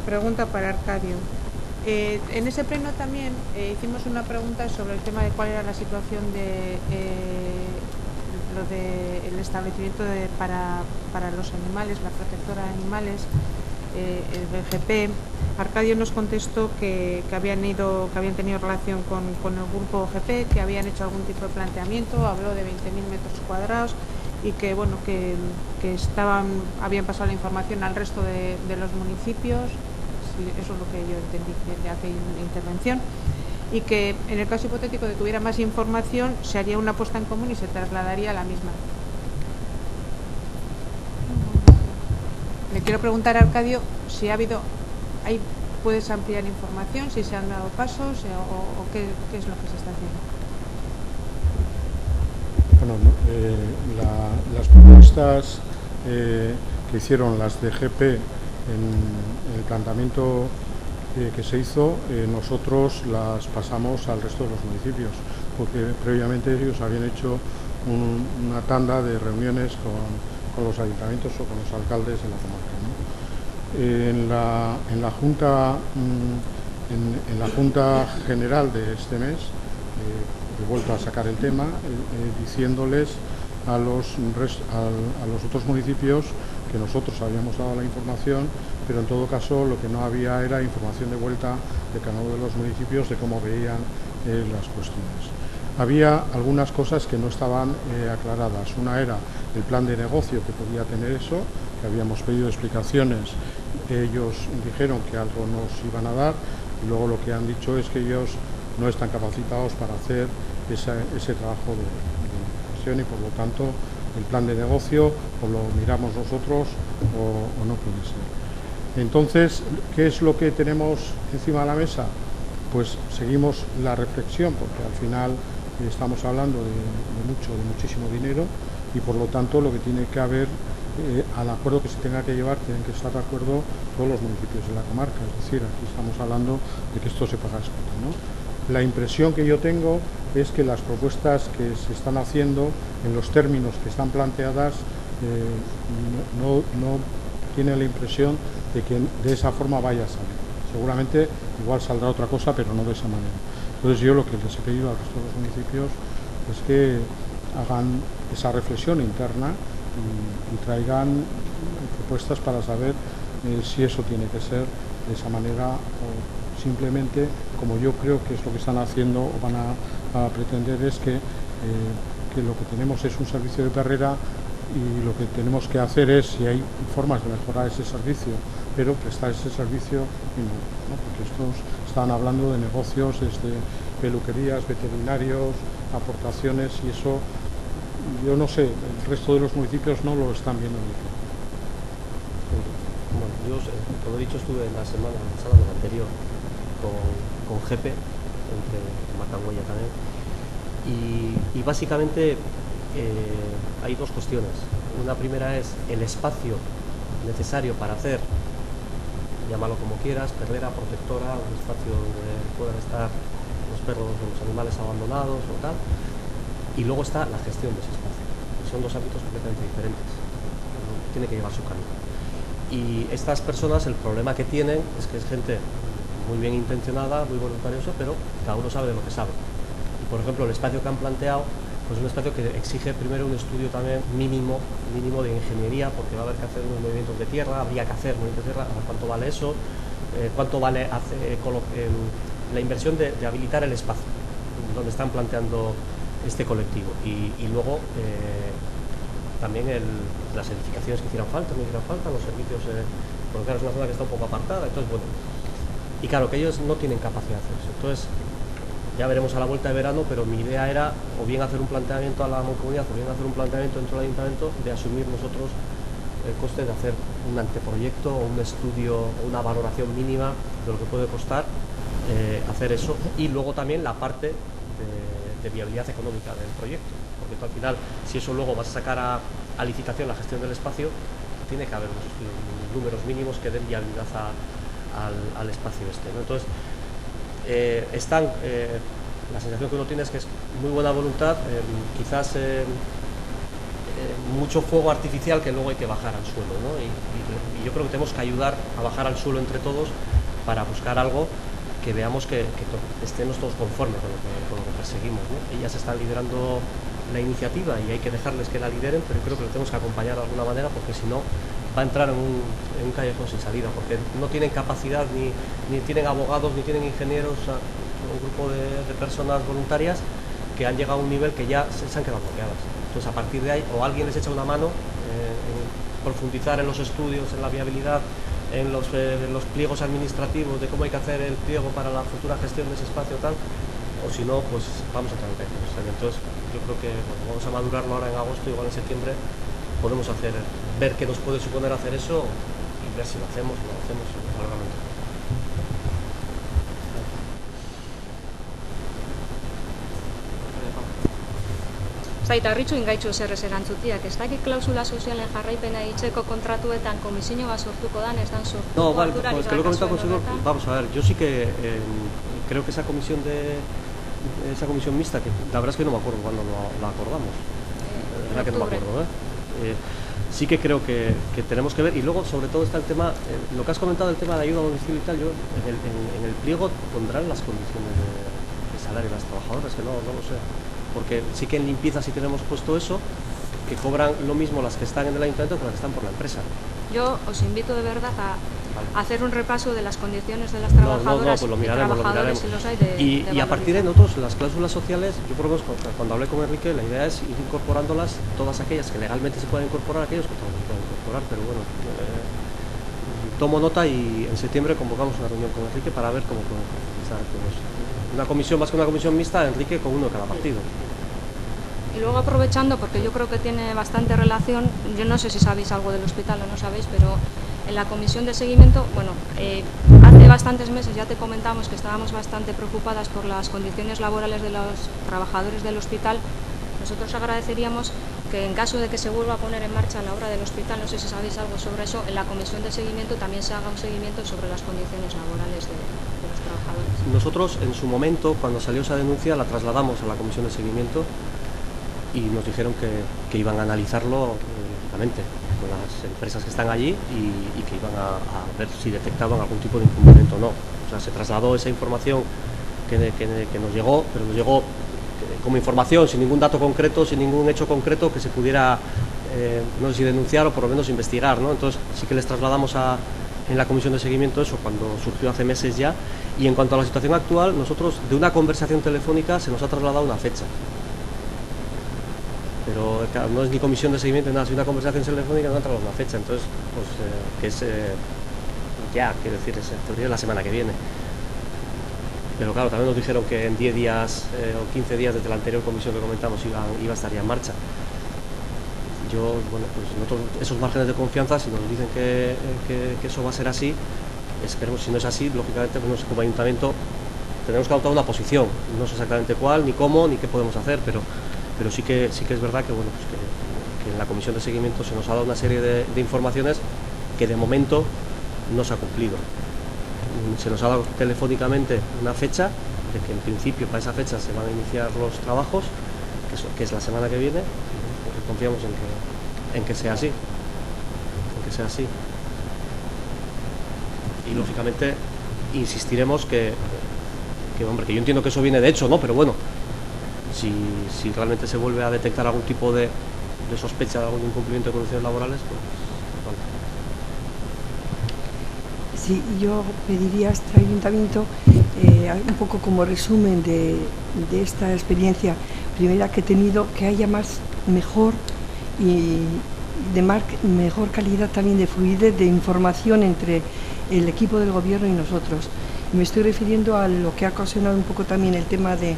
Pregunta para Arcadio. En ese pleno también hicimos una pregunta sobre el tema de cuál era la situación de lo del establecimiento para los animales, la protectora de animales, el BGP. Arcadio nos contestó que habían tenido relación con el grupo GP, que habían hecho algún tipo de planteamiento, habló de 20.000 metros cuadrados y que bueno que habían pasado la información al resto de los municipios. Eso es lo que yo entendí de aquella intervención, y que en el caso hipotético de que hubiera más información se haría una puesta en común y se trasladaría a la misma. Le quiero preguntar a Arcadio si ahí puedes ampliar información, si se han dado pasos o qué es lo que se está haciendo. Bueno, las propuestas que hicieron las de GP en el planteamiento que se hizo, nosotros las pasamos al resto de los municipios, porque previamente ellos habían hecho una tanda de reuniones con los ayuntamientos o con los alcaldes de la comarca, ¿no? En la Junta General de este mes he vuelto a sacar el tema diciéndoles a los otros municipios que nosotros habíamos dado la información, pero en todo caso lo que no había era información de vuelta de cada uno de los municipios de cómo veían las cuestiones. Había algunas cosas que no estaban aclaradas. Una era el plan de negocio que podía tener eso, que habíamos pedido explicaciones, ellos dijeron que algo nos iban a dar, y luego lo que han dicho es que ellos no están capacitados para hacer ese trabajo de gestión y por lo tanto el plan de negocio o lo miramos nosotros o no puede ser. Entonces, ¿qué es lo que tenemos encima de la mesa? Pues seguimos la reflexión, porque al final estamos hablando de muchísimo dinero y por lo tanto lo que tiene que haber al acuerdo que se tenga que llevar tienen que estar de acuerdo todos los municipios de la comarca, es decir, aquí estamos hablando de que esto se paga a escota, ¿no? La impresión que yo tengo es que las propuestas que se están haciendo en los términos que están planteadas no tienen la impresión de que de esa forma vaya a salir. Seguramente igual saldrá otra cosa, pero no de esa manera. Entonces yo lo que les he pedido a todos los municipios es que hagan esa reflexión interna y traigan propuestas para saber si eso tiene que ser de esa manera o simplemente, como yo creo que es lo que están haciendo o van a pretender, es que lo que tenemos es un servicio de perrera y lo que tenemos que hacer es, si hay formas de mejorar ese servicio, pero prestar ese servicio mismo, ¿no? Porque estos están hablando de negocios desde peluquerías, veterinarios, aportaciones y eso, yo no sé, el resto de los municipios no lo están viendo muy bien. Bueno, yo, como he dicho, estuve la semana pasada, la anterior, con GEPE, entre Macangoya también. Y básicamente hay dos cuestiones. Una primera es el espacio necesario para hacer, llámalo como quieras, perrera, protectora, un espacio donde puedan estar los perros o los animales abandonados o tal. Y luego está la gestión de ese espacio. Son dos ámbitos completamente diferentes. Tiene que llevar su camino. Y estas personas, el problema que tienen es que es gente muy bien intencionada, muy voluntariosa, pero cada uno sabe de lo que sabe. Y por ejemplo, el espacio que han planteado, pues es un espacio que exige primero un estudio también mínimo de ingeniería, porque va a haber que hacer unos movimientos de tierra, habría que hacer movimientos de tierra, a ver cuánto vale eso, cuánto vale la inversión de habilitar el espacio donde están planteando este colectivo. Y luego también las edificaciones que hicieran falta, no hicieran falta, los servicios, porque claro, es una zona que está un poco apartada, entonces bueno. Y claro, que ellos no tienen capacidad de hacer eso. Entonces, ya veremos a la vuelta de verano, pero mi idea era o bien hacer un planteamiento a la mancomunidad o bien hacer un planteamiento dentro del ayuntamiento de asumir nosotros el coste de hacer un anteproyecto o un estudio o una valoración mínima de lo que puede costar hacer eso, y luego también la parte de viabilidad económica del proyecto, porque tú, al final, si eso luego vas a sacar a licitación la gestión del espacio, tiene que haber unos números mínimos que den viabilidad al espacio este, ¿no? Entonces, la sensación que uno tiene es que es muy buena voluntad, quizás mucho fuego artificial que luego hay que bajar al suelo, ¿no? Y yo creo que tenemos que ayudar a bajar al suelo entre todos para buscar algo que veamos que estemos todos conformes con lo que perseguimos, ¿no? Ellas están liderando la iniciativa y hay que dejarles que la lideren, pero yo creo que lo tenemos que acompañar de alguna manera, porque si no va a entrar en un callejón sin salida, porque no tienen capacidad, ni tienen abogados, ni tienen ingenieros, son un grupo de personas voluntarias que han llegado a un nivel que ya se han quedado bloqueadas. Entonces, a partir de ahí, o alguien les echa una mano en profundizar en los estudios, en la viabilidad, en los pliegos administrativos de cómo hay que hacer el pliego para la futura gestión de ese espacio tal, o si no, pues vamos a tener que hacer. Entonces, yo creo que vamos a madurarlo ahora en agosto, igual en septiembre podemos ver qué nos puede suponer hacer eso y ver si lo hacemos o no lo hacemos realmente. Zaita, harritxu ingaitxu zer erantzutiak, ez dakit klausula sozialen jarraipena hitzeko kontratuetan komisio bat sortuko dan, ez dan sortu. No, vale, pues que lo he comentado consigo, vamos a ver, yo sí que creo que esa comisión mixta, que la verdad es que no me acuerdo cuándo la acordamos, la verdad que no me acuerdo, sí que creo que tenemos que ver, y luego sobre todo está el tema, lo que has comentado del tema de ayuda a domicilio y tal, yo en el pliego pondrán las condiciones de salario de las trabajadoras, que no lo sé, porque sí que en limpieza sí tenemos puesto eso, que cobran lo mismo las que están en el ayuntamiento que las que están por la empresa. Yo os invito de verdad a hacer un repaso de las condiciones de las trabajadoras pues lo y miraremos, trabajadores, si los hay, y a partir de nosotros, las cláusulas sociales, yo por lo menos cuando hablé con Enrique, la idea es ir incorporándolas, todas aquellas que legalmente se pueden incorporar, aquellos que todos se pueden incorporar, pero bueno, tomo nota y en septiembre convocamos una reunión con Enrique para ver cómo podemos profundizar. Una comisión, más que una comisión mixta, Enrique con uno de cada partido. Y luego aprovechando, porque yo creo que tiene bastante relación, yo no sé si sabéis algo del hospital o no sabéis, pero en la comisión de seguimiento, bueno, hace bastantes meses ya te comentamos que estábamos bastante preocupadas por las condiciones laborales de los trabajadores del hospital. Nosotros agradeceríamos que en caso de que se vuelva a poner en marcha la obra del hospital, no sé si sabéis algo sobre eso, en la comisión de seguimiento también se haga un seguimiento sobre las condiciones laborales de los trabajadores. Nosotros, en su momento, cuando salió esa denuncia, la trasladamos a la comisión de seguimiento y nos dijeron que iban a analizarlo directamente con las empresas que están allí y que iban a ver si detectaban algún tipo de incumplimiento o no. O sea, se trasladó esa información que nos llegó, pero nos llegó como información, sin ningún dato concreto, sin ningún hecho concreto que se pudiera, no sé si denunciar o por lo menos investigar, ¿no? Entonces sí que les trasladamos en la comisión de seguimiento eso cuando surgió hace meses ya. Y en cuanto a la situación actual, nosotros de una conversación telefónica se nos ha trasladado una fecha. Pero claro, no es ni comisión de seguimiento ni nada, si una conversación telefónica no ha trasladado una fecha, entonces pues que es ya, quiero decir, es en teoría la semana que viene. Pero claro, también nos dijeron que en 10 días o 15 días desde la anterior comisión que comentamos iba a estar ya en marcha. Yo, bueno, pues nosotros esos márgenes de confianza, si nos dicen que eso va a ser así, esperemos, si no es así, lógicamente, pues, no sé, como ayuntamiento tenemos que adoptar una posición, no sé exactamente cuál, ni cómo, ni qué podemos hacer, pero sí que es verdad que, bueno, pues que en la comisión de seguimiento se nos ha dado una serie de informaciones que de momento no se ha cumplido. Se nos ha dado telefónicamente una fecha, de que en principio para esa fecha se van a iniciar los trabajos, que es la semana que viene, porque confiamos en que sea así. Y lógicamente insistiremos que hombre, que yo entiendo que eso viene de hecho, ¿no? Pero bueno, si realmente se vuelve a detectar algún tipo de sospecha de algún incumplimiento de condiciones laborales, pues vale. Sí, yo pediría a este ayuntamiento, un poco como resumen de esta experiencia primera que he tenido, que haya mejor y de mejor calidad también de fluidez de información entre el equipo del gobierno y nosotros. Me estoy refiriendo a lo que ha ocasionado un poco también el tema de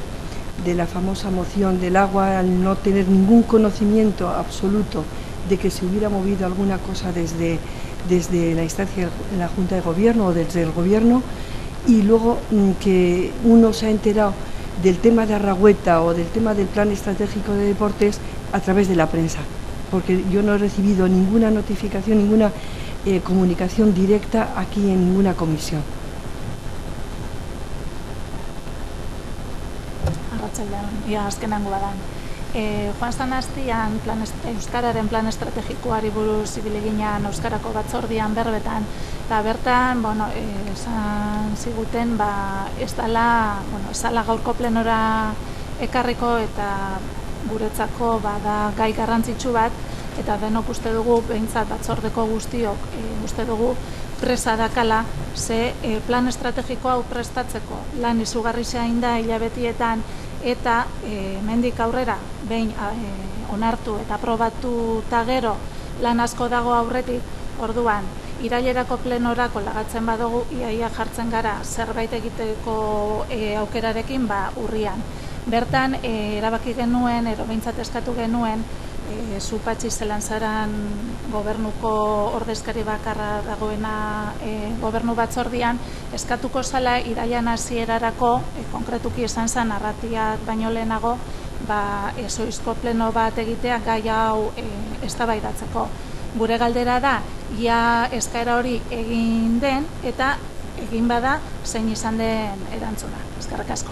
la famosa moción del agua, al no tener ningún conocimiento absoluto de que se hubiera movido alguna cosa desde la instancia de la Junta de Gobierno o desde el Gobierno, y luego que uno se ha enterado del tema de Arragüeta o del tema del Plan Estratégico de Deportes a través de la prensa, porque yo no he recibido ninguna notificación, ninguna comunicación directa aquí en ninguna comisión. Ia azkenengo badan. Joan zan hastian Euskararen plan estrategikoari buruz ibili ginen Euskarako batzordian berbetan, eta bertan, esan ziguten, ez dala gaurko plenora ekarriko, eta guretzako da gai garrantzitsu bat, eta denok uste dugu, behintzat batzordeko guztiok uste dugu, presa dakala, ze plan estrategiko hau prestatzeko lan izugarri zein da hilabetietan, eta mendik aurrera behin onartu eta aprobatu eta gero lan asko dago aurretik, orduan irailerako plenorako lagatzen badugu iaia jartzen gara zerbait egiteko aukerarekin urrian. Bertan erabaki genuen, ero behintzat eskatu genuen, zu Patxi zelan zaran gobernuko ordezkari bakarra dagoena gobernu batzordian, eskatuko zala irailan hasierarako, konkretuki esan zen Arratiak baino lehenago, ezoizko pleno bat egitea gai hau eztabaidatzeko. Gure galdera da, ia eskaera hori egin den eta egin bada zein izan den erantzuna. Eskerrik asko.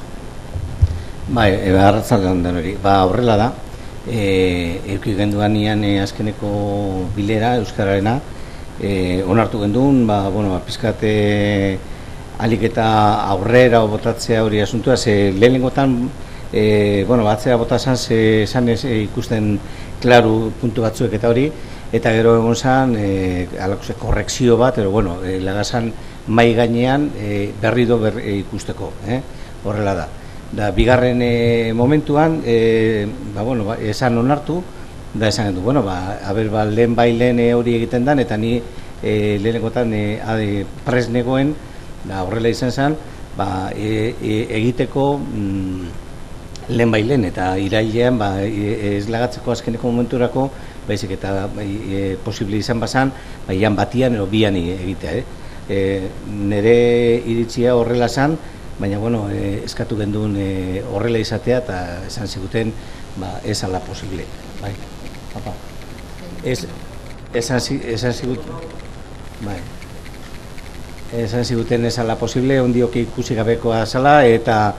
Arratsaldeon denoi. Horrela da. Eduki genduan ian azkeneko bilera Euskararena, onartu genduen, pizkat alik eta aurrera botatzea hori asuntua, ze lehenengotan batzea bota zan ikusten klaru puntu batzuek eta hori, eta gero egon zan korrekzio bat, lagazan mai gainean berri do ikusteko, horrela da. Bigarren momentuan, esan onartu, da esan gendu, lehen bailen hori egiten dan, eta ni lehenengotan prest negoen, horrela izan zen, egiteko lehen bailen, eta irailean ez lagatzeko azkeneko momenturako, baizik eta posible izan bazan, ian batian edo bian egitea. Nire iritzia horrela zen, baina, eskatu genduen horrela izatea eta esan ziguten ez ala posible. Esan ziguten ez ala posible, ondiok ikusi gabekoa zala eta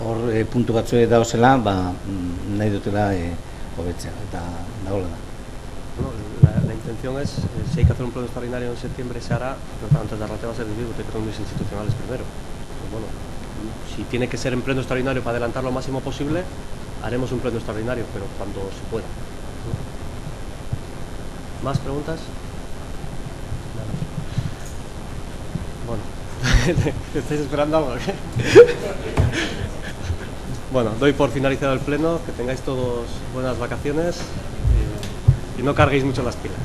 hor puntu batzu dauzela, nahi dutela hobetzea, eta dagoela da. La intención es, si hay que hacer un pleno extraordinario en septiembre se hará, pero antes de Arrate va a ser decidido que reuniones institucionales primero. Si tiene que ser en pleno extraordinario para adelantar lo máximo posible, haremos un pleno extraordinario, pero cuando se pueda. ¿Más preguntas? Bueno, ¿estáis esperando algo? Bueno, doy por finalizado el pleno, que tengáis todos buenas vacaciones y no carguéis mucho las pilas.